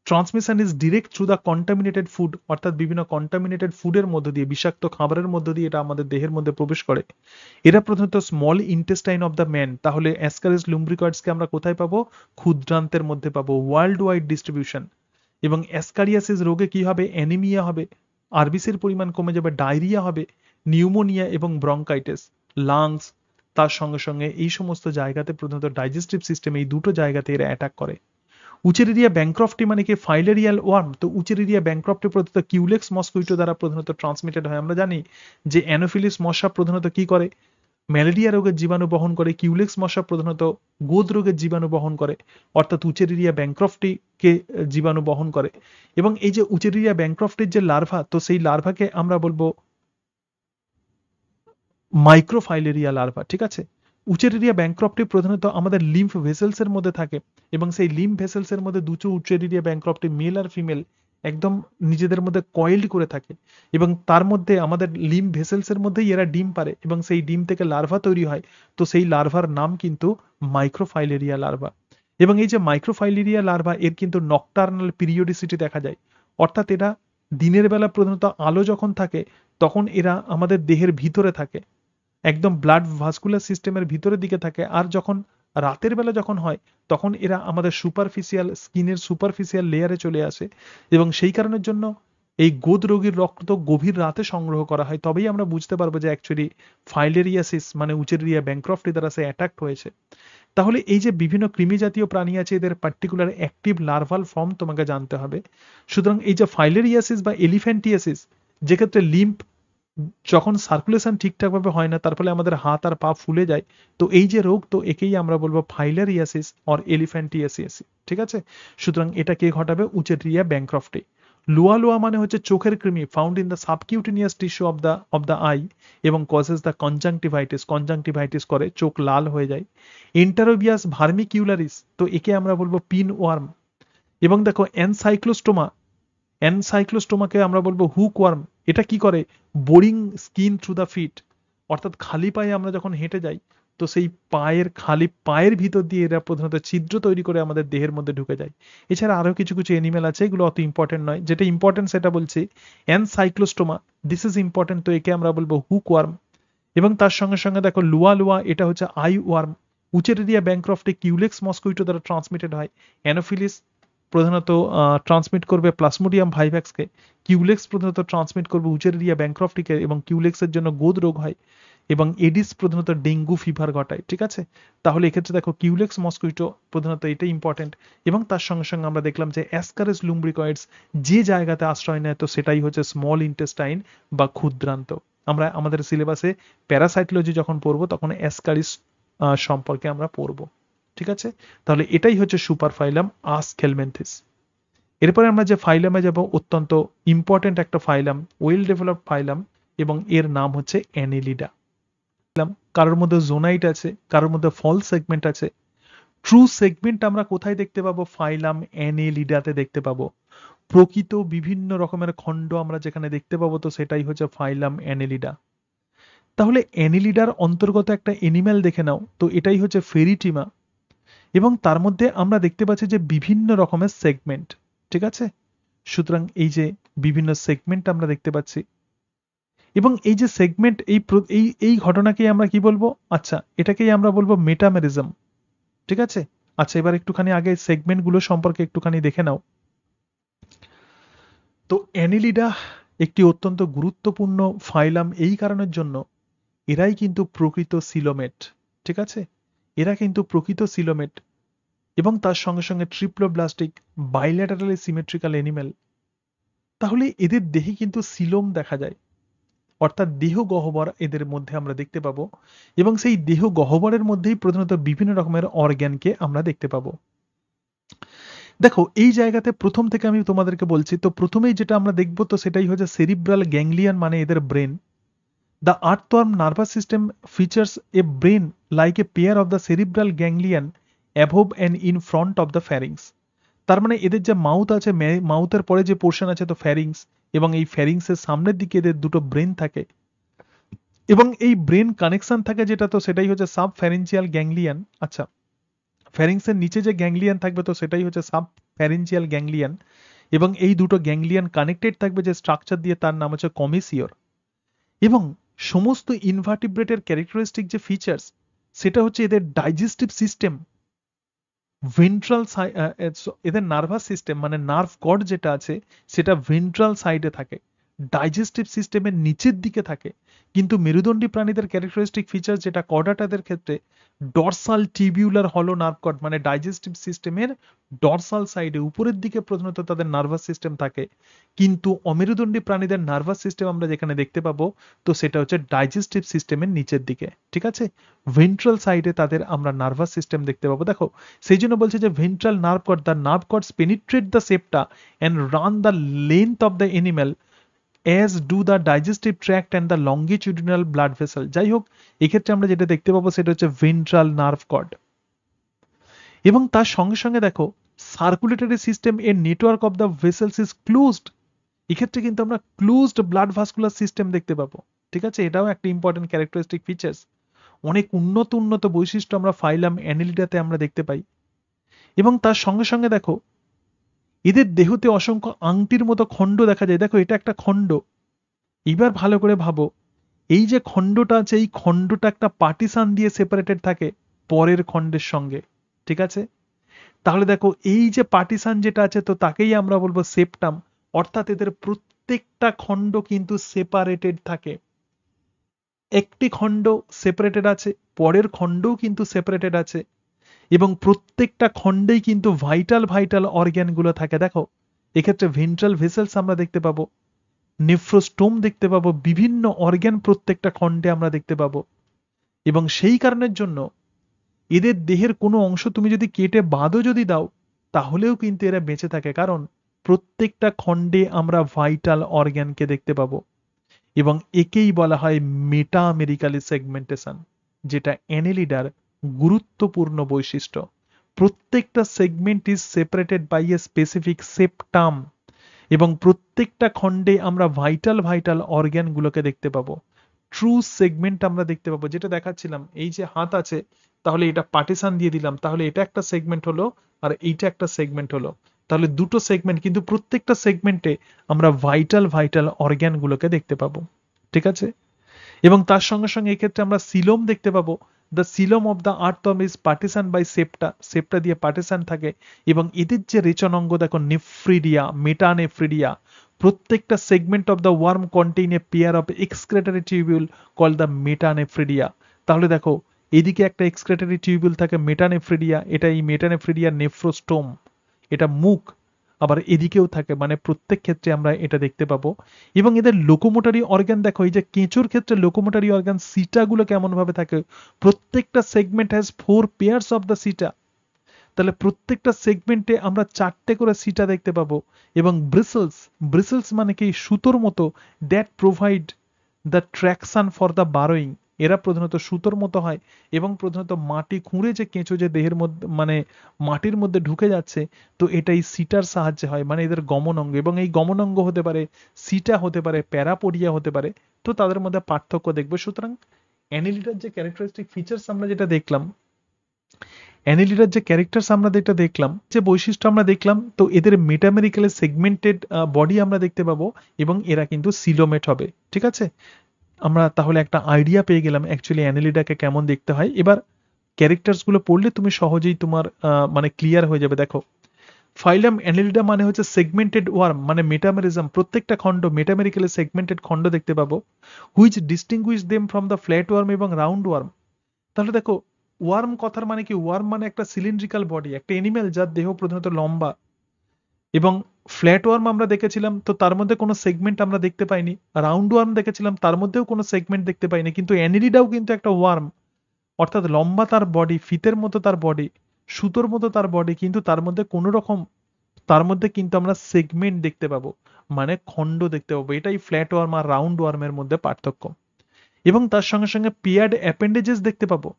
Transmission is direct through the contaminated food, অর্থাৎ বিভিন্ন কন্টামিনেটেড ফুডের মধ্য দিয়ে, বিষাক্ত খাবারের মধ্য দিয়ে এটা আমাদের দেহের মধ্যে প্রবেশ করে। এরা প্রধানত small intestine of the man. তাহলে অ্যাসকারিস লুম্ব্রিকয়েডসকে আমরা কোথায় পাবো? ক্ষুদ্রান্তের মধ্যে পাবো, ওয়ার্ল্ড ওয়াইড ডিস্ট্রিবিউশন। এবং অ্যাসকারিয়াসিস রোগে কি হবে? অ্যানিমিয়া হবে, আরবিসির পরিমাণ কমে যাবে, ডায়রিয়া হবে, নিউমোনিয়া এবং ব্রঙ্কাইটিস, লাংস, তার সঙ্গে সঙ্গে এই সমস্ত জায়গাতে প্রধানত ডাইজেস্টিভ সিস্টেম, এই দুটো জায়গাতে এরা অ্যাটাক করে। উচেরিরিয়া ব্যাংক্রফটি মানে কি? ফাইলেরিয়াল ওয়ার্ম। তো উচেরিরিয়া ব্যাংক্রফটি প্রধানত কিউলেক্স মস্কুইটো দ্বারা প্রধানত ট্রান্সমিটেড হয়। আমরা জানি যে অ্যানোফিলিস মশা প্রধানত কি করে? ম্যালেরিয়া রোগের জীবাণু বহন করে। কিউলেক্স মশা প্রধানত গোদ রোগের জীবাণু বহন করে, অর্থাৎ উচেরিরিয়া ব্যাংক্রফটিকে জীবাণু বহন করে। এবং এই যে উচেরিরিয়া ব্যাংক্রফটির যে লার্ভা, তো সেই লার্ভাকে আমরা বলবো মাইক্রোফাইলেরিয়া লার্ভা, ঠিক আছে। উচেরিরিয়া ব্যাংক্রফটি প্রধানত আমাদের লিম্ফ ভেসেলস এর মধ্যে থাকে, এবং সেই লিম্ফ ভেসেলস এর মধ্যে দুটো উচেরিরিয়া ব্যাংক্রফটি, মেল আর ফিমেল, একদম নিজেদের মধ্যে কয়েলড করে থাকে, এবং তার মধ্যে আমাদের লিম্ফ ভেসেলস এর মধ্যেই এরা ডিম পারে, এবং সেই ডিম থেকে লার্ভা তৈরি হয়। তো সেই লার্ভার নাম কিন্তু মাইক্রোফাইলেরিয়া লার্ভা। এবং এই যে মাইক্রোফাইলেরিয়া লার্ভা, এর কিন্তু নকটার্নাল পিরিয়ডিসিটি দেখা যায়, অর্থাৎ এরা দিনের বেলা প্রধানত আলো যখন থাকে তখন এরা আমাদের দেহের ভিতরে থাকে, একদম ব্লাড ভাস্কুলার সিস্টেমের ভিতরের দিকে থাকে। আর যখন রাতের বেলা যখন হয় তখন এরা আমাদের সুপারফিশিয়াল স্কিনের সুপারফিশিয়াল লেয়ারে চলে আসে, এবং সেই কারণের জন্য এই গোদ রোগীর রক্ত গভীর রাতে সংগ্রহ করা হয়। তবেই আমরা বুঝতে পারবো যে অ্যাকচুয়ালি ফাইলেরিয়াসিস মানে উচেরিরিয়া ব্যাংক্রফটি দ্বারা সে অ্যাটাক হয়েছে। তাহলে এই যে বিভিন্ন কৃমি জাতীয় প্রাণী আছে, এদের পার্টিকুলার অ্যাক্টিভ লার্ভাল ফর্ম তোমাকে জানতে হবে। সুতরাং এই যে ফাইলেরিয়াসিস বা এলিফ্যান্টিয়াসিস, যেক্ষেত্রে লিম্ফ যখন সার্কুলেশন ঠিকঠাকভাবে হয় না, তার ফলে আমাদের হাত আর পা ফুলে যায়, তো এই যে রোগ, তো একেই আমরা বলবো ফাইলেরিয়াসিস অর এলিফ্যান্টিয়াসিস, ঠিক আছে। সুতরাং এটা কে ঘটাবে? উচেরিরিয়া ব্যাংক্রফটি। লুয়া লুয়া মানে হচ্ছে চোখের কৃমি, found in the subcutaneous tissue of the I, এবং কজেস দ্য কনজাংটিভাইটিস, কনজাংটিভাইটিস করে, চোখ লাল হয়ে যায়। এন্টারোবিয়াস ভার্মিকিউলারিস, তো একে আমরা বলবো পিন ওয়ার্ম। এবং দেখো এনসাইক্লোস্টোমা, এনসাইক্লোস্টোমাকে আমরা বলবো হুক ওয়ার্ম। এটা কি করে? Boring skin through the feet, অর্থাৎ খালি পায়ে আমরা যখন হেঁটে যাই, তো সেই খালি পায়ের ভিতর দিয়ে এরা প্রধানত ছিদ্র তৈরি করে আমাদের দেহের মধ্যে ঢুকে যায়। এছাড়া আরো কিছু কিছু এনিমেল আছে, এগুলো অত ইম্পর্টেন্ট নয়, যেটা ইম্পর্টেন্ট সেটা বলছি। এনসাইক্লোস্টোমা, দিস ইজ ইম্পর্টেন্ট, তো একে আমরা বলবো হুক ওয়ার্ম। এবং তার সঙ্গে সঙ্গে দেখো লুয়া লুয়া, এটা হচ্ছে আই ওয়ার্ম। উচেরিরিয়া ব্যাংক্রফটি কিউলেক্স মস্কুইটো দ্বারা ট্রান্সমিটেড হয়। অ্যানোফিলিস প্রধানত ট্রান্সমিট করবে প্লাসমোডিয়াম ভাইভ্যাক্সকে, কিউলেক্স প্রধানত ট্রান্সমিট করবে উচেরিরিয়া ব্যাংক্রফটিকে, এবং কিউলেক্সের জন্য গোদ রোগ হয়, এবং এডিস প্রধানত ডেঙ্গু ফিভার ঘটায়, ঠিক আছে। তাহলে এক্ষেত্রে দেখো কিউলেক্স মস্কুইটো প্রধানত এটা ইম্পর্টেন্ট। এবং তার সঙ্গে সঙ্গে আমরা দেখলাম যে অ্যাসকারিস লুম্ব্রিকয়েডস যে জায়গাতে আশ্রয় নেয়, তো সেটাই হচ্ছে স্মল ইন্টেস্টাইন বা ক্ষুদ্রান্ত। আমরা আমাদের সিলেবাসে প্যারাসাইটোলজি যখন পড়বো তখন অ্যাসকারিস সম্পর্কে আমরা পড়বো, ঠিক আছে। তাহলে এটাই হচ্ছে সুপারফাইলাম আস্কেলমেন্থিস। এরপরে আমরা যে ফাইলামে যাব, অত্যন্ত ইম্পর্টেন্ট একটা ফাইলাম, ওয়েল ডেভেলপড ফাইলাম, এবং এর নাম হচ্ছে অ্যানেলিডা। কারোর মধ্যে জোনাইট আছে, কারোর মধ্যে ফলস সেগমেন্ট আছে। ট্রু সেগমেন্ট আমরা কোথায় দেখতে পাবো? ফাইলাম অ্যানেলিডাতে দেখতে পাবো। প্রকৃত বিভিন্ন রকমের খণ্ড আমরা যেখানে দেখতে পাবো, তো সেটাই হচ্ছে ফাইলাম অ্যানেলিডা। তাহলে অ্যানেলিডার অন্তর্গত একটা এনিম্যাল দেখে নাও, তো এটাই হচ্ছে ফেরিটিমা। এবং তার মধ্যে আমরা দেখতে পাচ্ছি যে বিভিন্ন রকমের সেগমেন্ট, ঠিক আছে। সুতরাং এই যে বিভিন্ন সেগমেন্ট আমরা দেখতে পাচ্ছি, এবং এই যে সেগমেন্ট, এই এই ঘটনাকেই আমরা কি বলবো? আচ্ছা, এটাকেই আমরা বলবো মেটামেরিজম, ঠিক আছে। আচ্ছা, এবার একটুখানি আগে সেগমেন্ট গুলো সম্পর্কে একটুখানি দেখে নাও। তো অ্যানেলিডা একটি অত্যন্ত গুরুত্বপূর্ণ ফাইলাম এই কারণের জন্য, এরাই কিন্তু প্রকৃত সিলোমেট, ঠিক আছে। এরা কিন্তু প্রকৃত সিলোমেট, এবং তার সঙ্গে সঙ্গে ট্রিপ্লোব্লাস্টিক বাইল্যাটারালি সিমেট্রিক্যাল এনিম্যাল। তাহলে এদের দেহে কিন্তু সিলোম দেখা যায়, অর্থাৎ দেহ গহ্বর এদের মধ্যে আমরা দেখতে পাবো, এবং সেই দেহ গহ্বরের মধ্যেই প্রধানত বিভিন্ন রকমের অর্গ্যানকে আমরা দেখতে পাবো। দেখো এই জায়গাতে প্রথম থেকে আমি তোমাদেরকে বলছি, তো প্রথমেই যেটা আমরা দেখবো, তো সেটাই হচ্ছে সেরিব্রাল গ্যাংলিয়ন, মানে এদের brain. The earthworm nervous system features a brain like a pair of the cerebral ganglion above and in front of the pharynx. তার মানে এদের যে মাউথ আছে, মাউথের পরে যে পোর্শন আছে তো ফ্যারিংস, এবং এই ফ্যারিংসের সামনের দিকে এদের দুটো ব্রেন থাকে, এবং এই ব্রেন কানেকশন থাকে যেটা, তো সেটাই হচ্ছে সাব ফ্যারিঞ্জিয়াল গ্যাংলিয়ন। আচ্ছা, ফ্যারিংসের নিচে যে গ্যাংলিয়ন থাকবে, তো সেটাই হচ্ছে সাব ফ্যারিঞ্জিয়াল গ্যাংলিয়ান, এবং এই দুটো গ্যাংলিয়ান কানেক্টেড থাকবে যে স্ট্রাকচার দিয়ে, তার নাম হচ্ছে কমিসিওর। এবং সমস্ত ইনভার্টিব্রেটের ক্যারেক্টারিস্টিক যে ফিচার্স, সেটা হচ্ছে এদের ডাইজেস্টিভ সিস্টেম, ভেন্ট্রাল, এদের নার্ভাস সিস্টেম মানে নার্ভ কর্ড যেটা আছে সেটা ভেন্ট্রাল সাইডে থাকে, ডাইজেস্টিভ সিস্টেমের নিচের দিকে থাকে। কিন্তু মেরুদণ্ডী প্রাণীদের ক্যারেক্টারিস্টিক ফিচার যেটা কর্ডাটাদের ক্ষেত্রে ডরসাল টিবিউলার হলো নার্ভ কর্ড, মানে ডাইজেস্টিভ সিস্টেমের ডরসাল সাইডে উপরের দিকে প্রধানত তাদের নার্ভাস সিস্টেম থাকে। কিন্তু অমেরুদণ্ডী প্রাণীদের নার্ভাস সিস্টেম আমরা যেখানে দেখতে পাবো, তো সেটা হচ্ছে ডাইজেস্টিভ সিস্টেমের নিচের দিকে, ঠিক আছে, ভেন্ট্রাল সাইডে তাদের আমরা নার্ভাস সিস্টেম দেখতে পাবো। দেখো সেই জন্য বলছে যে ventral nerve cord, the nerve cords penetrate the septa and run the length of the animal as do the digestive tract and the longitudinal blood vessel। যাই হোক, এক্ষেত্রে আমরা যেটা দেখতে পাবো সেটা হচ্ছে ভেন্ট্রাল নার্ভ কর্ড। এবং তার সঙ্গে সঙ্গে দেখো সার্কুলেটরি সিস্টেম এর network of the vessels is closed. এক্ষেত্রে কিন্তু আমরা ক্লোজড ব্লাড ভাস্কুলার সিস্টেম দেখতে পাবো, ঠিক আছে, এটাও একটা ইম্পর্টেন্ট ক্যারেক্টারিস্টিক ফিচার্স। অনেক উন্নত বৈশিষ্ট্য আমরা ফাইলাম অ্যানিলিডাতে আমরা দেখতে পাই। এবং তার সঙ্গে সঙ্গে দেখো এদের দেহতে অসংখ্য আংটির মতো খণ্ড দেখা যায়। দেখো এটা একটা খণ্ড। এবার ভালো করে ভাবো, এই যে খণ্ডটা আছে এই খণ্ডটা একটা পার্টিশন দিয়ে সেপারেটেড থাকে পরের খণ্ডের সঙ্গে, ঠিক আছে। তাহলে দেখো এই যে পার্টিশন যেটা আছে তো তাকেই আমরা বলবো সেপ্টাম, অর্থাৎ এদের প্রত্যেকটা খণ্ড কিন্তু সেপারেটেড থাকে। একটি খণ্ড সেপারেটেড আছে, পরের খণ্ডও কিন্তু সেপারেটেড আছে, এবং প্রত্যেকটা খণ্ডেই কিন্তু ভাইটাল অর্গ্যানগুলো থাকে। দেখো এক্ষেত্রে ভেন্ট্রাল ভেসেলস আমরা দেখতে পাবো, নেফ্রোস্টোম দেখতে পাবো, বিভিন্ন অর্গ্যান প্রত্যেকটা খণ্ডে আমরা দেখতে পাবো। এবং সেই কারণের জন্য এদের দেহের কোনো অংশ তুমি যদি কেটে বাদও যদি দাও তাহলেও কিন্তু এরা বেঁচে থাকে, কারণ প্রত্যেকটা খণ্ডে আমরা ভাইটাল অর্গ্যানকে দেখতে পাবো। এবং একেই বলা হয় মেটামেরিক্যালি সেগমেন্টেশন, যেটা অ্যানেলিডার গুরুত্বপূর্ণ বৈশিষ্ট্য। প্রত্যেকটা segment is separated by a specific septum, এবং প্রত্যেকটা খণ্ডে আমরা ভাইটাল অর্গ্যানগুলোকে দেখতে পাবো। ট্রু সেগমেন্ট আমরা দেখতে পাবো, যেটা দেখাচ্ছিলাম, এই যে হাত আছে তাহলে এটা পার্টিশন দিয়ে দিলাম, তাহলে এটা একটা সেগমেন্ট হলো আর এইটা একটা সেগমেন্ট হলো, তাহলে দুটো সেগমেন্ট, কিন্তু প্রত্যেকটা সেগমেন্টে আমরা ভাইটাল অর্গ্যানগুলোকে দেখতে পাবো, ঠিক আছে। এবং তার সঙ্গে সঙ্গে এক্ষেত্রে আমরা সিলোম দেখতে পাবো। The coelom of the earthworm is partition by septa, septa দিয়ে পার্টিশন থাকে। এবং এদের যে রেচন অঙ্গ দেখো নেফ্রিডিয়া, মেটানেফ্রিডিয়া, প্রত্যেকটা segment of the worm contain a pair of excretory tubule call the metanephridia. তাহলে দেখো এদিকে একটা এক্সক্রেটরি টিউবিউল থাকে মেটানেফ্রিডিয়া, এটা এই মেটানেফ্রিডিয়া নেফ্রোস্টোম, এটা মুখ, আবার এদিকেও থাকে, মানে প্রত্যেক ক্ষেত্রে আমরা এটা দেখতে পাবো। এবং এদের লোকোমোটরি অর্গান দেখো, এই যে কেঁচোর ক্ষেত্রে লোকোমোটরি অর্গান সিটাগুলো কেমন ভাবে থাকে, প্রত্যেকটা segment has 4 pairs of the সিটা, তাহলে প্রত্যেকটা সেগমেন্টে আমরা 4টে করে সিটা দেখতে পাবো। এবং ব্রিসেলস, ব্রিসেলস মানে কি সুতোর মতো, that provide the traction for the burrowing, এরা প্রধানত সুতোর মতো হয় এবং প্রধানত মাটি খুঁড়ে যে কেঁচো যে দেহের মধ্যে মানে মাটির মধ্যে ঢুকে যাচ্ছে, তো এটাই সিটার সাহায্যে হয়, মানে এদের গমন অঙ্গ। এবং এই গমন অঙ্গ হতে পারে সিটা, হতে পারে প্যারাপোডিয়া, হতে পারে, তো তাদের মধ্যে পার্থক্য দেখবে। সুতরাং অ্যানিলিডার যে ক্যারেক্টারিস্টিক ফিচার্স আমরা যেটা দেখলাম, অ্যানিলিডার যে ক্যারেক্টার্স আমরা যেটা দেখলাম, যে বৈশিষ্ট্য আমরা দেখলাম, তো এদের মেটামেরিক্যালি সেগমেন্টেড বডি আমরা দেখতে পাবো, এবং এরা কিন্তু সিলোমেট হবে, ঠিক আছে। আমরা তাহলে একটা আইডিয়া পেয়ে গেলাম অ্যাকচুয়ালি অ্যানিলিডাকে কেমন দেখতে হয়। এবার ক্যারেক্টার্স গুলো পড়লে তুমি সহজেই তোমার মানে ক্লিয়ার হয়ে যাবে। দেখো ফাইলাম অ্যানিলিডা মানে হচ্ছে সেগমেন্টেড ওয়ার্ম, মানে মেটামেরিজম, প্রত্যেকটা খণ্ড মেটামেরিক্যালি সেগমেন্টেড খণ্ড দেখতে পাবো, which distinguish them from the flat worm এবং রাউন্ড ওয়ার্ম। তাহলে দেখো ওয়ার্ম কথার মানে কি, ওয়ার্ম মানে একটা সিলিন্ড্রিক্যাল বডি, একটা এনিম্যাল যার দেহ প্রধানত লম্বা। এবং ফ্ল্যাট ওয়ার্ম আমরা দেখেছিলাম, তো তার মধ্যে কোনো সেগমেন্ট আমরা দেখতে পাইনি। রাউন্ড ওয়ার্ম দেখেছিলাম, তার মধ্যেও কোনো সেগমেন্ট দেখতে পাইনি। কিন্তু অ্যানিলিডাও কিন্তু একটা ওয়ার্ম, অর্থাৎ লম্বা তার বডি, ফিতের মতো তার বডি, সুতোর মতো তার বডি, কিন্তু তার মধ্যে কোনো রকম, তার মধ্যে কিন্তু আমরা সেগমেন্ট দেখতে পাবো, মানে খণ্ড দেখতে পাবো। এটাই ফ্ল্যাট ওয়ার্ম আর রাউন্ড ওয়ার্মের মধ্যে পার্থক্য। এবং তার সঙ্গে সঙ্গে পেয়ার্ড অ্যাপেন্ডেজেস দেখতে পাবো।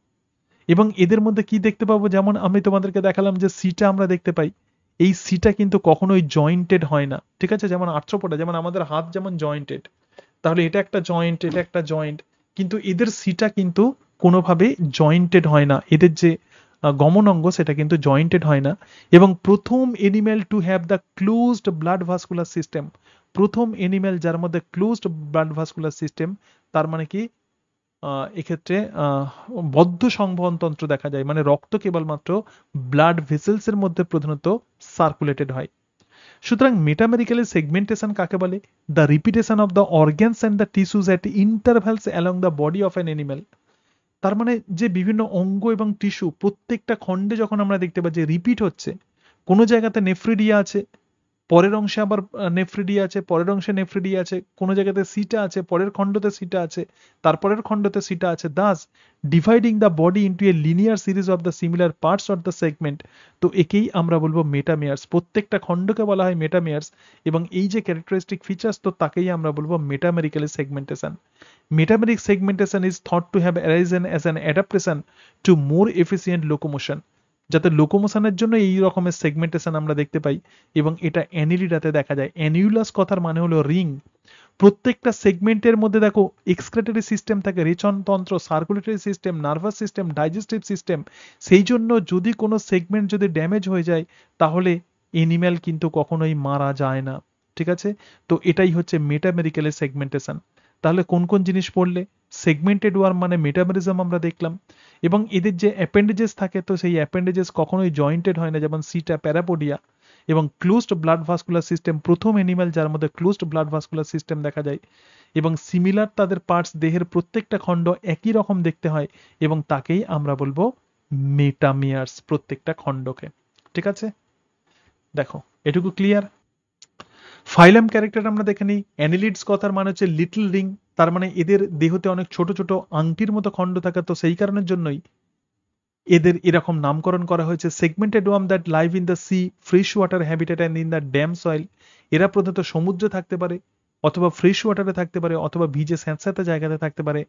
এবং এদের মধ্যে কি দেখতে পাবো, যেমন আমি তোমাদেরকে দেখালাম যে সিটা আমরা দেখতে পাই, এই সিটা কিন্তু কখনোই জয়েন্টেড হয় না, ঠিক আছে। যেমন আর্থ্রোপোডা, যেমন আমাদের হাত যেমন জয়েন্টেড, তাহলে এটা একটা জয়েন্ট, এটা একটা জয়েন্ট, কিন্তু এদের সিটা কিন্তু কোনোভাবে জয়েন্টেড হয় না। এদের যে গমন অঙ্গ সেটা কিন্তু জয়েন্টেড হয় না। এবং প্রথম animal to have the closed blood vascular system, প্রথম এনিম্যাল যার মধ্যে ক্লোজড ব্লাড ভাস্কুলার সিস্টেম, তার মানে কি এক্ষেত্রে বদ্ধ সংবহন তন্ত্র দেখা যায়, মানে রক্ত কেবলমাত্র ব্লাড ভেসেলস এর মধ্যে প্রধানত সার্কুলেটেড হয়। সুতরাং মেটামেরিক্যালি সেগমেন্টেশন কাকে বলে? The repetition of the organs and the tissues at intervals along the body of an animal. তার মানে যে বিভিন্ন অঙ্গ এবং টিস্যু প্রত্যেকটা খণ্ডে যখন আমরা দেখতে পাচ্ছি রিপিট হচ্ছে, কোনো জায়গাতে নেফ্রিডিয়া আছে, পরের অংশে আবার নেফ্রিডিয়া আছে, পরের অংশে নেফ্রিডিয়া আছে, কোনো জায়গাতে সিটা আছে, পরের খণ্ডতে সিটা আছে, তারপরের খণ্ডতে সিটা আছে, Das dividing the body into a linear series of the similar parts of the segment. তো একেই আমরা বলবো মেটামেয়ার্স, প্রত্যেকটা খণ্ডকে বলা হয় মেটামেয়ার্স, এবং এই যে ক্যারেক্টারিস্টিক ফিচার্স তো তাকেই আমরা বলবো মেটামেরিক্যালি segmentation. Metameric segmentation is thought to have arisen as an adaptation to more efficient locomotion, যাতে লোকোমোশনের জন্য এই রকমের সেগমেন্টেশন আমরা দেখতে পাই, এবং এটা অ্যানিলিডাতে দেখা যায়। অ্যানিউলাস কথার মানে হলো রিং। প্রত্যেকটা সেগমেন্টের মধ্যে দেখো এক্সক্রেটরি সিস্টেম থাকে, রেচন তন্ত্র, circulatory system, nervous system, digestive system. সেই জন্য যদি কোনো সেগমেন্ট যদি ড্যামেজ হয়ে যায় তাহলে এনিম্যাল কিন্তু কখনোই মারা যায় না। ঠিক আছে, তো এটাই হচ্ছে মেটামেরিক্যালি সেগমেন্টেশন। তাহলে কোন কোন জিনিস পড়লে? সেগমেন্টেড ওয়ার্ম মানে মেটামেরিজম আমরা দেখলাম, এবং এদের যে অ্যাপেন্ডেজেস থাকে তো সেই অ্যাপেন্ডেজেস কখনোই জয়েন্টেড হয় না, যেমন সিটা, প্যারাপোডিয়া। এবং ক্লোজড ব্লাড ভাস্কুলার সিস্টেম, প্রথম অ্যানিমাল যার মধ্যে ক্লোজড ব্লাড ভাস্কুলার সিস্টেম দেখা যায়, এবং সিমিলার তাদের পার্টস, দেহের প্রত্যেকটা খণ্ড একই রকম দেখতে হয়, এবং তাকেই আমরা বলবো মেটামিয়ার্স, প্রত্যেকটা খণ্ডকে। ঠিক আছে, দেখো এটুকু ক্লিয়ার। ফাইলাম ক্যারেক্টার আমরা দেখে নিই। অ্যানিলিডস কথার মানে হচ্ছে লিটল রিং, তার মানে এদের দেহতে অনেক ছোট ছোট আংটির মতো খণ্ড থাকে, তো সেই কারণের জন্যই এদের এরকম নামকরণ করা হয়েছে। Segmented worm that live in the sea, fresh water habitat and in the damp soil. এরা প্রধানত সমুদ্রে থাকতে পারে, অথবা ফ্রেশ ওয়াটারে থাকতে পারে, অথবা ভিজে স্যাঁতস্যাঁতে জায়গাতে থাকতে পারে।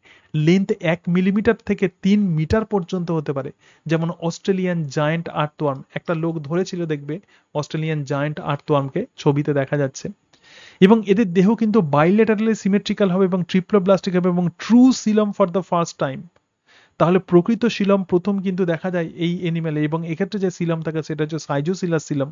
লেন্থ 1 মিলিমিটার থেকে 3 মিটার পর্যন্ত হতে পারে, যেমন অস্ট্রেলিয়ান জায়ান্ট আর্থওয়ার্ম। একটা লোক ধরেছিল, দেখবে অস্ট্রেলিয়ান জায়ান্ট আর্থওয়ার্মকে, ছবিতে দেখা যাচ্ছে। এবং এদের দেহ কিন্তু বাইলেটারালি সিমেট্রিক্যাল হবে এবং ট্রিপ্লোব্লাস্টিক হবে এবং true Silam for the first time. তাহলে প্রকৃত সিলম প্রথম কিন্তু দেখা যায় এই এনিম্যালে, এবং এক্ষেত্রে যে সিলম থাকে সেটা হচ্ছে সাইজোসিলাস সিলম।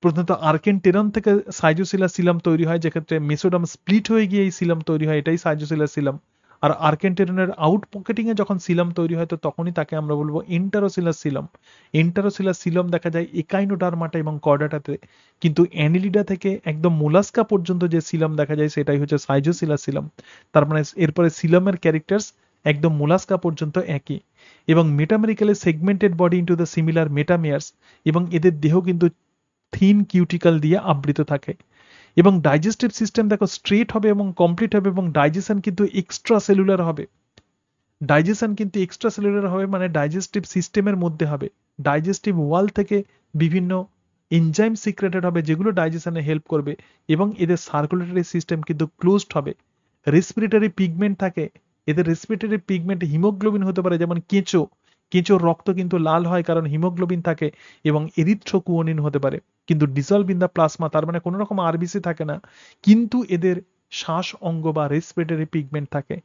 প্রধানত আর্কেনটেরন থেকে সাইজোসিলাস সিলম তৈরি হয়, যেক্ষেত্রে মেসোডাম স্প্লিট হয়ে গিয়ে এই সিলম তৈরি হয়, এটাই সাইজোসিলাস সিলম। আর আর্কেনটেরনের আউট পকেটিং এ যখন সিলম তৈরি হয় তো তখনই তাকে আমরা বলবো ইন্টারোসিলাস সিলম। ইন্টারোসিলাস সিলম দেখা যায় একাইনোডার্মাটা এবং কর্ডাটাতে, কিন্তু অ্যানিলিডা থেকে একদম মোলাস্কা পর্যন্ত যে সিলম দেখা যায় সেটাই হচ্ছে সাইজোসিলাস সিলম। তার মানে এরপরে সিলমের ক্যারেক্টার্স একদম মোলাস্কা পর্যন্ত একই। এবং metamerically segmented body into the similar metameres, এবং এদের দেহ কিন্তু থিন কিউটিক্যাল দিয়ে আবৃত থাকে। এবং ডাইজেস্টিভ সিস্টেম দেখো স্ট্রেট হবে এবং কমপ্লিট হবে, এবং ডাইজেশন কিন্তু এক্সট্রা সেলুলার হবে। ডাইজেশন কিন্তু এক্সট্রা সেলুলার হবে, মানে ডাইজেস্টিভ সিস্টেমের মধ্যে হবে। ডাইজেস্টিভ ওয়াল থেকে বিভিন্ন এনজাইম সিক্রেটেড হবে যেগুলো ডাইজেশনে হেল্প করবে, এবং এদের সার্কুলেটরি সিস্টেম কিন্তু ক্লোজড হবে। রেসপিরেটরি পিগমেন্ট থাকে, এদের রেসপিরেটরি পিগমেন্ট হিমোগ্লোবিন হতে পারে, যেমন কেঁচো, কেঁচোর রক্ত কিন্তু লাল হয় কারণ হিমোগ্লোবিন থাকে, এবং এরিথ্রোকুয়োনিন হতে পারে, কিন্তু ডিসলভ ইন দ্য প্লাজমা, তার মানে কোনো রকম আরবিসি থাকে না, কিন্তু এদের শ্বাস অঙ্গ বা রেসপিরেটরি পিগমেন্ট থাকে।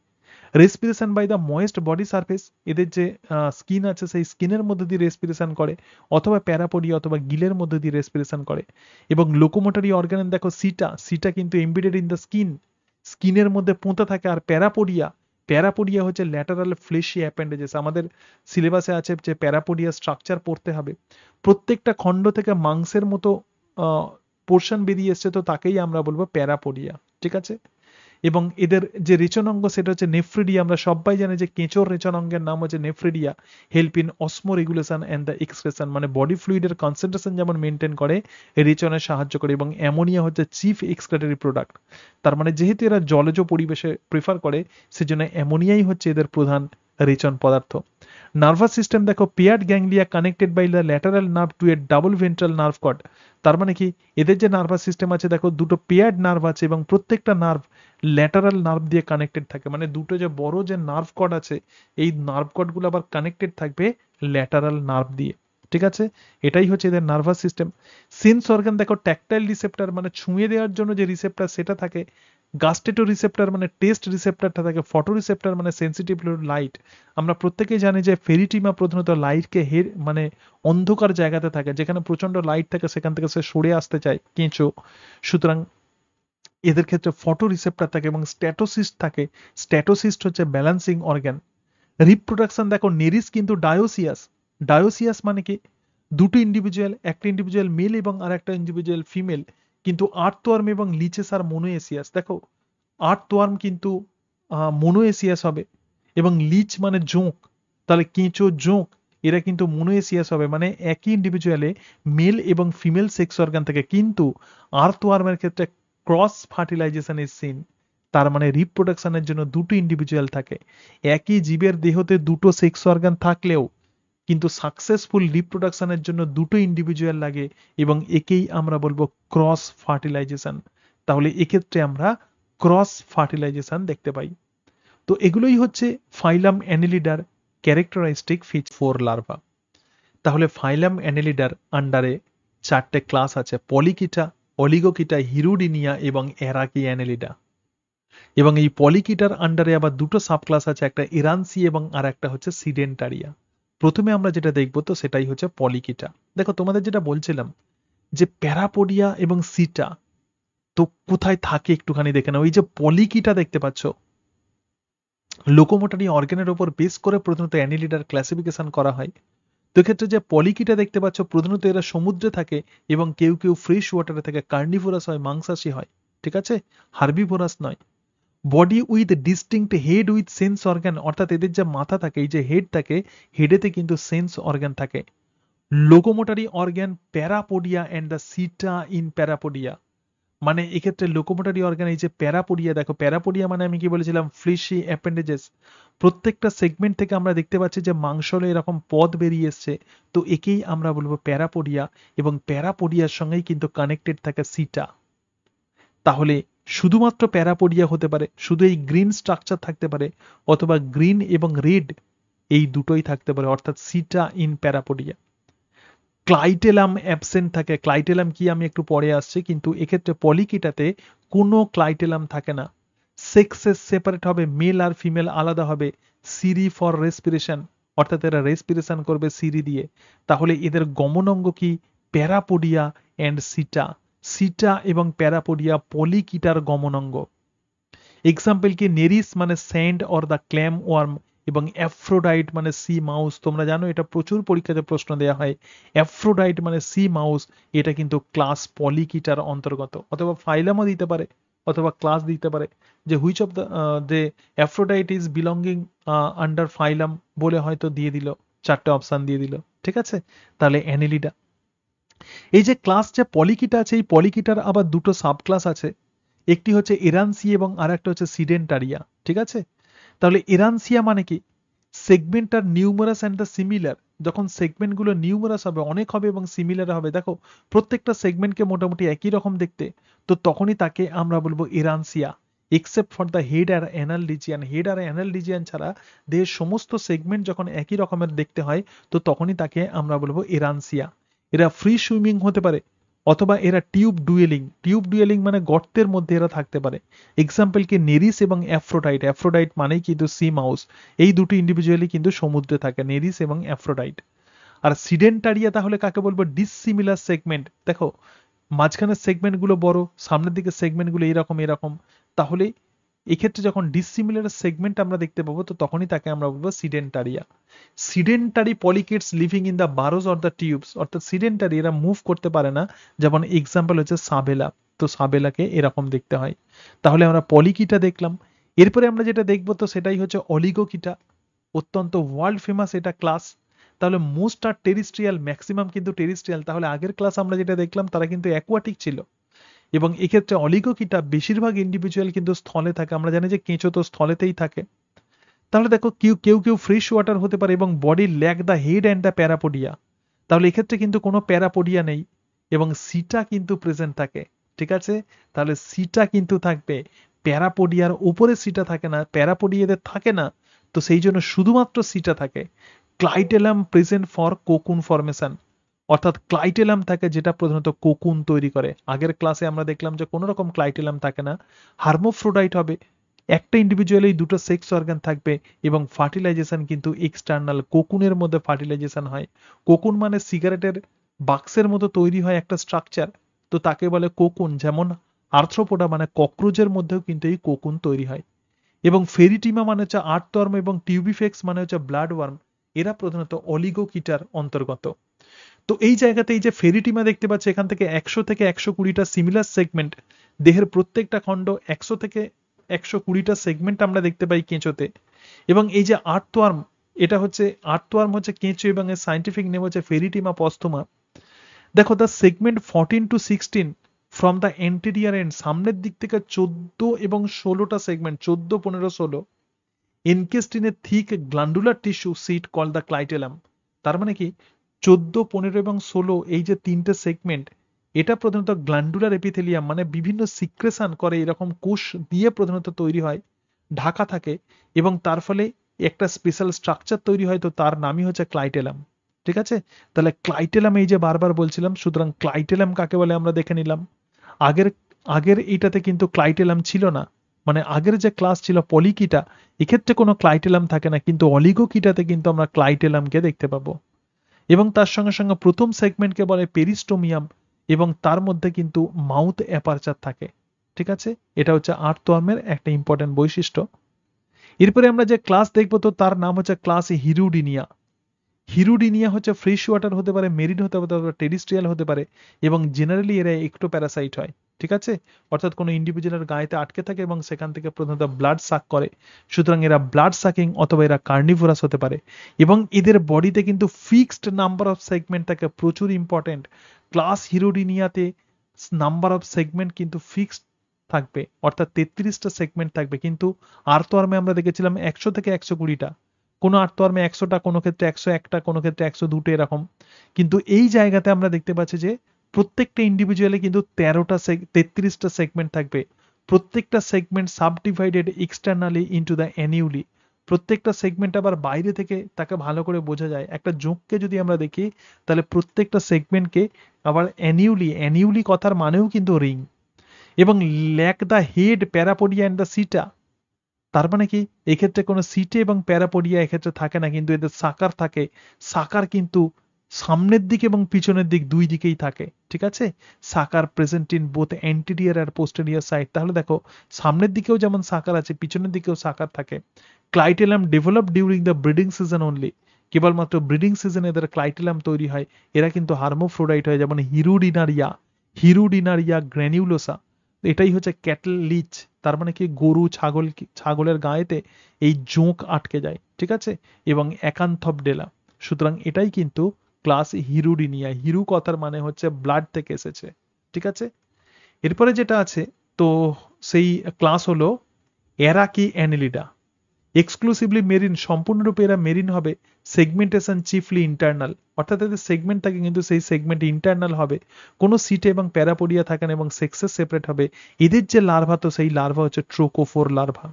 Respiration by the moist body surface, এদের যে স্কিন আছে সেই স্কিনের মধ্যে দিয়ে রেসপিরেশন করে, অথবা প্যারাপোডিয়া অথবা গিলের মধ্যে দিয়ে রেসপিরেশন করে। এবং লোকোমোটরি অর্গান দেখো সিটা, সিটা কিন্তু এমবেডেড ইন দ্য স্কিন, স্কিনের মধ্যে পোঁতা থাকে। আর প্যারাপোডিয়া, প্যারাপোডিয়া হচ্ছে ল্যাটারাল ফ্লেশি অ্যাপেন্ডেজেস। আমাদের সিলেবাসে আছে যে প্যারাপোডিয়া স্ট্রাকচার পড়তে হবে। প্রত্যেকটা খণ্ড থেকে মাংসের মতো পোর্শন বেরিয়ে এসছে, তো তাকেই আমরা বলবো প্যারাপোডিয়া। ঠিক আছে, এবং এদের যে রেচন অঙ্গ সেটা হচ্ছে নেফ্রিডিয়া। আমরা সবাই জানি যে কেঁচোর রেচন অঙ্গের নাম হচ্ছে nephridia. Help in osmoregulation and the excretion, মানে বডি ফ্লুইডের কনসেন্ট্রেশন যেমন মেনটেন করে, রেচনে সাহায্য করে। এবং অ্যামোনিয়া হচ্ছে চিফ এক্সক্রেটরি প্রোডাক্ট। তার মানে যেহেতু এরা জলজ পরিবেশে প্রেফার করে, সেজন্য অ্যামোনিয়াই হচ্ছে এদের প্রধান রেচন পদার্থ। নার্ভাস সিস্টেম দেখো, paired ganglia connected by the lateral nerve to a double ventral nerve cord. তার মানে কি, এদের যে নার্ভাস সিস্টেম আছে দেখো, দুটো পেয়ার্ড নার্ভ আছে, এবং প্রত্যেকটা নার্ভ ল্যাটারাল নার্ভ দিয়ে কানেক্টেড থাকে, মানে দুটো যে বড় যে নার্ভ কর্ড আছে এই নার্ভ কর্ডগুলো আবার কানেক্টেড থাকবে ল্যাটারাল নার্ভ দিয়ে। ঠিক আছে, এটাই হচ্ছে এদের নার্ভাস সিস্টেম। সেন্স অর্গান দেখো, ট্যাকটাইল রিসেপ্টর, মানে ছুঁয়ে দেওয়ার জন্য যে রিসেপ্টর সেটা থাকে, গাস্টেটো রিসেপ্টর মানে টেস্ট রিসেপ্টরটা থাকে, ফটো রিসেপ্টর মানে সেন্সিটিভ টু লাইট। আমরা প্রত্যেকেই জানি যে ফেরিটিমা প্রধানত লাইটকে মানে অন্ধকার জায়গাতে থাকে, যেখানে প্রচন্ড লাইট থাকে সেখান থেকে সে সরে আসতে চায় কেঁচো। সুতরাং এদের ক্ষেত্রে ফটো রিসেপ্টর থাকে এবং স্ট্যাটোসিস্ট থাকে। স্ট্যাটোসিস্ট হচ্ছে ব্যালেন্সিং অর্গান। রিপ্রোডাকশন দেখো, নেরিস কিন্তু ডায়োসিয়াস। ডায়োসিয়াস মানে কি, দুটো ইন্ডিভিজুয়াল, একটা ইন্ডিভিজুয়াল মেল এবং আর একটা ইন্ডিভিজুয়াল ফিমেল। কিন্তু আর্থওয়ার্ম এবং লিচেস আর মোনোএসিয়াস। দেখো আর্থওয়ার্ম কিন্তু মোনোএসিয়াস হবে, এবং লিচ মানে জোঁক, তাহলে কেঁচো জোঁক এরা কিন্তু মোনোএসিয়াস হবে। মানে একই ইন্ডিভিজুয়ালে মেল এবং ফিমেল সেক্স অর্গান থাকে, কিন্তু আর্থওয়ার্মের ক্ষেত্রে ক্রস ফার্টিলাইজেশন ইজ সিন। তার মানে রিপ্রোডাকশনের জন্য দুটো ইন্ডিভিজুয়াল থাকে। একই জীবের দেহতে দুটো সেক্স অর্গান থাকলেও কিন্তু সাকসেসফুল রিপ্রোডাকশনের জন্য দুটো ইন্ডিভিজুয়াল লাগে, এবং একেই আমরা বলবো ক্রস ফার্টিলাইজেশন। তাহলে এক্ষেত্রে আমরা ক্রস ফার্টিলাইজেশন দেখতে পাই। তো এগুলোই হচ্ছে ফাইলাম অ্যানেলিডার ক্যারেক্টারিস্টিক ফিচার ফর লার্ভা। তাহলে ফাইলাম অ্যানেলিডার আন্ডারে চারটে ক্লাস আছে: পলিকিটা, অলিগোকিটা, হিরুডিনিয়া এবং অ্যারাকি অ্যানেলিডা। এবং এই পলিকিটার আন্ডারে আবার দুটো সাব ক্লাস আছে, একটা ইরানসি এবং আর একটা হচ্ছে সিডেন্টারিয়া। প্রথমে আমরা যেটা দেখবো তো সেটাই হচ্ছে পলিকিটা। দেখো তোমাদের যেটা বলছিলাম যে প্যারাপোডিয়া এবং সিটা তো কোথায় থাকে একটুখানি দেখে নাও। ওই যে পলিকিটা দেখতে পাচ্ছ, লোকোমোটরি অর্গানের উপর বেস করে প্রধানত অ্যানিলিডার ক্লাসিফিকেশন করা হয়। তো ক্ষেত্রে যে পলিকিটা দেখতে পাচ্ছ, প্রধানত এরা সমুদ্রে থাকে এবং কেউ কেউ ফ্রেশ ওয়াটারে থাকে, কার্নিভোরাস হয়, মাংসাশী হয়, ঠিক আছে, হার্বিভোরাস নয়। Body with distinct head with sense organ, অর্থাৎ এদের যে মাথা থাকে, এই যে হেড থাকে, হেডেতে কিন্তু সেন্স অর্গান থাকে। Locomotory organ parapodia and the সিটা ইন প্যারাপোডিয়া। মানে এক্ষেত্রে লোকোমোটরি অর্গান, এই যে প্যারাপোডিয়া, দেখো প্যারাপোডিয়া মানে আমি কি বলেছিলাম, ফ্লিশি অ্যাপেন্ডেজেস। প্রত্যেকটা সেগমেন্ট থেকে আমরা দেখতে পাচ্ছি যে মাংসলে এরকম পদ বেরিয়ে এসছে, তো একেই আমরা বলবো প্যারাপোডিয়া, এবং প্যারাপোডিয়ার সঙ্গেই কিন্তু কানেক্টেড থাকে সিটা। তাহলে শুধুমাত্র প্যারাপোডিয়া হতে পারে, শুধু এই গ্রিন স্ট্রাকচার থাকতে পারে, অথবা গ্রিন এবং রেড এই দুটোই থাকতে পারে, অর্থাৎ সিটা ইন প্যারাপোডিয়া। ক্লাইটেলাম অ্যাবসেন্ট থাকে। ক্লাইটেলাম কি আমি একটু পরে আসছি, কিন্তু এক্ষেত্রে পলিকিটাতে কোনো ক্লাইটেলাম থাকে না। সেক্সেস সেপারেট হবে, মেল আর ফিমেল আলাদা হবে। সিরি ফর রেসপিরেশন, অর্থাৎ এরা রেসপিরেশন করবে সিরি দিয়ে। তাহলে এদের গমনাঙ্গ কি, প্যারাপোডিয়া অ্যান্ড সিটা। সিটা এবং প্যারাপোডিয়া পলিকিটার গমনাঙ্গ। এক্সাম্পল কি, নেরিস মানে sand or the clam worm, এবং অ্যাফ্রোডাইট মানে সি মাউস। তোমরা জানো এটা প্রচুর পরীক্ষাতে প্রশ্ন দেওয়া হয়। অ্যাফ্রোডাইট মানে সি মাউস, এটা কিন্তু ক্লাস পলিকিটার অন্তর্গত, অথবা ফাইলামও দিতে পারে, অথবা ক্লাস দিতে পারে, যে which of the Aphrodite is belonging under phylum বলে হয়তো দিয়ে দিল, চারটে অপশন দিয়ে দিল, ঠিক আছে। তাহলে অ্যানেলিডা। এই যে ক্লাস যে পলিকিটা আছে, এই পলিকিটার আবার দুটো সাব ক্লাস আছে, একটি হচ্ছে এরানসি এবং আর একটা হচ্ছে সিডেন্টারিয়া, ঠিক আছে। তাহলে এরানসিয়া মানে কি, segment are numerous and the similar. যখন সেগমেন্টগুলো নিউমারাস হবে, অনেক হবে, এবং সিমিলার হবে, দেখো প্রত্যেকটা সেগমেন্টকে মোটামুটি একই রকম দেখতে, তো তখনই তাকে আমরা বলবো Errantia. Except for the head আর অ্যানাল রিজিয়ান। হেড আর অ্যানাল রিজিয়ান ছাড়া দেহের সমস্ত সেগমেন্ট যখন একই রকমের দেখতে হয়, তো তখনই তাকে আমরা বলবো এরানসিয়া। এরা ফ্রি সুইমিং হতে পারে, অথবা এরা টিউব ডুয়েলিং। টিউব ডুয়েলিং মানে গর্তের মধ্যে এরা থাকতে পারে। এক্সাম্পল কি, নেরিস এবং অ্যাফ্রোডাইট। অ্যাফ্রোডাইট মানেই কিন্তু সি মাউস, এই দুটো ইন্ডিভিজুয়ালি কিন্তু সমুদ্রে থাকে, নেরিস এবং অ্যাফ্রোডাইট। আর সিডেন্টারিয়া তাহলে কাকে বলবো, ডিসসিমিলার সেগমেন্ট। দেখো মাঝখানের সেগমেন্টগুলো বড়, সামনের দিকে সেগমেন্টগুলো এরকম এরকম। তাহলে এক্ষেত্রে যখন ডিসসিমিলার সেগমেন্ট আমরা দেখতে পাবো, তো তখনই তাকে আমরা বলবো Sedentaria. Sedentary polychaetes living in the burrows or the tubes, অর্থাৎ সিডেন্টারি, এরা মুভ করতে পারে না। যেমন এক্সাম্পল হচ্ছে সাবেলা, তো সাবেলাকে এরকম দেখতে হয়। তাহলে আমরা পলিকিটা দেখলাম। এরপরে আমরা যেটা দেখবো তো সেটাই হচ্ছে অলিগোকিটা, অত্যন্ত ওয়ার্ল্ড ফেমাস এটা ক্লাস। তাহলে মোস্ট আর টেরিস্ট্রিয়াল, ম্যাক্সিমাম কিন্তু টেরিস্ট্রিয়াল। তাহলে আগের ক্লাস আমরা যেটা দেখলাম তারা কিন্তু অ্যাকোয়াটিক ছিল, এবং এক্ষেত্রে অলিগোকিটা বেশিরভাগ ইন্ডিভিজুয়াল কিন্তু স্থলে থাকে। আমরা জানি যে কেঁচো তো স্থলেতেই থাকে। তাহলে দেখো কেউ কেউ কেউ ফ্রেশ ওয়াটার হতে পারে, এবং body lack the head and the parapodia. তাহলে এক্ষেত্রে কিন্তু কোনো প্যারাপোডিয়া নেই, এবং সিটা কিন্তু প্রেজেন্ট থাকে, ঠিক আছে। তাহলে সিটা কিন্তু থাকবে, প্যারাপোডিয়ার উপরে সিটা থাকে না, প্যারাপোডিয়াদের থাকে না, তো সেই জন্য শুধুমাত্র সিটা থাকে। ক্লাইটেলাম প্রেজেন্ট ফর কোকুন ফরমেশন, অর্থাৎ ক্লাইটেলাম থাকে যেটা প্রধানত কোকুন তৈরি করে। আগের ক্লাসে আমরা দেখলাম যে কোনো রকম ক্লাইটেলাম থাকে না, হার্মোফ্রোডাইট হবে, একটা ইন্ডিভিজুয়ালি দুটো সেক্স অর্গান থাকবে এবং ফার্টিলাইজেশন কিন্তু এক্সটার্নাল কোকুনের মধ্যে ফার্টিলাইজেশন হয়। কোকুন মানে সিগারেটের বাক্সের মতো তৈরি হয় একটা স্ট্রাকচার, তো তাকে বলে কোকুন। যেমন আর্থ্রোপোডা মানে ককরোচের মধ্যেও কিন্তু এই কোকুন তৈরি হয়। এবং ফেরিটিমা মানে হচ্ছে আর্থওয়ার্ম এবং টিউবিফেক্স মানে হচ্ছে ব্লাড ওয়ার্ম, এরা প্রধানত অলিগোকিটার অন্তর্গত। তো এই জায়গাতে এই যে ফেরিটিমা দেখতে পাচ্ছি, এখান থেকে 100 থেকে 120টা সিমিলার সেগমেন্ট, দেহের প্রত্যেকটা খণ্ড 100 থেকে 120টা সেগমেন্ট আমরা দেখতে পাই কেঁচোতে। এবং এই যে আর্থওয়ার্ম, এটা হচ্ছে আর্থওয়ার্ম হচ্ছে কেঁচো এবং এর সাইন্টিফিক নেম হচ্ছে ফেরিটিমা পস্থুমা। দেখো the segment 14 to 16 from the anterior end, সামনের দিক থেকে 14 এবং 16টা segment, 14, 15, 16 encased in a thick glandular tissue sheet called the clitellum। তার মানে কি 14, 15 এবং 16 এই যে তিনটে সেগমেন্ট, এটা প্রধানত গ্ল্যান্ডুলার এপিথেলিয়াম মানে বিভিন্ন সিক্রেশন করে এরকম কোষ দিয়ে প্রধানত তৈরি হয়, ঢাকা থাকে এবং তার ফলে একটা স্পেশাল স্ট্রাকচার তৈরি হয়, তো তার নামই হচ্ছে ক্লাইটেলাম। ঠিক আছে, তাহলে ক্লাইটেলাম এই যে বারবার বলছিলাম, সুতরাং ক্লাইটেলাম কাকে বলে আমরা দেখে নিলাম। আগের আগের এইটাতে কিন্তু ক্লাইটেলাম ছিল না, মানে আগের যে ক্লাস ছিল পলিকিটা, এক্ষেত্রে কোনো ক্লাইটেলাম থাকে না, কিন্তু অলিগোকিটাতে কিন্তু আমরা ক্লাইটেলামকে দেখতে পাবো। এবং তার সঙ্গে সঙ্গে প্রথম সেগমেন্টকে বলে পেরিস্টোমিয়াম এবং তার মধ্যে কিন্তু মাউথ অ্যাপারচার থাকে। ঠিক আছে, এটা হচ্ছে আর্থওয়ার্মের একটা ইম্পর্টেন্ট বৈশিষ্ট্য। এরপরে আমরা যে ক্লাস দেখবো তো তার নাম হচ্ছে ক্লাস হিরুডিনিয়া। হিরুডিনিয়া হচ্ছে ফ্রেশ ওয়াটার হতে পারে, মেরিন হতে পারে, টেরিস্ট্রিয়াল হতে পারে এবং জেনারেলি এরা একটো প্যারাসাইট হয়। ঠিক আছে, অর্থাৎ কোনো ইন্ডিভিজুয়ালের গায়েতে আটকে থাকে এবং সেখান থেকে প্রধানত ব্লাড সাক করে, সুতরাং এরা ব্লাড সাকিং অথবা এরা কার্নিভোরাস হতে পারে। এবং এদের বডিতে কিন্তু ফিক্সড নাম্বার অফ সেগমেন্ট থাকে, প্রচুর ইম্পর্টেন্ট। ক্লাস হিরুডিনিয়াতে নাম্বার অফ সেগমেন্ট কিন্তু ফিক্সড থাকবে, অর্থাৎ 33টা সেগমেন্ট থাকবে, কিন্তু আর্থওয়ার্মে আমরা দেখেছিলাম 100 থেকে 120টা, কোনো আর্থওয়ার্মে 100টা, কোনো ক্ষেত্রে 101টা, কোনো ক্ষেত্রে 102টা এরকম। কিন্তু এই জায়গাতে আমরা দেখতে পাচ্ছি যে প্রত্যেকটা ইন্ডিভিজুয়ালে কিন্তু 33টা সেগমেন্ট থাকবে। প্রত্যেকটা segment subdivided externally into the অ্যানিউলি। প্রত্যেকটা সেগমেন্ট আবার বাইরে থেকে তাকে ভালো করে বোঝা যায়। একটা জোঁককে যদি আমরা দেখি তাহলে প্রত্যেকটা সেগমেন্টকে আবার অ্যানিউলি, অ্যানিউলি কথার মানেও কিন্তু রিং। এবং lack the head, parapodia and the setae, তার মানে কি এক্ষেত্রে কোনো সিটে এবং প্যারাপোডিয়া এক্ষেত্রে থাকে না, কিন্তু এদের সাকার থাকে। সাকার কিন্তু সামনের দিক এবং পিছনের দিক দুই দিকেই থাকে। ঠিক আছে, sucker present in both anterior আর পোস্টেরিয়র সাইড। তাহলে দেখো সামনের দিকেও যেমন সাকার আছে, পিছনের দিকেও সাকার থাকে। Clitellum develop during the breeding season only, কেবলমাত্র ব্রিডিং সিজনে এদের ক্লাইটেলাম তৈরি হয়। এরা কিন্তু হার্মোফ্রোডাইট হয়, যেমন হিরুডিনারিয়া, হিরুডিনারিয়া গ্র্যানিউলোসা। এটাই হচ্ছে ক্যাটল লিচ, তার মানে কি গরু, ছাগল, ছাগলের গায়েতে এই জোঁক আটকে যায়। ঠিক আছে, এবং একান্থপডেলা। সুতরাং এটাই কিন্তু ক্লাস হিরুডিনিয়া। হিরু কথার মানে হচ্ছে ব্লাড থেকে এসেছে। ঠিক আছে, এরপরে যেটা আছে তো সেই ক্লাস হলো এরাকি অ্যানেলিডা। এক্সক্লুসিভলি মেরিন, সম্পূর্ণরূপে এরা মেরিন হবে। সেগমেন্টেশন চিফলি ইন্টারনাল, অর্থাৎ এদের সেগমেন্ট থাকে কিন্তু সেই সেগমেন্ট ইন্টারনাল হবে, কোনো সিটে এবং প্যারাপোডিয়া থাকে না এবং সেক্সেস সেপারেট হবে। এদের যে লার্ভা, তো সেই লার্ভা হচ্ছে ট্রোকোফোর লার্ভা।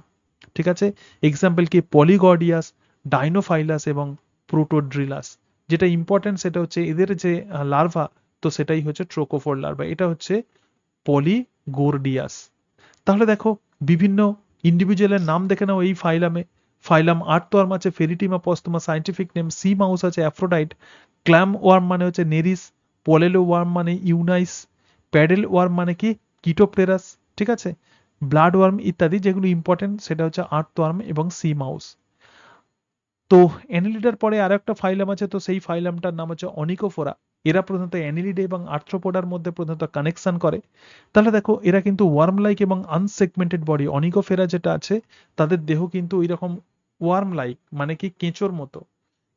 ঠিক আছে, এক্সাম্পল কি পলিগডিয়াস, ডাইনোফাইলাস এবং প্রোটোড্রিলাস। যেটা ইম্পর্টেন্ট সেটা হচ্ছে এদের যে লার্ভা, তো সেটাই হচ্ছে ট্রোকোফোর লার্ভা, এটা হচ্ছে পলিগোর্ডিয়াস। তাহলে দেখো বিভিন্ন ইন্ডিভিজুয়ালের নাম দেখে নাও এই ফাইলামে। ফাইলাম আর্থওয়ার্ম আছে ফেরিটিমা পস্তমা, সাইন্টিফিক নেম। সি মাউস আছে অ্যাফ্রোডাইট। ক্ল্যাম ওয়ার্ম মানে হচ্ছে নেরিস। পলেলো ওয়ার্ম মানে ইউনাইস। প্যাডেল ওয়ার্ম মানে কি কিটোপ্টেরাস। ঠিক আছে, ব্লাড ওয়ার্ম ইত্যাদি যেগুলো ইম্পর্টেন্ট সেটা হচ্ছে আর্থওয়ার্ম এবং সি মাউস। তো অ্যানিলিডার পরে আরো একটা ফাইলাম আছে, তো সেই ফাইলামটার নাম হচ্ছে অনিকোফোরা। এরা প্রধানত অ্যানিলিডে এবং আর্থ্রোপোডার মধ্যে প্রধানত কানেকশন করে। তাহলে দেখো এরা কিন্তু ওয়ার্ম লাইক এবং আনসেগমেন্টেড বডি। অনিকোফেরা যেটা আছে তাদের দেহ কিন্তু ওইরকম ওয়ার্ম লাইক মানে কি কেঁচোর মতো,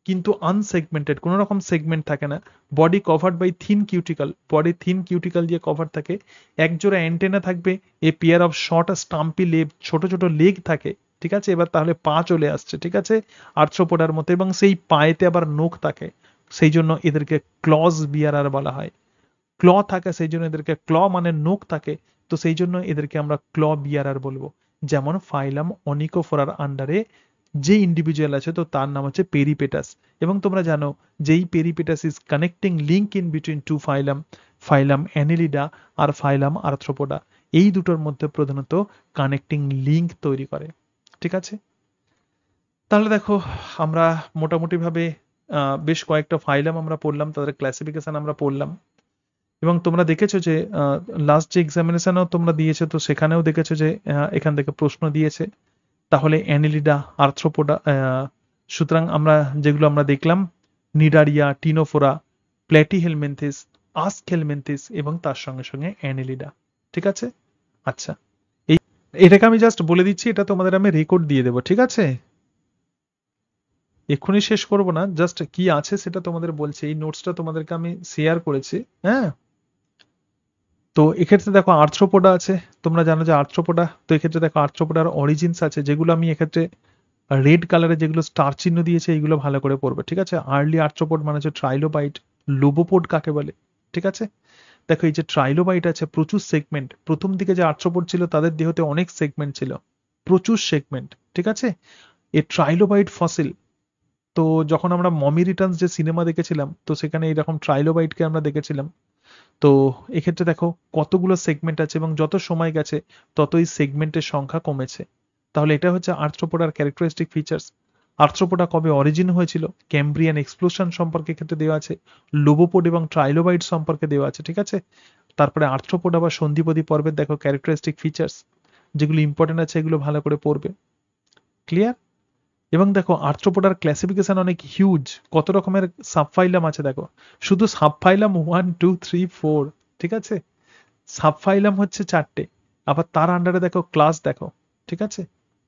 কিন্তু আনসেগমেন্টেড, কোনো রকম সেগমেন্ট থাকে না। Body covered by thin cuticle, body thin cuticle দিয়ে কভার থাকে। একজোড়া অ্যান্টেনা থাকবে, a pair of short stumpy leg, ছোট ছোট লেগ থাকে। ঠিক আছে, এবার তাহলে পা চলে আসছে। ঠিক আছে, আর্থ্রোপোডার মতো, এবং সেই পায়েতে আবার নখ থাকে, সেই জন্য এদেরকে ক্লজ বিয়ারার বলা হয়। ক্ল থাকে সেই জন্য এদেরকে, ক্ল মানে নখ থাকে, তো সেই জন্য এদেরকে আমরা ক্ল বিয়ারার বলবো। যেমন ফাইলাম অনিকোফোরার আন্ডারে যে ইন্ডিভিজুয়াল আছে তো তার নাম হচ্ছে পেরিপেটাস। এবং তোমরা জানো যেই Peripatus is connecting link in between two phylum, phylum Annelida আর ফাইলাম আর্থ্রোপোডা, এই দুটোর মধ্যে প্রধানত কানেক্টিং লিঙ্ক তৈরি করে। ঠিক আছে, তাহলে দেখো আমরা মোটামুটিভাবে বেশ কয়েকটা ফাইলাম আমরা পড়লাম, তাদের ক্লাসিফিকেশন আমরা পড়লাম। এবং তোমরা দেখেছো যে লাস্ট যে এক্সামিনেশনও তোমরা দিয়েছো তো সেখানেও দেখেছো যে এখান থেকে প্রশ্ন দিয়েছে। তাহলে অ্যানেলিডা, আর্থ্রোপোডা, সুতরাং আমরা যেগুলো আমরা দেখলাম নিডারিয়া, টিনোফোরা, প্ল্যাটিহেলমিনথিস, আস্কহেলমিনথিস এবং তার সঙ্গে সঙ্গে অ্যানেলিডা। ঠিক আছে, আচ্ছা এই এটাকে আমি জাস্ট বলে দিচ্ছি, এটা তোমাদের আমি রেকর্ড দিয়ে দেবো। ঠিক আছে, এক্ষুনি শেষ করব না, জাস্ট কি আছে সেটা তোমাদের বলছি। এই নোটসটা তোমাদেরকে আমি শেয়ার করেছি। হ্যাঁ, তো এক্ষেত্রে দেখো আর্থ্রোপোডা আছে, তোমরা জানো যে আর্থ্রোপোডা, তো এক্ষেত্রে দেখো আর্থ্রোপোডার অরিজিনস আছে, যেগুলো আমি এক্ষেত্রে রেড কালারে যেগুলো স্টার চিহ্ন দিয়েছে এইগুলো ভালো করে পড়বে। ঠিক আছে, আর্লি আর্থ্রোপোড মানে হচ্ছে ট্রাইলোবাইট। লোবোপোড কাকে বলে? ঠিক আছে, দেখো এই যে ট্রাইলোবাইট আছে, প্রচুর সেগমেন্ট। প্রথম দিকে যে আর্থ্রোপোড ছিল তাদের দেহতে অনেক সেগমেন্ট ছিল, প্রচুর সেগমেন্ট। ঠিক আছে, এই ট্রাইলোবাইট ফসিল, তো যখন আমরা মমি রিটার্নস যে সিনেমা দেখেছিলাম তো সেখানে এইরকম ট্রাইলোবাইটকে আমরা দেখেছিলাম। তো এক্ষেত্রে দেখো কতগুলো সেগমেন্ট আছে এবং যত সময় গেছে ততই সেগমেন্টের সংখ্যা কমেছে। তাহলে এটা হচ্ছে আর্থ্রোপোডার ক্যারেক্টারিস্টিক ফিচার্স। আর্থ্রোপোডা কবে অরিজিন হয়েছিল, ক্যাম্ব্রিয়ান এক্সপ্লোশন সম্পর্কে ক্ষেত্রে দেওয়া আছে, লোবোপোড এবং ট্রাইলোবাইট সম্পর্কে দেওয়া আছে। ঠিক আছে, তারপরে আর্থ্রোপোডা বা সন্ধিপতি পর্বের দেখো ক্যারেক্টারিস্টিক ফিচার্স, যেগুলো ইম্পর্টেন্ট আছে এগুলো ভালো করে পড়বে। ক্লিয়ার? এবং দেখো আর্থ্রোপোডার ক্লাসিফিকেশন অনেক হিউজ, কত রকমের সাবফাইলাম আছে দেখো, শুধু সাবফাইলাম 1 2 3 4। ঠিক আছে, সাবফাইলাম হচ্ছে 4টে, আবার তার আন্ডারে দেখো ক্লাস দেখো। ঠিক আছে,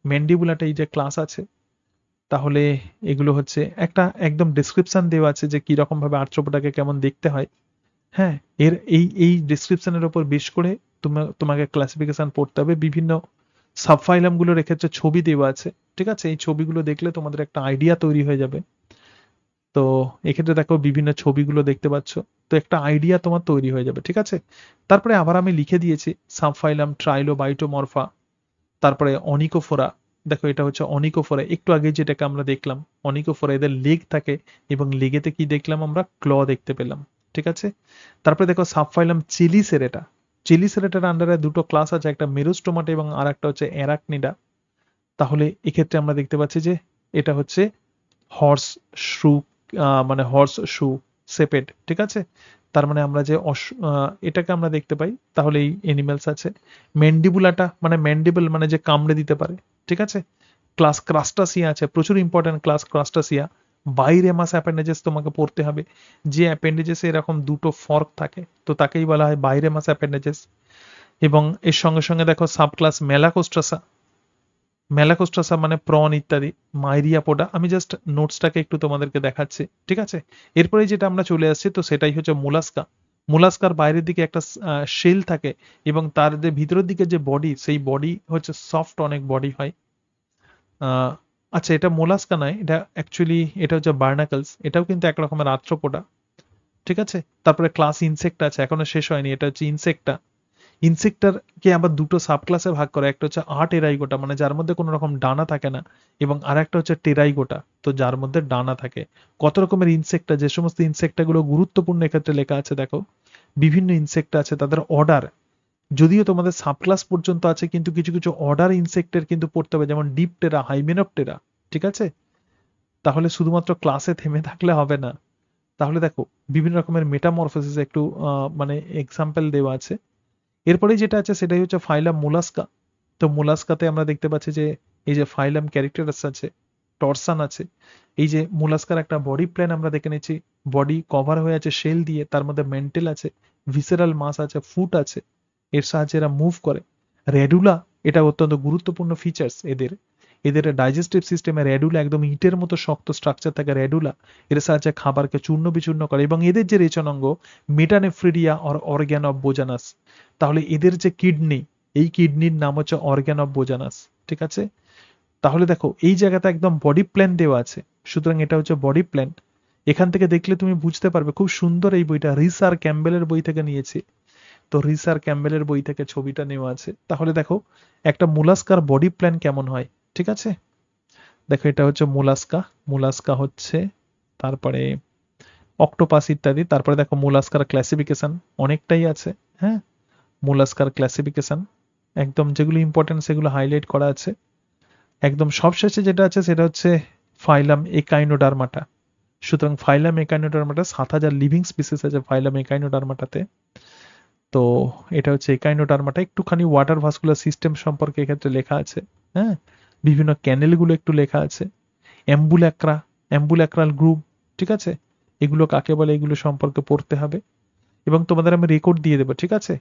ম্যান্ডিবুলাটা এই যে ক্লাস আছে, তাহলে এগুলো হচ্ছে একটা একদম ডেসক্রিপশন দেওয়া আছে যে কি রকম ভাবে আর্থ্রোপোডাকে কেমন দেখতে হয়। হ্যাঁ, এর এই ডেসক্রিপশনের উপর বেশ করে তোমাকে ক্লাসিফিকেশন পড়তে হবে। বিভিন্ন সাবফাইলাম গুলোর এক্ষেত্রে ছবি দেওয়া আছে। ঠিক আছে, এই ছবিগুলো দেখলে তোমাদের একটা আইডিয়া তৈরি হয়ে যাবে। তো এক্ষেত্রে দেখো বিভিন্ন ছবিগুলো দেখতে পাচ্ছ, তো একটা আইডিয়া তোমার তৈরি হয়ে যাবে। ঠিক আছে, তারপরে আবার আমি লিখে দিয়েছি সাবফাইলাম ট্রাইলোবাইটোমরফা, তারপরে অনিকোফোরা। দেখো এটা হচ্ছে অনিকোফোরা, একটু আগে যেটাকে আমরা দেখলাম অনিকোফোরা, এদের লেগ থাকে এবং লেগেতে কি দেখলাম আমরা, ক্ল দেখতে পেলাম। ঠিক আছে, তারপরে দেখো সাবফাইলাম চিলিসেরেটা। চিলিসেরেটার আন্ডারে দুটো ক্লাস আছে, একটা মেরুস্টোমাটা এবং আর একটা হচ্ছে অ্যারাকনিডা। তাহলে এক্ষেত্রে আমরা দেখতে পাচ্ছি যে এটা হচ্ছে হর্স শু, মানে হর্স শু সেপেড। ঠিক আছে, তার মানে আমরা যে এটাকে আমরা দেখতে পাই, তাহলে এই এনিমেলস আছে। ম্যান্ডিবুলাটা মানে ম্যান্ডিবল মানে যে কামড়ে দিতে পারে। ঠিক আছে, ক্লাস ক্রাস্টাসিয়া আছে, প্রচুর ইম্পর্টেন্ট ক্লাস ক্রাস্টাসিয়া। বাইরেমাস অ্যাপেন্ডেজেস তোমাকে পড়তে হবে, যে অ্যাপেন্ডেজেসে এরকম দুটো ফর্ক থাকে তো তাকেই বলা হয় বাইরেমাস অ্যাপেন্ডেজেস। এবং এর সঙ্গে সঙ্গে দেখো সাবক্লাস মেলাকোস্ট্রাসা। মেলাকোস্ট্রাসা মানে প্রন ইত্যাদি। মাইরিয়াপোডা, আমি জাস্ট নোটসটাকে একটু তোমাদেরকে দেখাচ্ছি। ঠিক আছে, এরপরে যেটা আমরা চলে আসছি তো সেটাই হচ্ছে মোলাস্কা। মোলাস্কার বাইরের দিকে একটা শেল থাকে এবং তার যে ভিতরের দিকে যে বডি, সেই বডি হচ্ছে সফট, অনেক বডি হয়। আহ, আচ্ছা এটা মোলাস্কা নয়, এটা অ্যাকচুয়ালি এটা হচ্ছে বার্নাকলস, এটাও কিন্তু এক রকমের আর্থ্রোপোডা। ঠিক আছে, তারপরে ক্লাস ইনসেক্ট আছে, এখনো শেষ হয়নি, এটা হচ্ছে ইনসেক্টা। ইনসেক্টারকে আবার দুটো সাব ক্লাসে ভাগ করে, একটা হচ্ছে টেরাইগোটা মানে যার মধ্যে কোনো রকম ডানা থাকে না, এবং আর একটা হচ্ছে টেরাইগোটা তো যার মধ্যে ডানা থাকে। কত রকমের ইনসেক্টা, যে সমস্ত ইনসেক্টাগুলো গুরুত্বপূর্ণ এক্ষেত্রে লেখা আছে দেখো, বিভিন্ন ইনসেক্ট আছে, তাদের অর্ডার, যদিও তোমাদের সাব ক্লাস পর্যন্ত আছে কিন্তু কিছু কিছু অর্ডার ইনসেক্টের কিন্তু পড়তে হবে, যেমন ডিপটেরা, হাইমেনপটেরা। ঠিক আছে, তাহলে শুধুমাত্র ক্লাসে থেমে থাকলে হবে না। তাহলে দেখো বিভিন্ন রকমের মেটামরফোসিস একটু মানে এক্সাম্পল দেওয়া আছে। এরপরে যেটা আছে সেটাই হচ্ছে ফাইলাম মোলাস্কা। তো মোলাস্কাতে আমরা দেখতে পাচ্ছি যে এই যে ফাইলাম ক্যারেক্টারাস আছে, টরসান আছে। এই যে মোলাস্কার একটা বডি প্ল্যান আমরা দেখে নিচ্ছি, বডি কভার হয়ে আছে শেল দিয়ে, তার মধ্যে মেন্টেল আছে, ভিসেরাল মাস আছে, ফুট আছে, এর সাহায্যে এরা মুভ করে। রেডুলা, এটা অত্যন্ত গুরুত্বপূর্ণ ফিচার্স এদের। এদের ডাইজেস্টিভ সিস্টেমে রেডুলা একদম ইটের মতো শক্ত স্ট্রাকচার থাকে রেডুলা, এর সাহায্যে খাবারকে চূর্ণ বিচূর্ণ করে। এবং এদের যে রেচনাঙ্গ মেটানেফ্রিডিয়া অর অর্গ্যান অফ বোজানাস, তাহলে এদের যে কিডনি, এই কিডনির নাম হচ্ছে অর্গ্যান অফ বোজানাস। ঠিক আছে, তাহলে দেখো এই জায়গাতে একদম বডি প্ল্যান দেওয়া আছে, সুতরাং এটা হচ্ছে বডি প্ল্যান। এখান থেকে দেখলে তুমি বুঝতে পারবে, খুব সুন্দর এই বইটা, রিস আর ক্যাম্বেলের বই থেকে নিয়েছি। তো রিস আর ক্যাম্বেলের বই থেকে ছবিটা নেওয়া আছে। তাহলে দেখো একটা মোলাস্কার বডি প্ল্যান কেমন হয়। ঠিক আছে, দেখো এটা হচ্ছে মোলাস্কা, মোলাস্কা হচ্ছে, তারপরে অক্টোপাস ইত্যাদি। তারপরে দেখো মোলাস্কার ক্লাসিফিকেশন অনেকটাই আছে। হ্যাঁ, মোলাস্কার ক্লাসিফিকেশন একদম যেগুলো ইম্পর্টেন্ট সেগুলো হাইলাইট করা আছে। একদম সবশেষে যেটা আছে সেটা হচ্ছে ফাইলাম একাইনোডার্মাটা। সুতরাং ফাইলাম একাইনোডার্মাটা 7,000 লিভিং স্পিসিস আছে ফাইলাম একাইনোডার্মাটাতে। তো এটা হচ্ছে একাইনোডার্মাটা। একটুখানি ওয়াটার ভাস্কুলার সিস্টেম সম্পর্কে এক্ষেত্রে লেখা আছে। হ্যাঁ, বিভিন্ন ক্যানেলগুলো একটু লেখা আছে। অ্যাম্বুল্যাক্রা, অ্যাম্বুল্যাক্রাল গ্রুপ, ঠিক আছে, এগুলো কাকে বলে এগুলো সম্পর্কে পড়তে হবে। এবং তোমাদের আমি রেকর্ড দিয়ে দেবো, ঠিক আছে,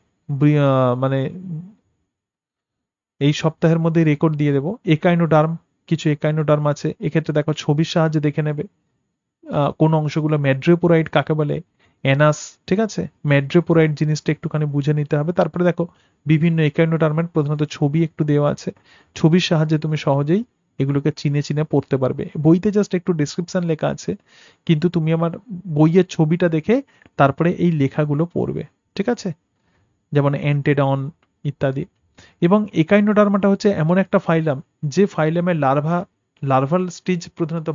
মানে এই সপ্তাহের মধ্যে রেকর্ড দিয়ে দেবো। একাইনোডার্ম, কিছু একাইনোডার্ম আছে, এক্ষেত্রে দেখো ছবির সাহায্যে দেখে নেবে কোন অংশগুলো ম্যাড্রেপোরাইট কাকে বলে, অ্যানাস, ঠিক আছে, ম্যাড্রেপোরাইট জিনিসটা একটুখানি বুঝে নিতে হবে। তারপরে দেখো বিভিন্ন একাইনোডার্মের প্রধানত ছবি একটু দেওয়া আছে, ছবির সাহায্যে তুমি সহজেই এগুলোকে চিনে চিনে পড়তে পারবে। বইতে জাস্ট একটু ডিসক্রিপশন লেখা আছে, কিন্তু তুমি আমার বইয়ের ছবিটা দেখে তারপরে এই লেখাগুলো পড়বে, ঠিক আছে, যেমন অ্যান্টেডন ইত্যাদি। এবং একাইনোডার্মাটা হচ্ছে এমন একটা ফাইলাম যে ফাইলামের লার্ভাল স্টেজ প্রধানত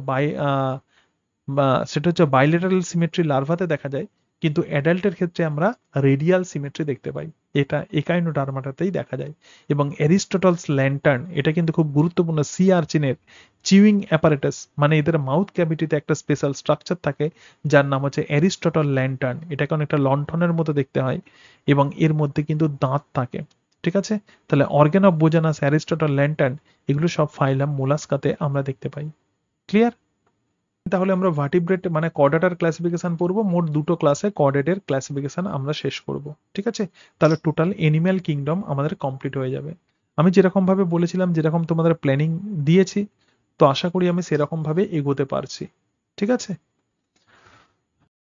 বা সেটা হচ্ছে বাইলেটারাল সিমেট্রি লার্ভাতে দেখা যায়, কিন্তু অ্যাডাল্টের ক্ষেত্রে আমরা রেডিয়াল সিমেট্রি দেখতে পাই। এটা একাইনোডার্মাটাতেই দেখা যায়। এবং অ্যারিস্টটলস ল্যান্টার্ন, এটা কিন্তু খুব গুরুত্বপূর্ণ সি আর্চিনের চিউইং অ্যাপারেটাস, মানে এদের মাউথ ক্যাভিটিতে একটা স্পেশাল স্ট্রাকচার থাকে যার নাম হচ্ছে অ্যারিস্টটল ল্যান্টার্ন। এটাকে অনেকটা লণ্ঠনের মতো দেখতে হয় এবং এর মধ্যে কিন্তু দাঁত থাকে, ঠিক আছে। তাহলে অর্গান অফ বোজানাস, অ্যারিস্টটল ল্যান্টার্ন, এগুলো সব ফাইলাম মোলাস্কাতে আমরা দেখতে পাই। ক্লিয়ার? তাহলে আমরা ভার্টিব্রেট মানে কর্ডেটার ক্লাসিফিকেশন পড়বো। মোট দুটো ক্লাসে কর্ডেটের ক্লাসিফিকেশন আমরা শেষ করব, ঠিক আছে। তাহলে টোটাল এনিম্যাল কিংডম আমাদের কমপ্লিট হয়ে যাবে। আমি যেরকম ভাবে বলেছিলাম, যেরকম তোমাদের প্ল্যানিং দিয়েছি, তো আশা করি আমি সেরকম ভাবে এগোতে পারছি, ঠিক আছে।